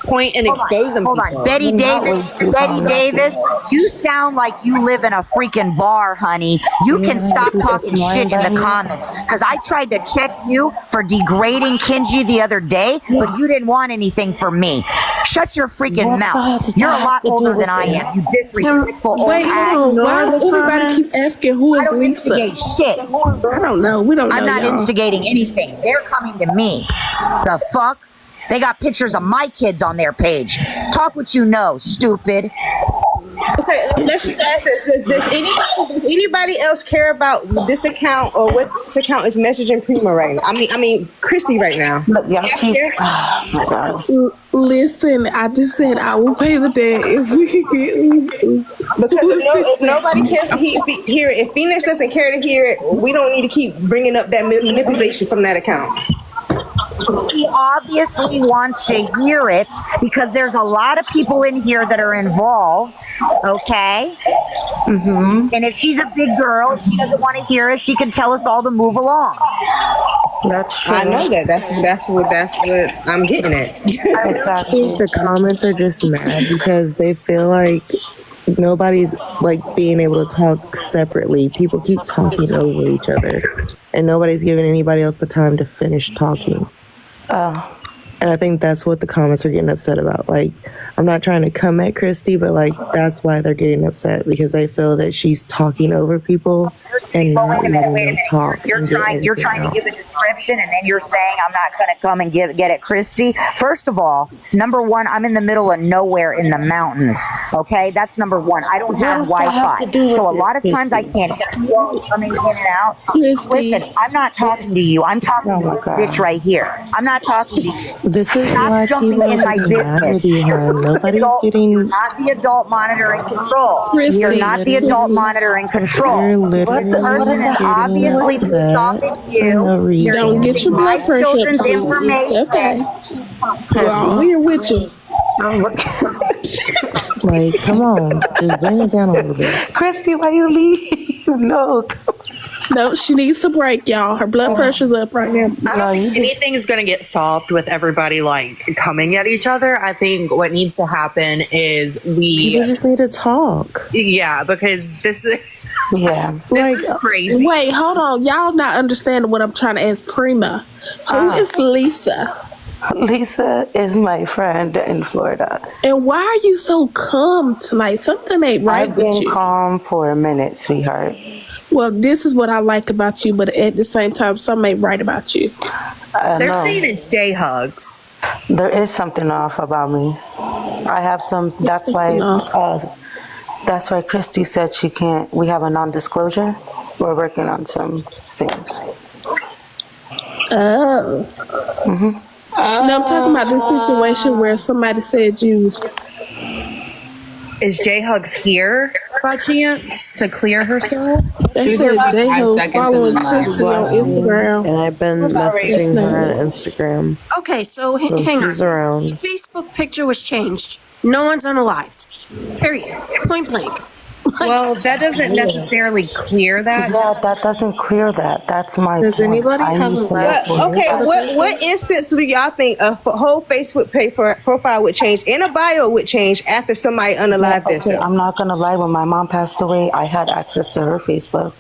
point in exposing Hold people. on, Betty Davis, you sound like you live in a freaking bar, honey. You can stop talking shit in the comments. Because I tried to check you for degrading Kenji the other day, but you didn't want anything from me. Shut your freaking mouth. You're a lot older than I am. You disrespectful old Wait, ass. hold on. Why everybody keep asking who is I don't Lisa? instigate shit. I don't know. We don't know. I'm not y'all. instigating anything. They're coming to me. The fuck? They got pictures of my kids on their page. Talk what you know, stupid. Okay, let's just ask this. Does anybody else care about this account or what this account is messaging Prima right now? I mean, Christy right now. Look, y'all keep. Oh my God. Listen, I just said I will pay the debt if we can get. Because if nobody cares to hear it, if Phoenix doesn't care to hear it, we don't need to keep bringing up that manipulation from that account. He obviously wants to hear it because there's a lot of people in here that are involved, okay? Mm-hmm. And if she's a big girl, if she doesn't want to hear it, she can tell us all to move along. That's true. I know that. That's what I'm getting at. I think the comments are just mad because they feel like nobody's like being able to talk separately. People keep talking over each other, and nobody's giving anybody else the time to finish talking. And I think that's what the comments are getting upset about. Like, I'm not trying to come at Christy, but like that's why they're getting upset because they feel that she's talking over people and not letting them talk. You're trying to give a description and then you're saying I'm not going to come and get at Christy. First of all, number one, I'm in the middle of nowhere in the mountains. Okay, that's number one. I don't have Wi-Fi, so a lot of times I can't hear you coming in and out. Listen, I'm not talking to you. I'm talking to this bitch right here. I'm not talking to you. This is why jumping people in my are mad business. with you, hon. Nobody's getting. You're not the adult monitor in control. Christy, You're not the adult monitor in control. You're literally This person is obviously upset stopping for you. no reason. Don't get your My blood pressure up. children's It's information. okay. We're all here with you. Like, come on, just bring it down a little bit. Christy, why you leave? No. No, she needs a break, y'all. Her blood pressure's up right now. I don't think anything's going to get solved with everybody like coming at each other. I think what needs to happen is People just need to talk. Yeah, because this is Like, is crazy. Wait, hold on. Y'all not understanding what I'm trying to ask Prima. Who is Lisa? Lisa is my friend in Florida. And why are you so calm tonight? Something ain't right I've with been you. calm for a minute, sweetheart. Well, this is what I like about you, but at the same time, something ain't right about you. They're saying it's J Hugs. There is something off about me. I have some. That's why. That's why Christy said she can't. We have a non-disclosure. We're working on some things. Oh. Mm-hmm. No, I'm talking about this situation where somebody said you. Is J Hugs here by chance to clear herself? They said J Hugs following Christy on Instagram. And I've been messaging her on Instagram. Okay, so So hang she's on. around. The Facebook picture was changed. No one's unalived. Period. Point blank. Well, that doesn't necessarily clear that. Yeah, that doesn't clear that. That's my Does point. anybody I have need a to know last- for Okay, you. what instance do y'all think a whole Facebook profile would change and a bio would change after somebody unalived Okay, themselves? I'm not gonna lie. When my mom passed away, I had access to her Facebook.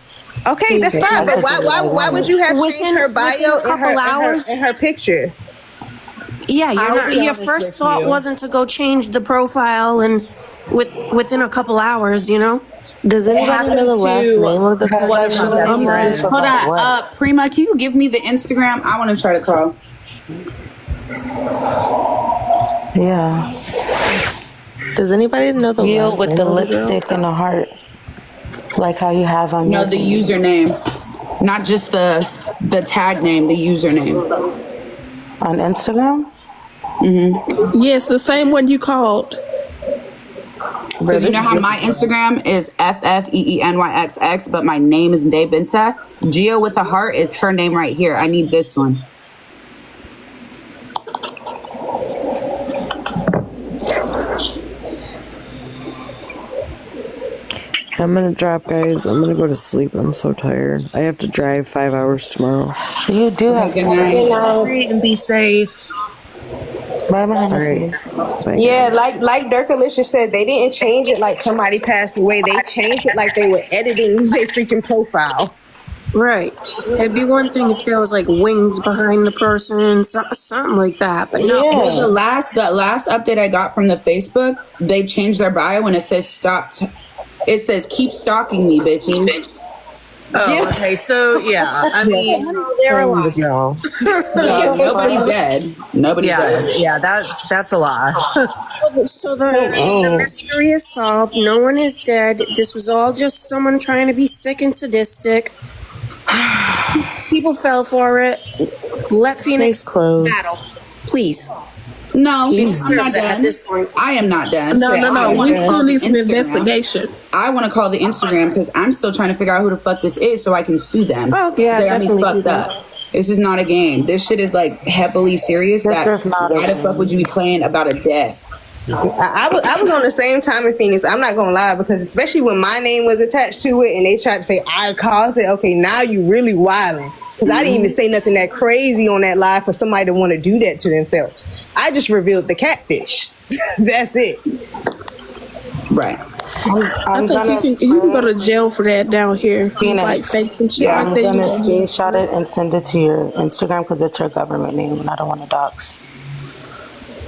Okay, that's fine. But why would you have Within- changed her bio within a couple hours? and her picture? Yeah, I'll be your honest first with thought you. wasn't to go change the profile and within a couple hours, you know? Does anybody know the last name of the person? Hold on, Prima, can you give me the Instagram? I want to try to call. Yeah. Does anybody know the Deal last with name the of the girl? lipstick and the heart, like how you have on. No, the username, not just the The tag name, the username. On Instagram? Mm-hmm. Yes, the same one you called. Because you know how my Instagram is FFEENYXX, but my name is Ndebinta? Gio with a heart is her name right here. I need this one. I'm gonna drop, guys. I'm gonna go to sleep. I'm so tired. I have to drive 5 hours tomorrow. You do have to. Good night and be safe. Bye, my All right. Yeah, like Dirkalicious said, they didn't change it like somebody passed away. They changed it like they were editing their freaking profile. Right. It'd be one thing if there was like wings behind the person, something like that. But no. Well, the last update I got from the Facebook, they changed their bio and it says it says keep stalking me, bitches. Oh, okay. So yeah, I mean, they're alive. Nobody's dead. Nobody's dead. Yeah, that's a lie. So the mystery is solved. No one is dead. This was all just someone trying to be sick and sadistic. People fell for it. Let Phoenix battle, please. No, She's I'm not done. at this point. I am not done. No. We still need some Instagram. investigation. I want to call the Instagram because I'm still trying to figure out who the fuck this is so I can sue them. Oh, yeah, They got me definitely fucked do that. up. This is not a game. This shit is like heavily serious. This is not Why a the fuck would you be playing about a death? I was on the same time in Phoenix. I'm not gonna lie, because especially when my name was attached to it and they tried to say I caused it. Okay, now you really wilding. Because I didn't even say nothing that crazy on that live for somebody to want to do that to themselves. I just revealed the catfish. That's it. Right. I think you can go to jail for that down here. Phoenix. Like fakes and shit I'm like that. gonna screenshot it and send it to your Instagram because it's her government name and I don't want to dox.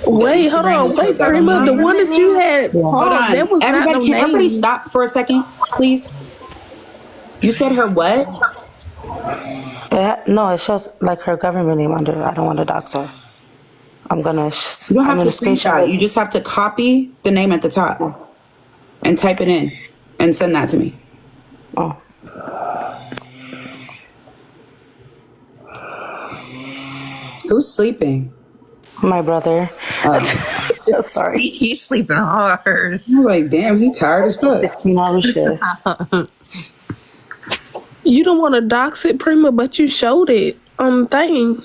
Wait, hold on. Wait, Prima, the one that you had. Hold on. That was Everybody, not no can everybody name. stop for a second, please? You said her what? No, it shows like her government name under. I don't want to dox her. I'm gonna. You don't have to screenshot screenshot. You just have to copy the name at the top and type it in and send that to me. Oh. Who's sleeping? My brother. Sorry. He's sleeping hard. I was like, damn, he tired as fuck. 16-hour shift. You don't want to dox it, Prima, but you showed it on the thing.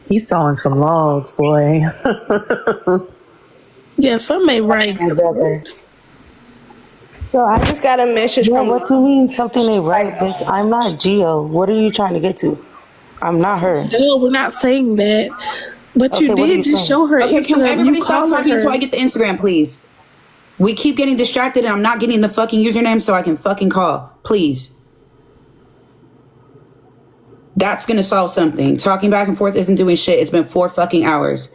He's sawing some logs, boy. Yeah, something ain't right. My brother. So I just got a message from. What do you mean something ain't right, bitch? I'm not Gio. What are you trying to get to? I'm not her. No, we're not saying that. But Okay, you what are did you just saying? show her. Okay, can Instagram. everybody You stop calling talking her. until I get the Instagram, please? We keep getting distracted and I'm not getting the fucking username so I can fucking call. Please. That's gonna solve something. Talking back and forth isn't doing shit. It's been 4 fucking hours.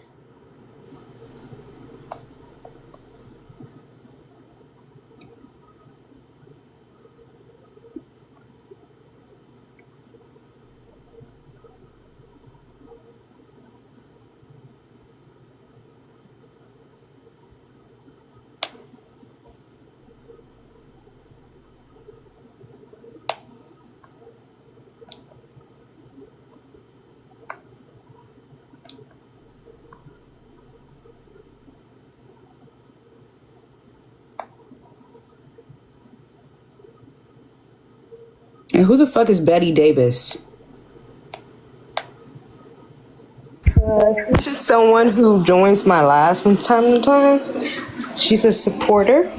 And who the fuck is Betty Davis? She's just someone who joins my lives from time to time. She's a supporter.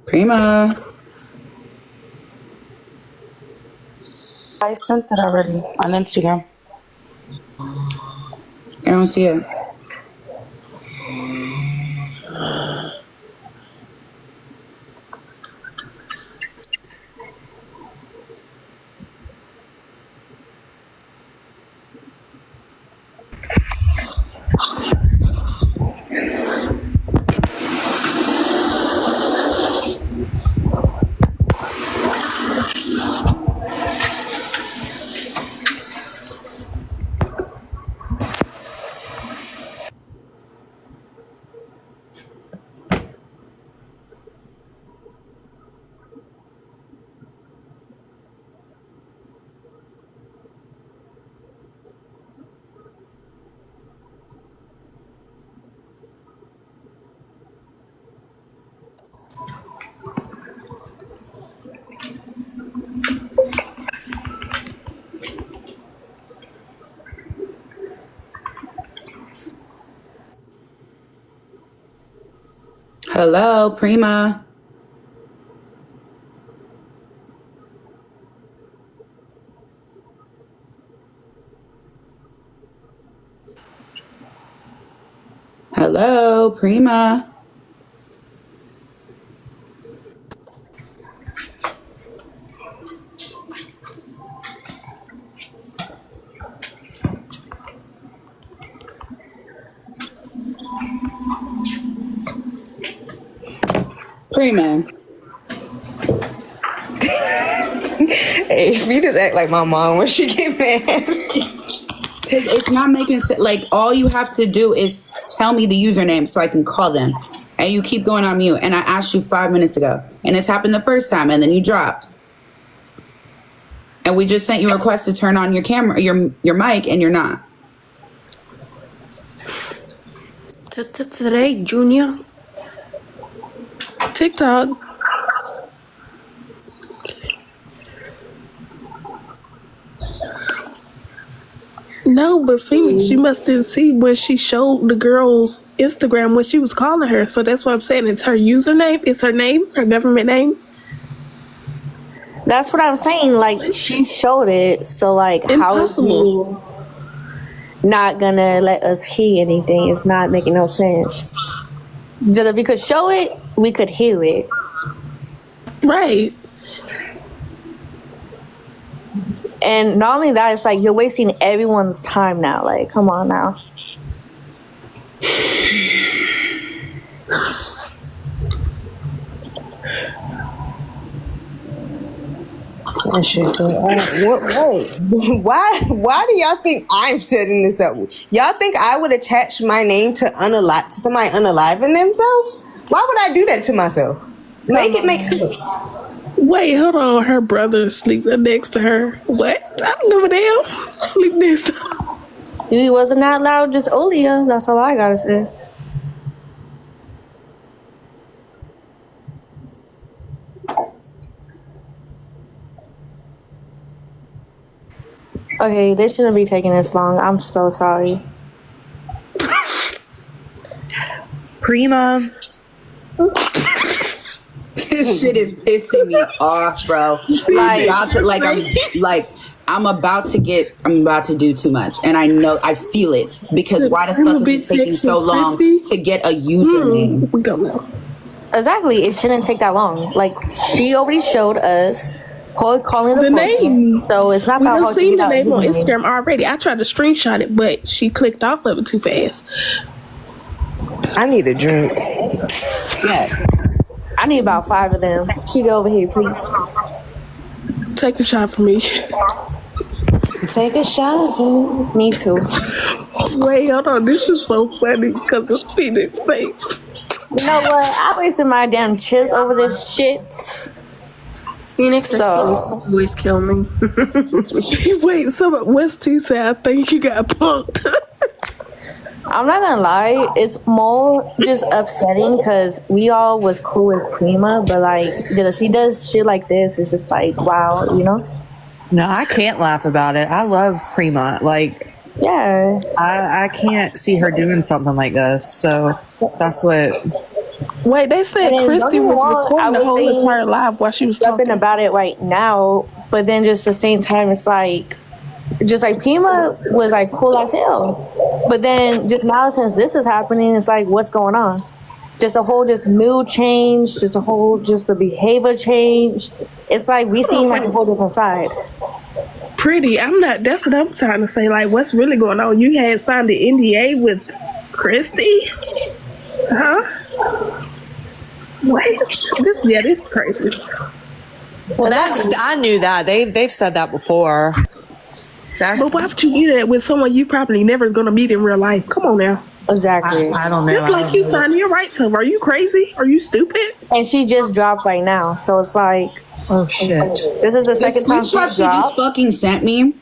Prima. I sent it already on Instagram. I don't see it. Hello, Prima. Hello, Prima. Prima. Hey, if you just act like my mom when she get mad. It's not making sense. Like, all you have to do is tell me the username so I can call them. And you keep going on mute. And I asked you 5 minutes ago. And this happened the first time. And then you dropped. And we just sent you a request to turn on your camera, your mic, and you're not. Today, Junior. TikTok. No, but Phoenix, she must didn't see when she showed the girl's Instagram when she was calling her. So that's what I'm saying. It's her username. It's her name, her government name. That's what I'm saying. Like, she showed it. So, like, how is he not gonna let us hear anything? It's not making no sense. Just if we could show it, we could hear it. Right. And not only that, it's like you're wasting everyone's time now. Like, come on now. That shit, why do y'all think I'm setting this up? Y'all think I would attach my name to somebody unaliving themselves? Why would I do that to myself? Make it make sense. Wait, hold on. Her brother sleeping next to her. What? I don't give a damn. Sleep next to her. He wasn't that loud, just Olia. That's all I gotta say. Okay, this shouldn't be taking this long. I'm so sorry. Prima. This shit is pissing me off, bro. I'm about to do too much, and I know I feel it because why the fuck is it taking so long to get a username? We don't know. Exactly, it shouldn't take that long. Like, she already showed us calling the name, so it's not we about done how seen the name on Instagram already. I tried to screenshot it, but she clicked off of it too fast. I need a drink. Yeah. I need about 5 of them. She go over here, please. Take a shot for me. Take a shot. Me too. Wait, hold on. This is so funny because of Phoenix face. You know what? I wasted my damn chips over this shit. Phoenix's voice always kill me. Wait, West T said, I think you got punked. I'm not gonna lie, it's more just upsetting because we all was cool with Prima, but like, if he does shit like this, it's just like, wow, you know? No, I can't laugh about it. I love Prima. Like, yeah, I can't see her doing something like this. So that's what. Wait, they said Christy was recording the whole entire live while she was talking about it right now, but then just the same time, it's like, just like Prima was like cool as hell, but then just now since this is happening, it's like, what's going on? Just a whole just mood change, just a whole just the behavior change. It's like we seen like a whole different side. Pretty, that's what I'm trying to say. Like, what's really going on? You had signed the NDA with Christy, huh? Wait, this is crazy. Well, I knew that they've said that before. But why would you do that with someone you probably never gonna meet in real life? Come on now. Exactly. I don't know. It's like you signing your rights up. Are you crazy? Are you stupid? And she just dropped right now, so it's like, oh shit. This is the second time she just fucking sent me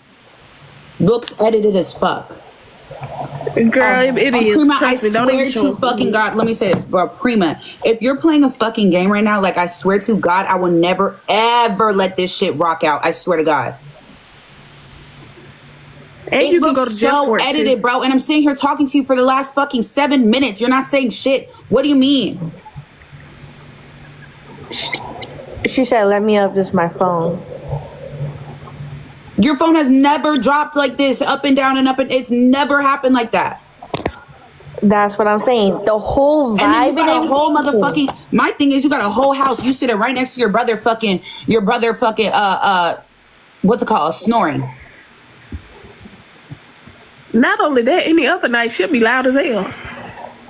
looks edited as fuck. Girl, it is. Prima, I swear to fucking God, let me say this, bro. Prima, if you're playing a fucking game right now, like, I swear to God, I will never, ever let this shit rock out. I swear to God. And it looks so edited, bro. And I'm sitting here talking to you for the last fucking 7 minutes. You're not saying shit. What do you mean? She said, "Let me up this my phone." Your phone has never dropped like this, up and down and up, and it's never happened like that. That's what I'm saying. The whole vibe and then you got and a whole everything. motherfucking. My thing is, you got a whole house. You sitting right next to your brother, fucking. What's it called? Snoring. Not only that, any other night she'll be loud as hell.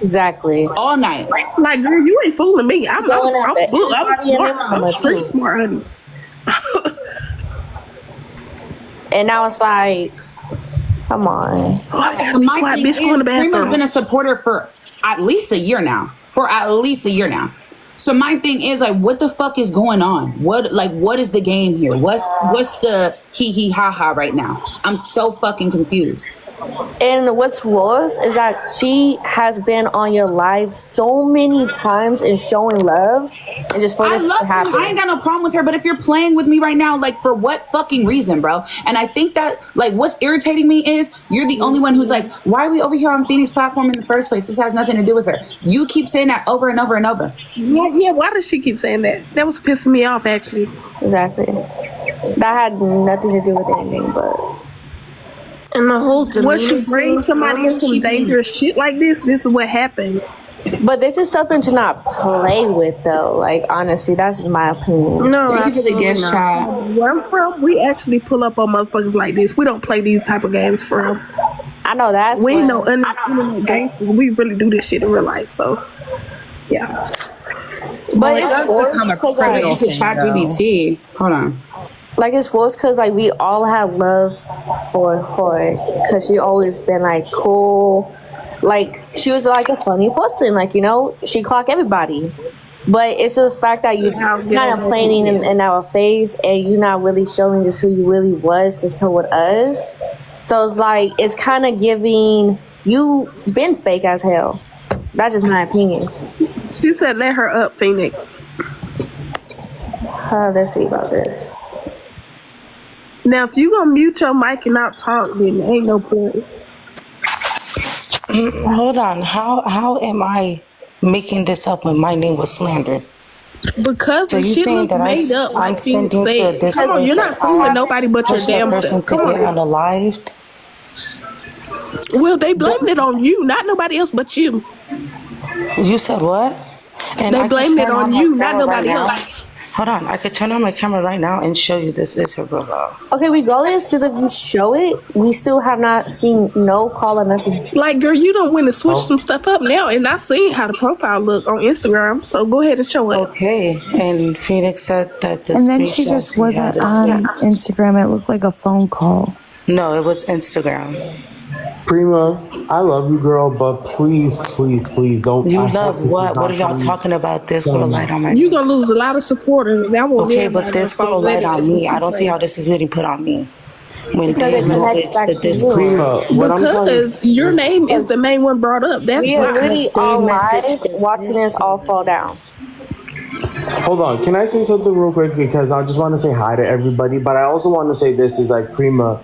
Exactly. All night. Like, girl, you ain't fooling me. I'm smart. I'm street too. smart, honey. And now it's like, come on. My thing is, Prima's been a supporter for at least a year now. So my thing is, like, what the fuck is going on? What is the game here? What's the hee ha ha right now? I'm so fucking confused. And what's worse is that she has been on your live so many times and showing love, and just for this to happen. I ain't got no problem with her, but if you're playing with me right now, like, for what fucking reason, bro? And I think that, like, what's irritating me is you're the only one who's like, why are we over here on Phoenix platform in the first place? This has nothing to do with her. You keep saying that over and over and over. Yeah, why does she keep saying that? That was pissing me off, actually. Exactly. That had nothing to do with anything, but... And the whole Once you bring somebody in some dangerous shit like this is what happened. But this is something to not play with, though. Like, honestly, that's just my opinion. No, absolutely not. Where I'm from, we actually pull up on motherfuckers like this. We don't play these type of games for them. I know that's. We ain't no internet gangsters. We really do this shit in real life. So, yeah. But it does become a criminal thing, ChatGPT. Hold on. Like, it's worse because, like, we all have love for her because she always been, like, cool. Like, she was, like, a funny person. Like, you know, she clocked everybody. But it's the fact that you're kind of playing in our face and you're not really showing just who you really was just with us. So it's like, it's kind of giving you been fake as hell. That's just my opinion. She said, let her up, Phoenix. Let's see about this. Now, if you gonna mute your mic and not talk, then ain't no point. Hold on. How am I making this up when my name was slandered? Because so the you shit saying looks that made up. I'm sending to a Discord? Come on, you're not fooling nobody but your damn person self. to Come get on. unalived? Well, they blamed it on you, not nobody else but you. You said what? And they blamed it on you, not nobody right else. Hold on, I could turn on my camera right now and show you this is her profile. Okay, regardless to if you show it, we still have not seen no call or nothing. Like, girl, you don't want to switch some stuff up now, and I seen how the profile look on Instagram. So go ahead and show it. Okay, and Phoenix said that the and then she just wasn't on Instagram. It looked like a phone call. No, it was Instagram. Prima, I love you, girl, but please don't. You love what? What are y'all talking about? This girl lied on my. You gonna lose a lot of supporters. That won't okay, but this girl lied on me. I don't see how this is really put on me. When they messaged the Discord. Prima, because your name is the main one brought up. That's we are really all live watching this all fall down. Hold on, can I say something real quick? Because I just want to say hi to everybody, but I also want to say this is like Prima.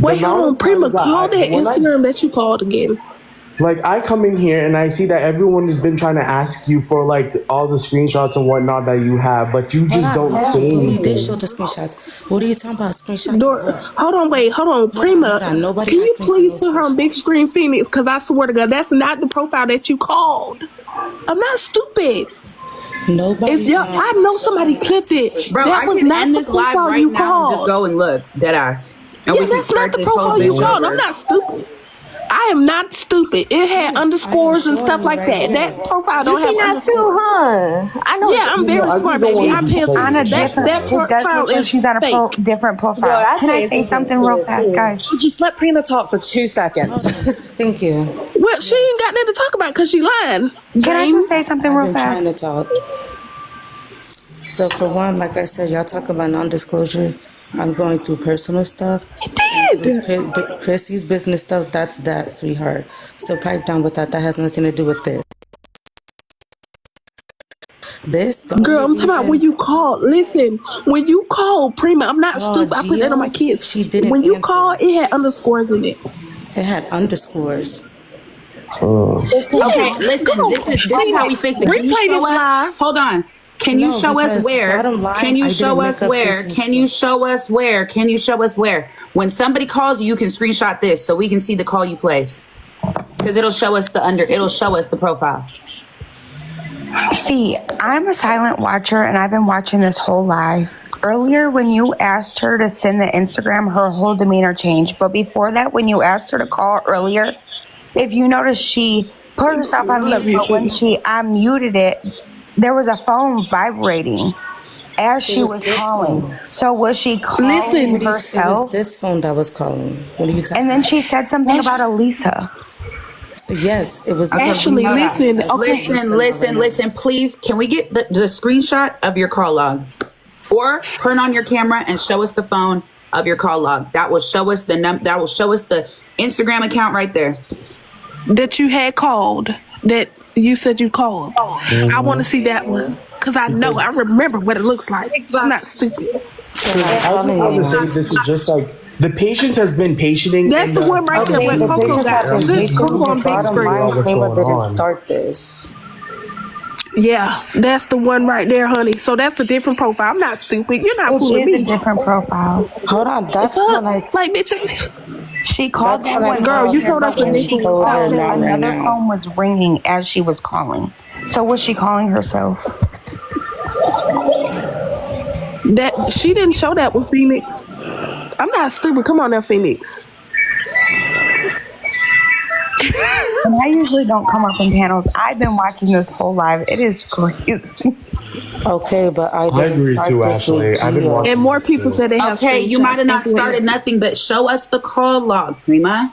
Wait, hold on, Prima, call that Instagram that you called again. Like, I come in here and I see that everyone has been trying to ask you for, like, all the screenshots and whatnot that you have, but you just don't say anything. They showed the screenshots. What are you talking about? Screenshots? Hold on, Prima. Can you please put her on big screen, Phoenix? Because I swear to God, that's not the profile that you called. I'm not stupid. Nobody. I know somebody clipped it. Bro, that I was can not end the this live profile right you now called. and just go and look. Deadass. And Yeah, we can that's not start the this whole profile you bitch called. over. I'm not stupid. I am not stupid. It had underscores and stuff like that. That profile don't have underscores. Too, huh? I know. Yeah, I'm very smart, baby. I'm on a different. that It does look profile like is she's on a fake. different profile. Can I say something real fast, guys? Just let Prima talk for 2 seconds. Thank you. Well, she ain't got nothing to talk about because she lying. Can I just say something real fast? Trying to talk. So for one, like I said, y'all talk about non-disclosure. I'm going through personal stuff. It did. Chrissy's business stuff, that's that, sweetheart. So pipe down with that. That has nothing to do with this. Girl, I'm talking about when you call. Listen, when you call Prima, I'm not stupid. I put that on my kids. She didn't When you answer. call, it had underscores in it. It had underscores. Okay, listen. This is how we fix it. Can you Replay show this us? live. Hold on. Can you No, show us because where? bottom line, Can you I show didn't us make up where? this Can you show us where? Can you show us where? When somebody calls you, you can screenshot this so we can see the call you placed. Because it'll show us the profile. See, I'm a silent watcher and I've been watching this whole live. Earlier, when you asked her to send the Instagram, her whole demeanor changed. But before that, when you asked her to call earlier, if you notice, she put herself on mute, but when she unmuted it, there was a phone vibrating as she was calling. So was she calling herself? It was this phone that was calling. What are you talking And then she said something about Elisa. Yes, it was. Actually, listen. Okay. Listen. Please, can we get the screenshot of your call log, or turn on your camera and show us the phone of your call log? That will show us the That will show us the Instagram account right there. That you had called. That you said you called. I want to see that one because I remember what it looks like. I'm not stupid. I would say this is just like the patience has been patienting. That's the one right there. Where Coco got Coco on big screen. Prima didn't start this. Yeah, that's the one right there, honey. So that's a different profile. I'm not stupid. You're not fooling me. It is a different profile. Hold on, that's when I like bitches. She called that one. Girl, you told us another phone was ringing as she was calling. So was she calling herself? That she didn't show that with Phoenix. I'm not stupid. Come on now, Phoenix. And I usually don't come up in panels. I've been watching this whole live. It is crazy. Okay, but I didn't agree start too, this Ashley. with I've been Gio. watching And more people said they have. Okay, you might have not started nothing, but show us the call log, Prima.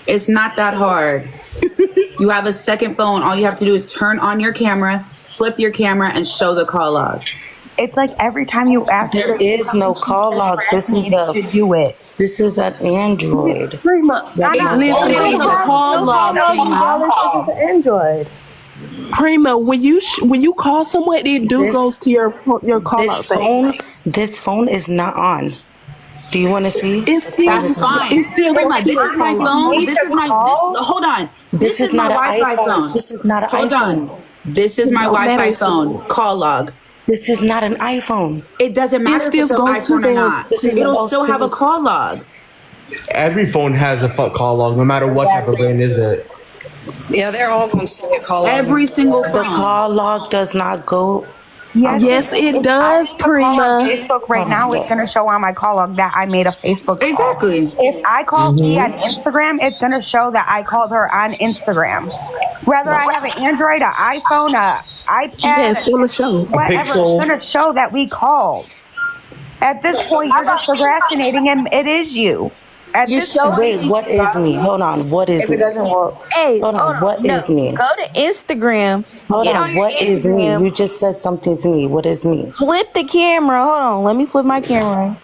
It's not that hard. You have a second phone. All you have to do is turn on your camera, flip your camera, and show the call log. It's like every time you ask There is no call log. This is to do it. This is an Android. Prima, It's always a call log, Prima. It's an Android. Prima, when you call someone, it goes to your call out thing. This phone is not on. Do you want to see? That's fine. It's still Prima, this is my phone. This is my. Hold on. This is my not an Wi-Fi iPhone. phone. This is not an Hold iPhone. on. This is my Wi-Fi phone. Call log. This is not an iPhone. It doesn't matter if it's an iPhone or not. It'll still have a call log. Every phone has a call log, no matter what type of brand is it. Yeah, they're all going to see a call log. Every single The phone. call log does not go. Yes, it does, Prima. Facebook right now, it's going to show on my call log that I made a Facebook call. Exactly. If I called Key on Instagram, it's going to show that I called her on Instagram. Whether I have an Android, an iPhone, an iPad, Yeah, it's going to show. whatever, it's going to show that we called. At this point, you're just procrastinating, and it is you. Wait, what is me? Hold on, what is me? Hey, Hold on, what is me? Go to Instagram. Hold Get on, your what is me? Instagram. You just said something to me. What is me? Flip the camera. Hold on. Let me flip my camera.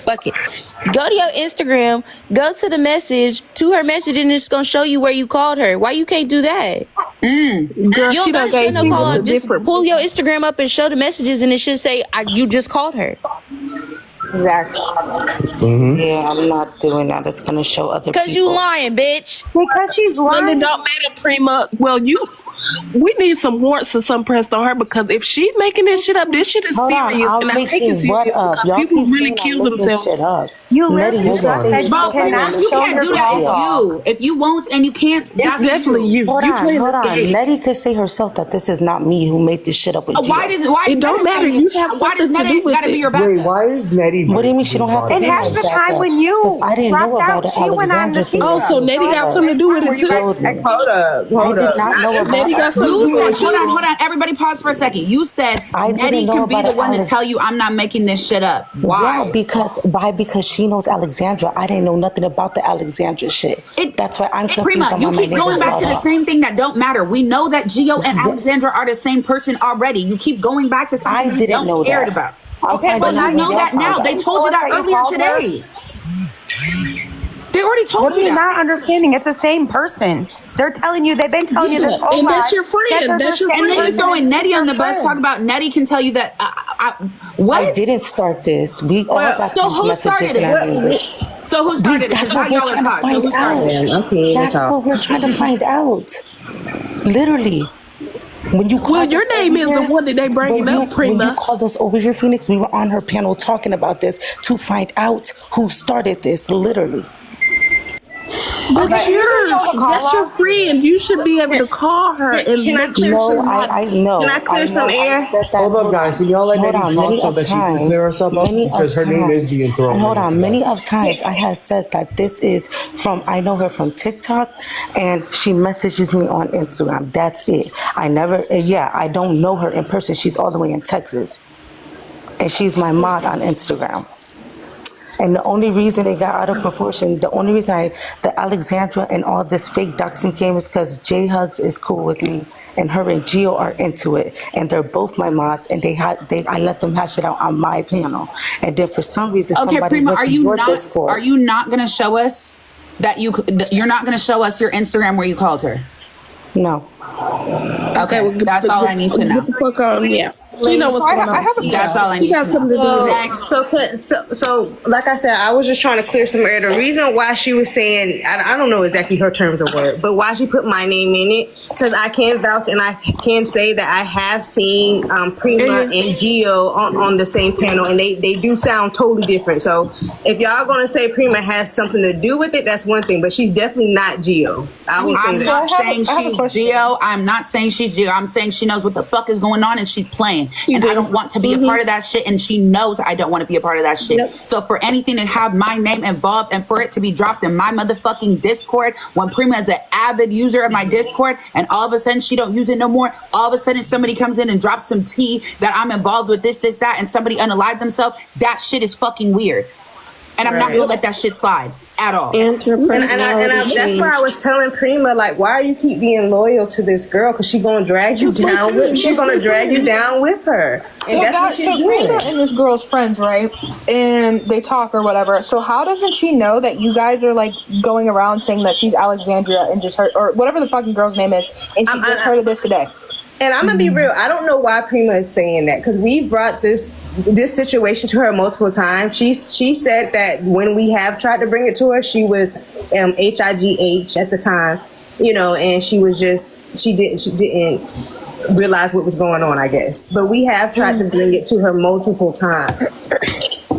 Fuck it. Go to your Instagram. Go to the message. To her message, and it's gonna show you where you called her. Why you can't do that? Girl, You don't she gotta done show gave no me call. a Just different. pull your Instagram up and show the messages, and it should say you just called her. Exactly. Yeah, I'm not doing that. It's gonna show other people. Cause you lying, bitch. Because she's Well, lying. it don't matter, Prima. Well, we need some warrants or some pressed on her because if she's making this shit up, this shit is Hold on, serious, I'm and I take it making serious what up? because Y'all people keep really saying kill I'm making themselves. shit up. You Nettie, literally you just said said you But you cannot you show can't your do that. call It's log. you. If you won't and you can't, It's that's definitely you. Hold You on, playing hold this on. game. Nettie could say herself that this is not me who made this shit up with Gio. Why does It don't matter. You have why does something to Nettie do with gotta be it. your Wait, backup? why is Nettie? What do you mean she don't have to And be half my the time backup? when you 'Cause I didn't know dropped about out, the she went on Alexandra the thing. Oh, so Nettie got something to do with it too. Told me. Hold up. I did not know about Nettie got it. something to You do said, with it hold on. Everybody pause for a second. You said I didn't Nettie know can be about the one to Alex. tell you I'm not making this shit up. Why? Yeah, because she knows Alexandra. I didn't know nothing about the Alexandra shit. That's why I'm confused Prima, on you why my keep going neighbors back to brought the up. same thing that don't matter. We know that Gio and Alexandra are the same person already. You keep going back to something I you didn't don't know care that. about. I'll Okay, find but out you when know y'all that find now. out. They told you that That you earlier called her? today. They already told What are you you that. not understanding? It's the same person. They're telling you, they've been telling you this Yeah, whole and that's life your friend. that they're That's the your same And then you're person throwing as Nettie on the your bus. friend. Talk about Nettie can tell you that. What? I didn't start this. We all got So these who messages started in our it? English. So who started it? That's Because what now we're y'all are trying to caught. So find who started it? out. That's what we're trying to find out. Literally. When you Well, your name is the one that they bringing up, when you Prima. called us over here, Phoenix, we were on her panel talking about this to find out who started this, literally. But Okay. that's your friend. You should be able to call her and Can I make clear sure. some? I know. Can I clear some air? Hold up, guys. Can y'all let Hold Nettie on, talk many so of that she can times, clear herself up? Because her name is being thrown. and hold in. on, many of times I had said that this is from, I know her from TikTok, and she messages me on Instagram. That's it. I don't know her in person. She's all the way in Texas. And she's my mod on Instagram. And the only reason it got out of proportion, the only reason the Alexandra and all this fake doxing came is because J Hugs is cool with me, and her and Gio are into it, and they're both my mods, and I let them hash it out on my panel, and then for some reason Okay, somebody Prima, went to your Discord. are you not gonna show us that you're not gonna show us your Instagram where you called her? No. Okay, that's all I need to know. Get the fuck on, yeah. You know what's going on. That's all I need to know. Next. So, like I said, I was just trying to clear some air. The reason why she was saying, I don't know exactly her terms of word, but why she put my name in it, because I can vouch and I can say that I have seen Prima and Gio on the same panel, and they do sound totally different. So if y'all gonna say Prima has something to do with it, that's one thing, but she's definitely not Gio. I'm not saying she's Gio. I'm not saying she's Gio. I'm saying she knows what the fuck is going on and she's playing. And I don't want to be a part of that shit, and she knows I don't want to be a part of that shit. Yep. So for anything to have my name involved and for it to be dropped in my motherfucking Discord when Prima is an avid user of my Discord and all of a sudden she don't use it no more, all of a sudden somebody comes in and drops some tea that I'm involved with this, that, and somebody unalived themselves, that shit is fucking weird. And I'm not gonna let that shit slide at all. And that's why I was telling Prima, like, why you keep being loyal to this girl? Because she's gonna drag you down with her. And that's what she's doing. Prima and this girl's friends, right? And they talk or whatever. So how doesn't she know that you guys are like going around saying that she's Alexandria and just her, or whatever the fucking girl's name is, and she just heard of this today? And I'm gonna be real. I don't know why Prima is saying that, because we brought this situation to her multiple times. She said that when we have tried to bring it to her, she was HIGH at the time, and she didn't realize what was going on, I guess. But we have tried to bring it to her multiple times.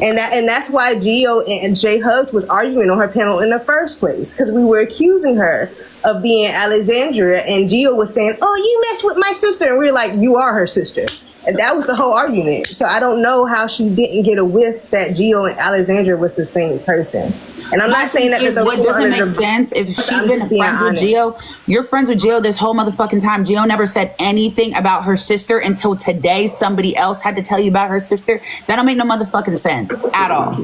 And that's why Gio and J Hugs was arguing on her panel in the first place, because we were accusing her of being Alexandria, and Gio was saying, "Oh, you messed with my sister," and we were like, "You are her sister," and that was the whole argument. So I don't know how she didn't get a whiff that Gio and Alexandria was the same person. And I'm not saying that what doesn't make sense, if she's been friends with Gio, you're friends with Gio this whole motherfucking time. Gio never said anything about her sister until today. Somebody else had to tell you about her sister. That don't make no motherfucking sense at all.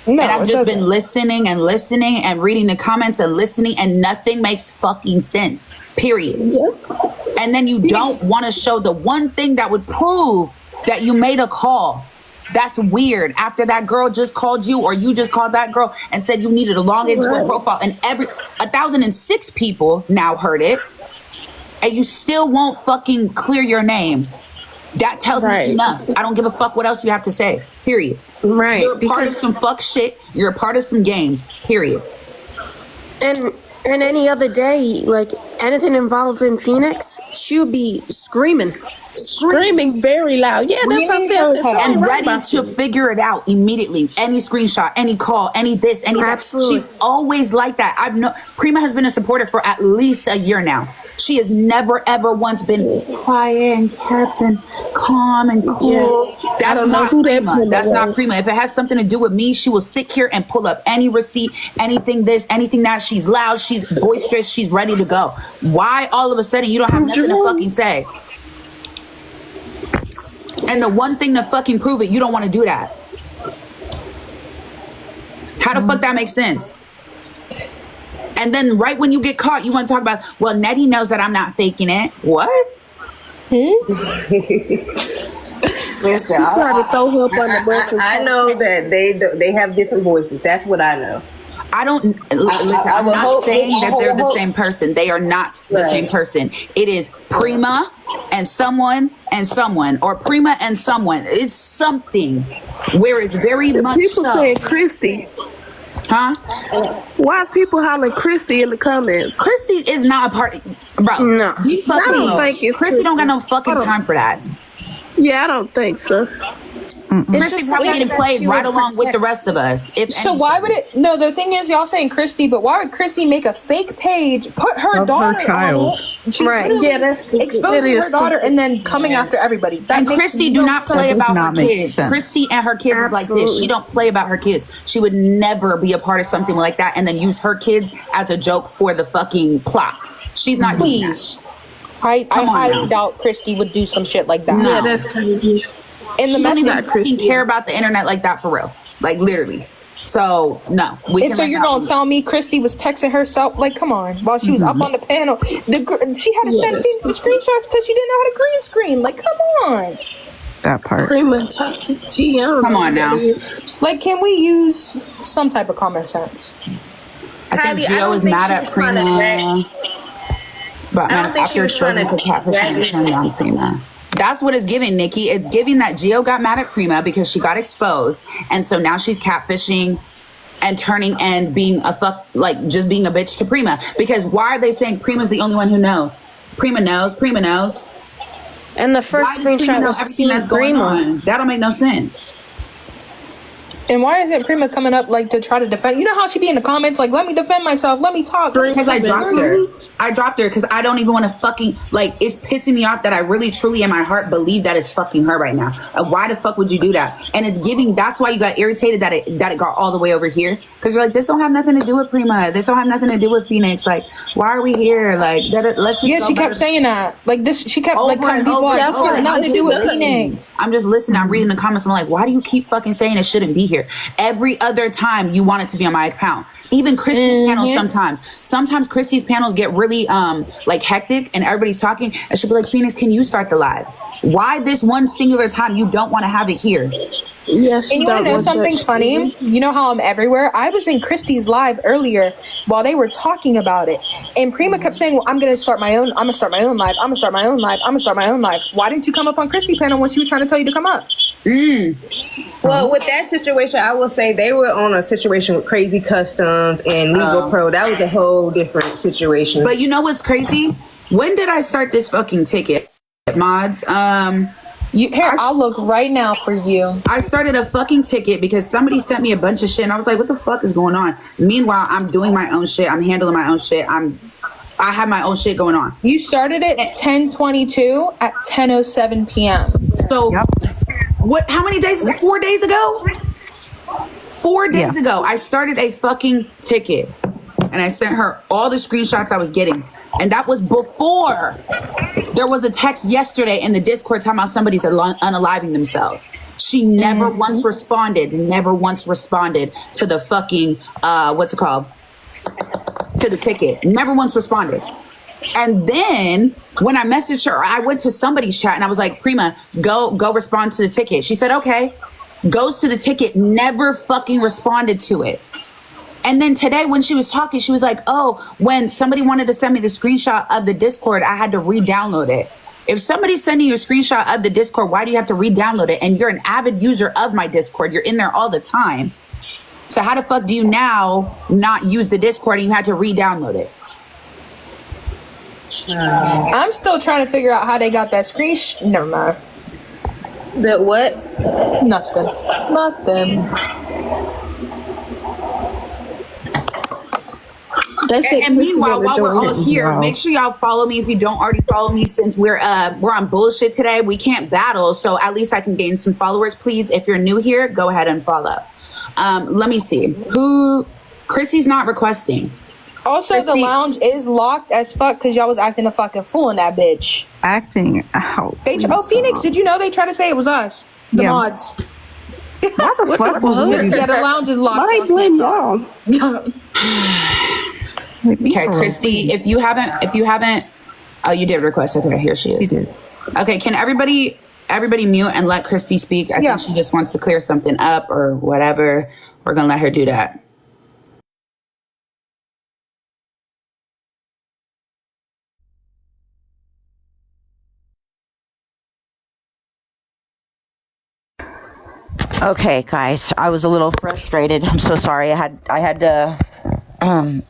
No, and I've just been listening and reading the comments and listening, and nothing makes fucking sense. Period. Yeah. And then you don't want to show the one thing that would prove that you made a call. That's weird. After that girl just called you, or you just called that girl and said you needed to log into a profile, and 1,006 people now heard it, and you still won't fucking clear your name. That tells me enough. I don't give a fuck what else you have to say. Period. Right. You're a part of some fuck shit. You're a part of some games. Period. And any other day, like anything involving Phoenix, she would be screaming very loud. Yeah, that's what I'm saying. And ready to figure it out immediately. Any screenshot, any call, any this, any that. Absolutely. She's always like that. Prima has been a supporter for at least a year now. She has never ever once been quiet and kept and calm and cool. Yeah. That's not Prima. That's not Prima. If it has something to do with me, she will sit here and pull up any receipt, anything this, anything that. She's loud, she's boisterous, she's ready to go. Why all of a sudden you don't have nothing to fucking say? And the one thing to fucking prove it, you don't want to do that. How the fuck that makes sense? And then right when you get caught, you want to talk about, well, Nettie knows that I'm not faking it. What? Listen, I know that they have different voices. That's what I know. I'm not saying that they're the same person. They are not the same person. It is Prima and someone, or Prima and someone. It's something where it's very much people saying Christy. Huh? Why is people hollering Christy in the comments? Christy is not a part. Bro, No. we I fucking don't think it's Chrissy don't got no Chrissy. fucking time for that. Yeah, I don't think so. Chrissy probably getting played right along with the rest of us. If So why would it? No, the thing is, y'all saying Christy, but why would Christy make a fake page, put her Of daughter her child. on it? She's Right. literally Yeah, that's stupid. exposing It her is daughter stupid. and then coming after everybody. That And makes Christy no do not play sense. about her not make kids. sense. Christy and her kids is like this. She Absolutely. don't play about her kids. She would never be a part of something like that and then use her kids as a joke for the fucking plot. She's not doing that. Please. I Come on highly now. doubt Christy would do some shit like that. No. Yeah, that's crazy. In the She don't message, even fucking care about the internet like that for real. Like literally. So no. and so you're gonna tell me Christy was texting herself? Like, come on, while she was up on the panel, she had to send things to screenshots because she didn't know how to green screen. Like, come on. That part. Prima toxic tea. I don't Come know on what now. that is. Like, can we use some type of common sense? I think Kylie, I Gio don't is think mad she at was trying to Prima. drag- But I don't think she after was trying exposing to for catfishing, drag- she turned on Prima. That's what it's giving, Nikki. It's giving that Gio got mad at Prima because she got exposed, and so now she's catfishing and turning and being a fuck, like just being a bitch to Prima. Because why are they saying Prima's the only one who knows? Prima knows. Prima knows. And the first Why does Prima screenshot know was everything Team that's going Greenlaw. on? That don't make no sense. And why isn't Prima coming up like to try to defend? You know how she be in the comments like, "Let me defend myself. Let me talk." Because I dropped her. I dropped her because I don't even want to fucking, like, it's pissing me off that I really, truly, in my heart, believe that it's fucking her right now. Why the fuck would you do that? And it's giving, that's why you got irritated that it got all the way over here. Because you're like, this don't have nothing to do with Prima. This don't have nothing to do with Phoenix. Like, why are we here? Like, let's just Yeah, go she better. kept saying that. Like this, she kept like Over cutting and people over out. and This over has and nothing to do with Phoenix. I'm just listening. I'm reading the comments. I'm like, why do you keep fucking saying it shouldn't be here? Every other time you want it to be on my account. Even Christy's panels sometimes. Sometimes Christy's panels get really like hectic and everybody's talking. And she'll be like, Phoenix, can you start the live? Why this one singular time you don't want to have it here? Yes, And you want to know something funny? You know how I'm everywhere? I was in Christy's live earlier while they were talking about it. And Prima kept saying, well, I'm going to start my own. I'm going to start my own live. I'm going to start my own live. I'm going to start my own live. Why didn't you come up on Christy panel when she was trying to tell you to come up? Well, with that situation, I will say they were on a situation with Crazy Customs and Legal Pro. That was a whole different situation. But you know what's crazy? When did I start this fucking ticket, mods? I'll look right now for you. I started a fucking ticket because somebody sent me a bunch of shit and I was like, what the fuck is going on? Meanwhile, I'm doing my own shit. I'm handling my own shit. I have my own shit going on. You started it at 10:22 at 10:07 p.m. So what, how many days? 4 days ago? 4 days ago, I started a fucking ticket and I sent her all the screenshots I was getting. And that was before there was a text yesterday in the Discord talking about somebody's unaliving themselves. She never once responded to the fucking, what's it called? To the ticket. Never once responded. And then when I messaged her, I went to somebody's chat and I was like, Prima, go respond to the ticket. She said, okay. Goes to the ticket, never fucking responded to it. And then today when she was talking, she was like, oh, when somebody wanted to send me the screenshot of the Discord, I had to re-download it. If somebody's sending you a screenshot of the Discord, why do you have to re-download it? And you're an avid user of my Discord. You're in there all the time. So how the fuck do you now not use the Discord and you had to re-download it? I'm still trying to figure out how they got that screenshot. Never mind. The what? Nothing. And meanwhile, while we're all here, make sure y'all follow me if you don't already follow me. Since we're on bullshit today, we can't battle, so at least I can gain some followers. Please, if you're new here, go ahead and follow. Let me see who Chrissy's not requesting. Also, the lounge is locked as fuck because y'all was acting a fucking fool in that bitch. Acting out. Phoenix, did you know they tried to say it was us, the mods? Why the fuck was we? Yeah, the lounge is locked. Why blame y'all? Okay, Christy, if you haven't, oh, you did request. Okay, here she is. You did. Okay, can everybody mute and let Christy speak? I think she just wants to clear something up or whatever. We're gonna let her do that. Okay, guys, I was a little frustrated. I'm so sorry. I had to. I'm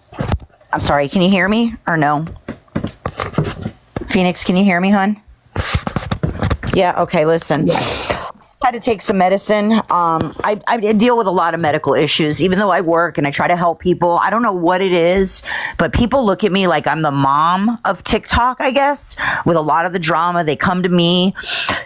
sorry. Can you hear me or no? Phoenix, can you hear me, hon? Yeah, okay, listen. Had to take some medicine. I deal with a lot of medical issues, even though I work and I try to help people. I don't know what it is, but people look at me like I'm the mom of TikTok, I guess, with a lot of the drama. They come to me.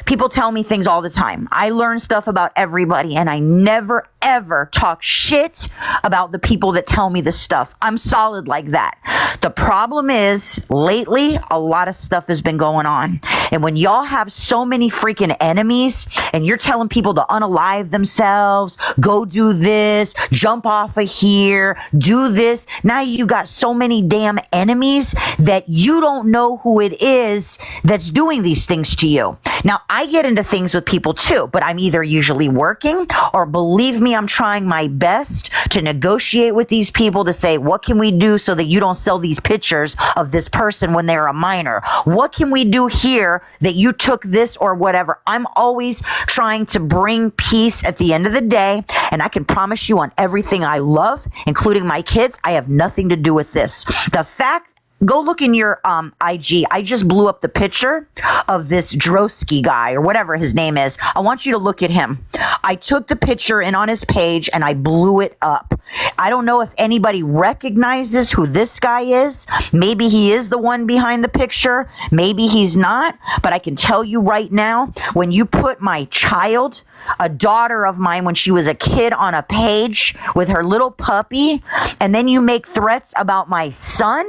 People tell me things all the time. I learn stuff about everybody, and I never, ever talk shit about the people that tell me this stuff. I'm solid like that. The problem is, lately, a lot of stuff has been going on. And when y'all have so many freaking enemies, and you're telling people to unalive themselves, go do this, jump off of here, do this. Now you got so many damn enemies that you don't know who it is that's doing these things to you. Now, I get into things with people too, but I'm either usually working or, believe me, I'm trying my best to negotiate with these people to say, what can we do so that you don't sell these pictures of this person when they're a minor? What can we do here that you took this or whatever? I'm always trying to bring peace at the end of the day, and I can promise you on everything I love, including my kids, I have nothing to do with this. The fact, go look in your IG. I just blew up the picture of this Drosky guy or whatever his name is. I want you to look at him. I took the picture in on his page and I blew it up. I don't know if anybody recognizes who this guy is. Maybe he is the one behind the picture. Maybe he's not. But I can tell you right now, when you put my child, a daughter of mine when she was a kid, on a page with her little puppy, and then you make threats about my son,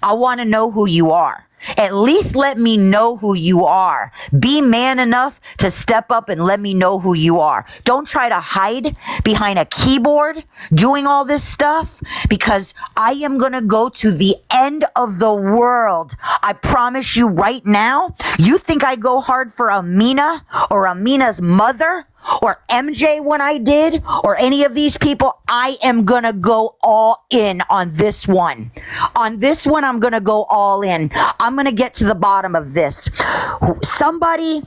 I want to know who you are. At least let me know who you are. Be man enough to step up and let me know who you are. Don't try to hide behind a keyboard doing all this stuff, because I am going to go to the end of the world. I promise you right now. You think I go hard for Amina or Amina's mother or MJ when I did, or any of these people? I am gonna go all in on this one. On this one, I'm gonna go all in. I'm gonna get to the bottom of this. Somebody,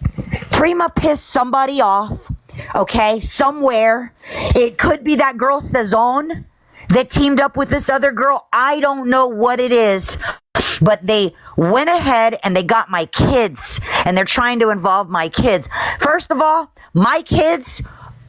Prima pissed somebody off, okay, somewhere. It could be that girl Sazone that teamed up with this other girl. I don't know what it is. But they went ahead and they got my kids, and they're trying to involve my kids. First of all, my kids,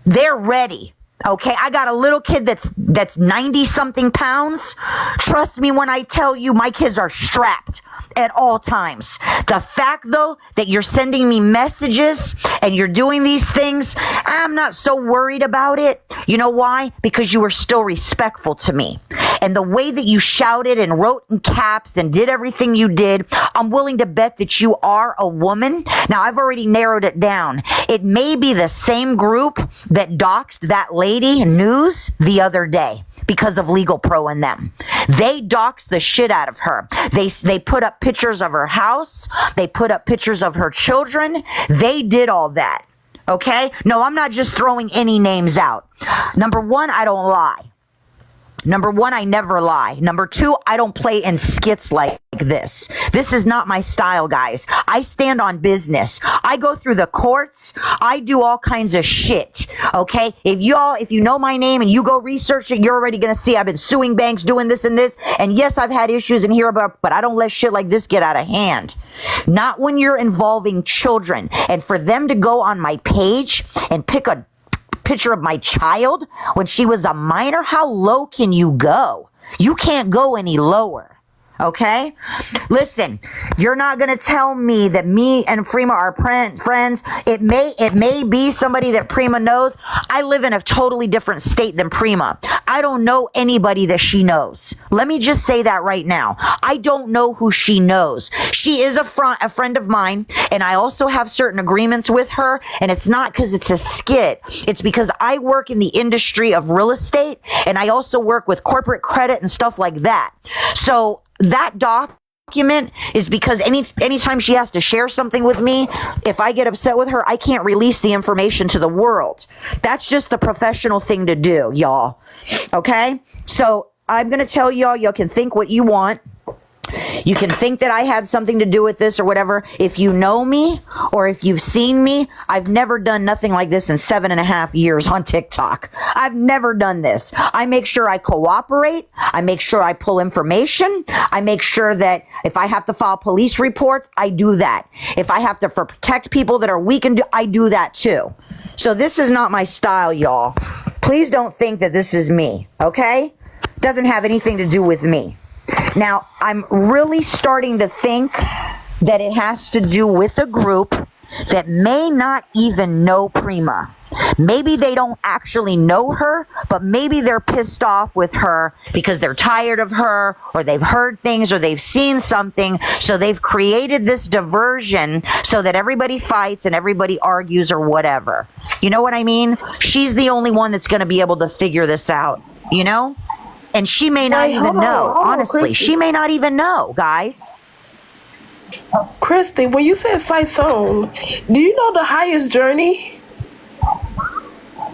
they're ready. Okay, I got a little kid that's 90 something pounds. Trust me when I tell you, my kids are strapped at all times. The fact though that you're sending me messages and you're doing these things, I'm not so worried about it. You know why? Because you were still respectful to me. And the way that you shouted and wrote in caps and did everything you did, I'm willing to bet that you are a woman. Now, I've already narrowed it down. It may be the same group that doxed that lady News the other day because of Legal Pro and them. They doxed the shit out of her. They put up pictures of her house. They put up pictures of her children. They did all that. Okay? No, I'm not just throwing any names out. Number one, I don't lie. Number one, I never lie. Number two, I don't play in skits like this. This is not my style, guys. I stand on business. I go through the courts. I do all kinds of shit. Okay? If you know my name and you go research it, you're already going to see I've been suing banks, doing this and this. And yes, I've had issues in here, but I don't let shit like this get out of hand. Not when you're involving children. And for them to go on my page and pick a picture of my child when she was a minor, how low can you go? You can't go any lower. Okay? Listen, you're not going to tell me that me and Prima are friends. It may be somebody that Prima knows. I live in a totally different state than Prima. I don't know anybody that she knows. Let me just say that right now. I don't know who she knows. She is a friend of mine, and I also have certain agreements with her, and it's not because it's a skit. It's because I work in the industry of real estate, and I also work with corporate credit and stuff like that. So that document is because anytime she has to share something with me, if I get upset with her, I can't release the information to the world. That's just the professional thing to do, y'all. Okay? So I'm going to tell y'all can think what you want. You can think that I had something to do with this or whatever. If you know me or if you've seen me, I've never done nothing like this in 7.5 years on TikTok. I've never done this. I make sure I cooperate. I make sure I pull information. I make sure that if I have to file police reports, I do that. If I have to protect people that are weak, I do that too. So this is not my style, y'all. Please don't think that this is me, okay? Doesn't have anything to do with me. Now, I'm really starting to think that it has to do with a group that may not even know Prima. Maybe they don't actually know her, but maybe they're pissed off with her because they're tired of her, or they've heard things, or they've seen something. So they've created this diversion so that everybody fights and everybody argues or whatever. You know what I mean? She's the only one that's going to be able to figure this out, you know? And she may not even know. Honestly, she may not even know, guys. Christy, when you said Saison, do you know the highest journey?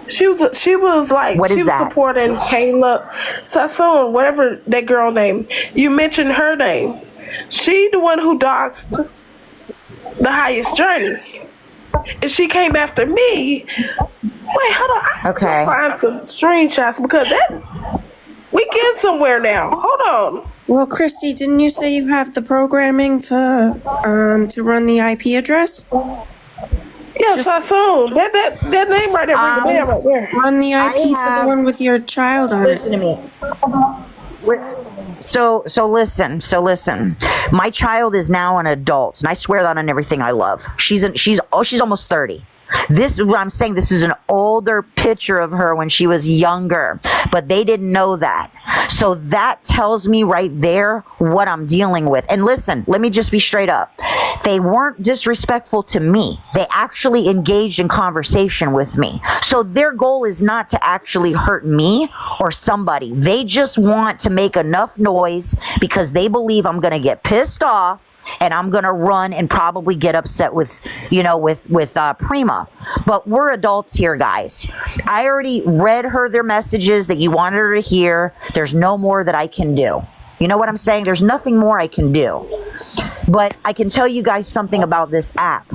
She was like, what is she was that? supporting Kayla Saison, whatever that girl name. You mentioned her name. She the one who doxed the highest journey. And she came after me. Wait, hold on. I have to find some screenshots because that we get somewhere now. Hold on. Well, Christy, didn't you say you have the programming for to run the IP address? Yes, Saison. That name right there, ring the bell right there. Run the IP for the one with your child on Listen to me. So listen. My child is now an adult, and I swear that on everything I love. She's almost 30. This is what I'm saying. This is an older picture of her when she was younger, but they didn't know that. So that tells me right there what I'm dealing with. And listen, let me just be straight up. They weren't disrespectful to me. They actually engaged in conversation with me. So their goal is not to actually hurt me or somebody. They just want to make enough noise because they believe I'm going to get pissed off and I'm going to run and probably get upset with Prima. But we're adults here, guys. I already read her their messages that you wanted her to hear. There's no more that I can do. You know what I'm saying? There's nothing more I can do. But I can tell you guys something about this app.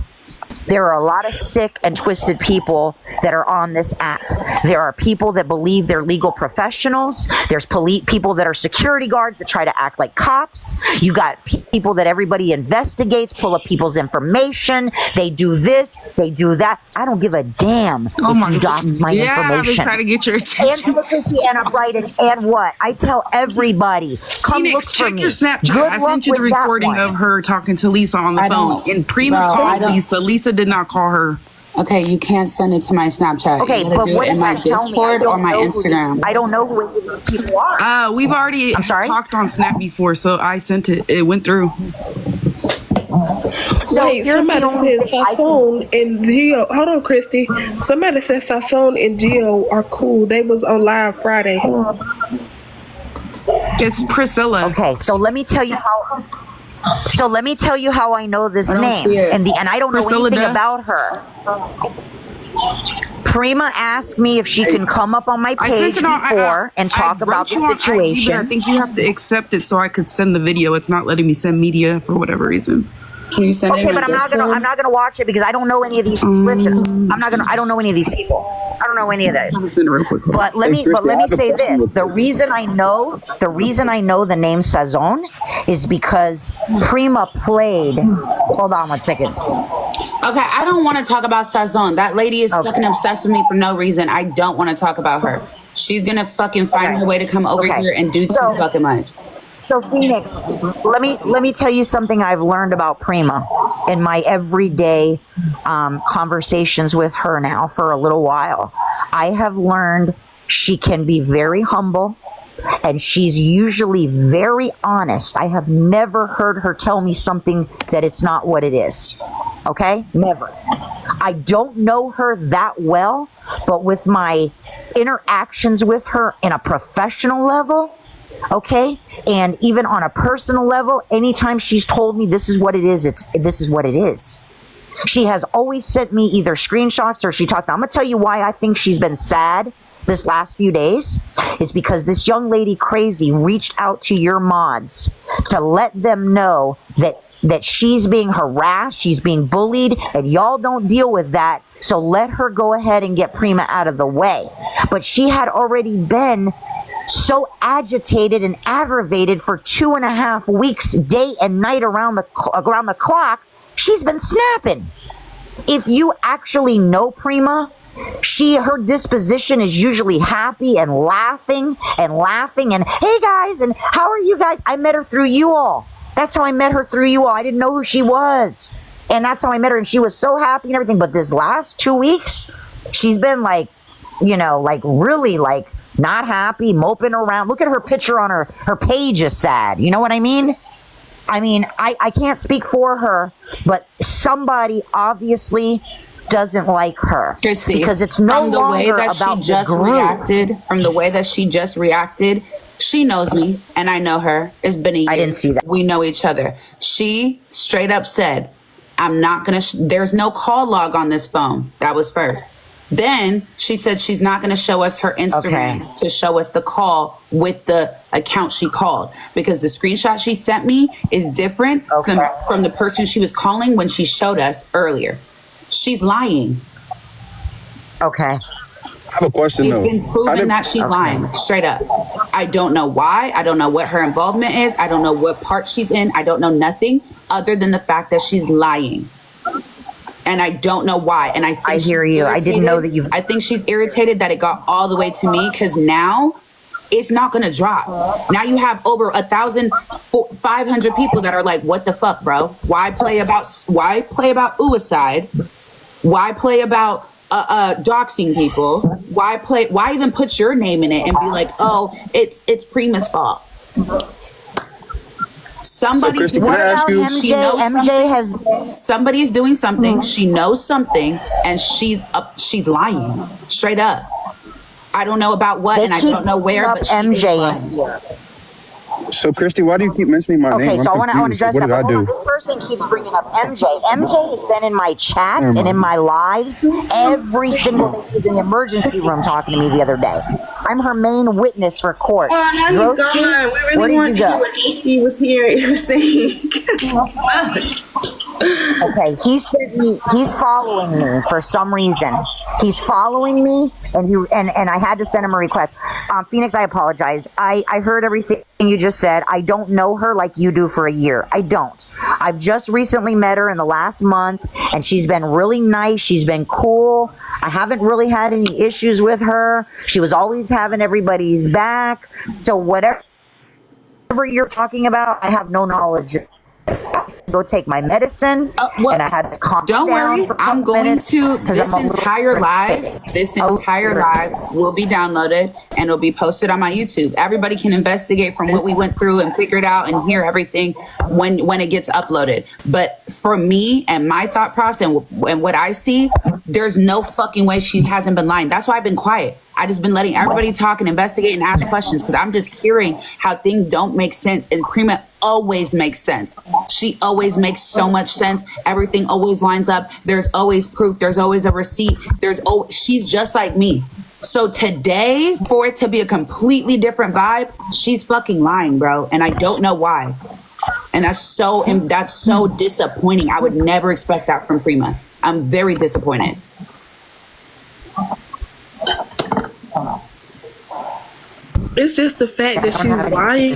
There are a lot of sick and twisted people that are on this app. There are people that believe they're legal professionals. There's people that are security guards that try to act like cops. You got people that everybody investigates, pull up people's information. They do this, they do that. I don't give a damn if you got my information. I was trying to get your attention. And I'm writing, and what? I tell everybody, come Phoenix, look for check me. your Snapchat. Good I luck sent you the with that recording one. of her talking to Lisa on the phone. And Prima called Lisa. Lisa did not call her. Okay, you can't send it to my Snapchat. Okay, you but do what it in does my that tell me? Discord or my Instagram. I don't know who these people are. We've already talked on Snap before, so I sent it. It went through. So wait, somebody said Saison and Gio. Hold on, Christy. Somebody said Saison and Gio are cool. They was on live Friday. It's Priscilla. Okay, so let me tell you how. So let me tell you how I know this name, and I don't know anything about her. Prima asked me if she can come up on my page before and talk about the situation. I think you have to accept it so I could send the video. It's not letting me send media for whatever reason. Can you send it? Okay, but I'm not gonna watch it because I don't know any of these. Listen, I don't know any of these people. I don't know any of those. I'll send it real quick. But let me say this: the reason I know the name Saison is because Prima played. Hold on 1 second. Okay, I don't want to talk about Saison. That lady is fucking obsessed with me for no reason. I don't want to talk about her. She's gonna fucking find her way to come over here and do too fucking much. So Phoenix, let me tell you something I've learned about Prima in my everyday conversations with her now for a little while. I have learned she can be very humble and she's usually very honest. I have never heard her tell me something that it's not what it is. Okay? Never. I don't know her that well, but with my interactions with her in a professional level, okay, and even on a personal level, anytime she's told me this is what it is, this is what it is. She has always sent me either screenshots or she talks. I'm gonna tell you why I think she's been sad this last few days is because this young lady crazy reached out to your mods to let them know that she's being harassed, she's being bullied, and y'all don't deal with that. So let her go ahead and get Prima out of the way. But she had already been so agitated and aggravated for 2.5 weeks, day and night around the clock. She's been snapping. If you actually know Prima, her disposition is usually happy and laughing and hey guys, and how are you guys? I met her through you all. That's how I met her, through you all. I didn't know who she was. And that's how I met her. And she was so happy and everything. But this last 2 weeks, she's been like, really not happy, moping around. Look at her picture on her page is sad. You know what I mean? I can't speak for her, but somebody obviously doesn't like her. Christy, because it's no from the way longer that about she just the group. reacted, she knows me and I know her. It's been a year. I didn't see that. We know each other. She straight up said, I'm not going to, there's no call log on this phone. That was first. Then she said she's not going to show us her Instagram to show us the call with the account she called, because the screenshot she sent me is different from the person she was calling when she showed us earlier. She's lying. Okay. I have a question It's though. been proven that she's lying, straight up. I don't know why. I don't know what her involvement is. I don't know what part she's in. I don't know nothing other than the fact that she's lying. And I don't know why. And I hear you. I didn't know that I think she's irritated that it got all the way to me, because now it's not going to drop. Now you have over 1,500 people that are like, what the fuck, bro? Why play about suicide? Why play about doxing people? Why even put your name in it and be like, oh, it's Prima's fault? Somebody's doing something. She knows something, and she's lying straight up. I don't know about what, and I don't know where, but MJ. So, Christy, why do you keep mentioning my name? Okay, so I want to address what that. did I do? This person keeps bringing up MJ. MJ has been in my chats and in my lives every single day. She's in the emergency room talking to me the other day. I'm her main witness for court. Oh, now he's Drosky, gone. We really where did wanted you to go? hear what Drosky was here. He was saying. Okay, he's following me for some reason. He's following me, and I had to send him a request. Phoenix, I apologize. I heard everything you just said. I don't know her like you do for a year. I don't. I've just recently met her in the last month, and she's been really nice. She's been cool. I haven't really had any issues with her. She was always having everybody's back. So whatever you're talking about, I have no knowledge. Go take my medicine, and I had to calm down. Don't worry, I'm going to this entire live. This entire live will be downloaded and it'll be posted on my YouTube. Everybody can investigate from what we went through and figure it out and hear everything when it gets uploaded. But for me and my thought process and what I see, there's no fucking way she hasn't been lying. That's why I've been quiet. I just been letting everybody talk and investigate and ask questions, because I'm just hearing how things don't make sense. And Prima always makes sense. She always makes so much sense. Everything always lines up. There's always proof. There's always a receipt. She's just like me. So today, for it to be a completely different vibe, she's fucking lying, bro. And I don't know why. And that's so disappointing. I would never expect that from Prima. I'm very disappointed. It's just the fact that she's lying.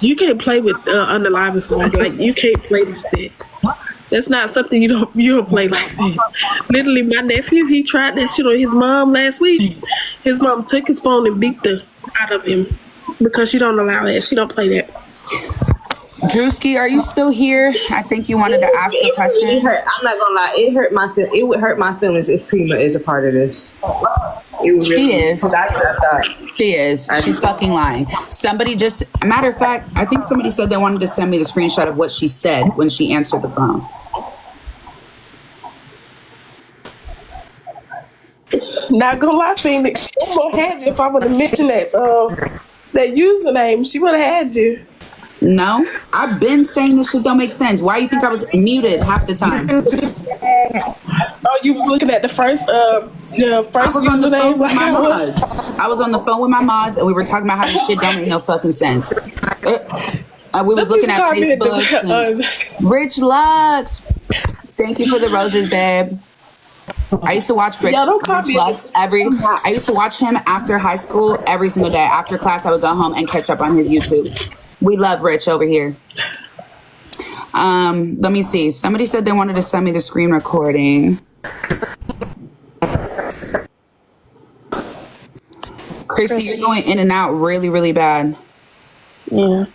You can't play with unaliving somebody. Like, you can't play like that. That's not something you don't play like that. Literally, my nephew, he tried that shit on his mom last week. His mom took his phone and beat the out of him because she don't allow that. She don't play that. Drewski, are you still here? I think you wanted to ask a question. I'm not gonna lie. It would hurt my feelings if Prima is a part of this. She is. She's fucking lying. Somebody just, matter of fact, I think somebody said they wanted to send me the screenshot of what she said when she answered the phone. Not gonna lie, Phoenix. She would have had you if I would have mentioned that username. She would have had you. No, I've been saying this shit don't make sense. Why do you think I was muted half the time? Oh, you were looking at the first username. Like my mods. I was on the phone with my mods, and we were talking about how this shit don't make no fucking sense. We was looking at Facebook. Rich Lux, thank you for the roses, babe. I used to watch Rich Lux I used to watch him after high school every single day. After class, I would go home and catch up on his YouTube. We love Rich over here. Let me see. Somebody said they wanted to send me the screen recording. Chrissy, you're going in and out really, really bad. Yeah.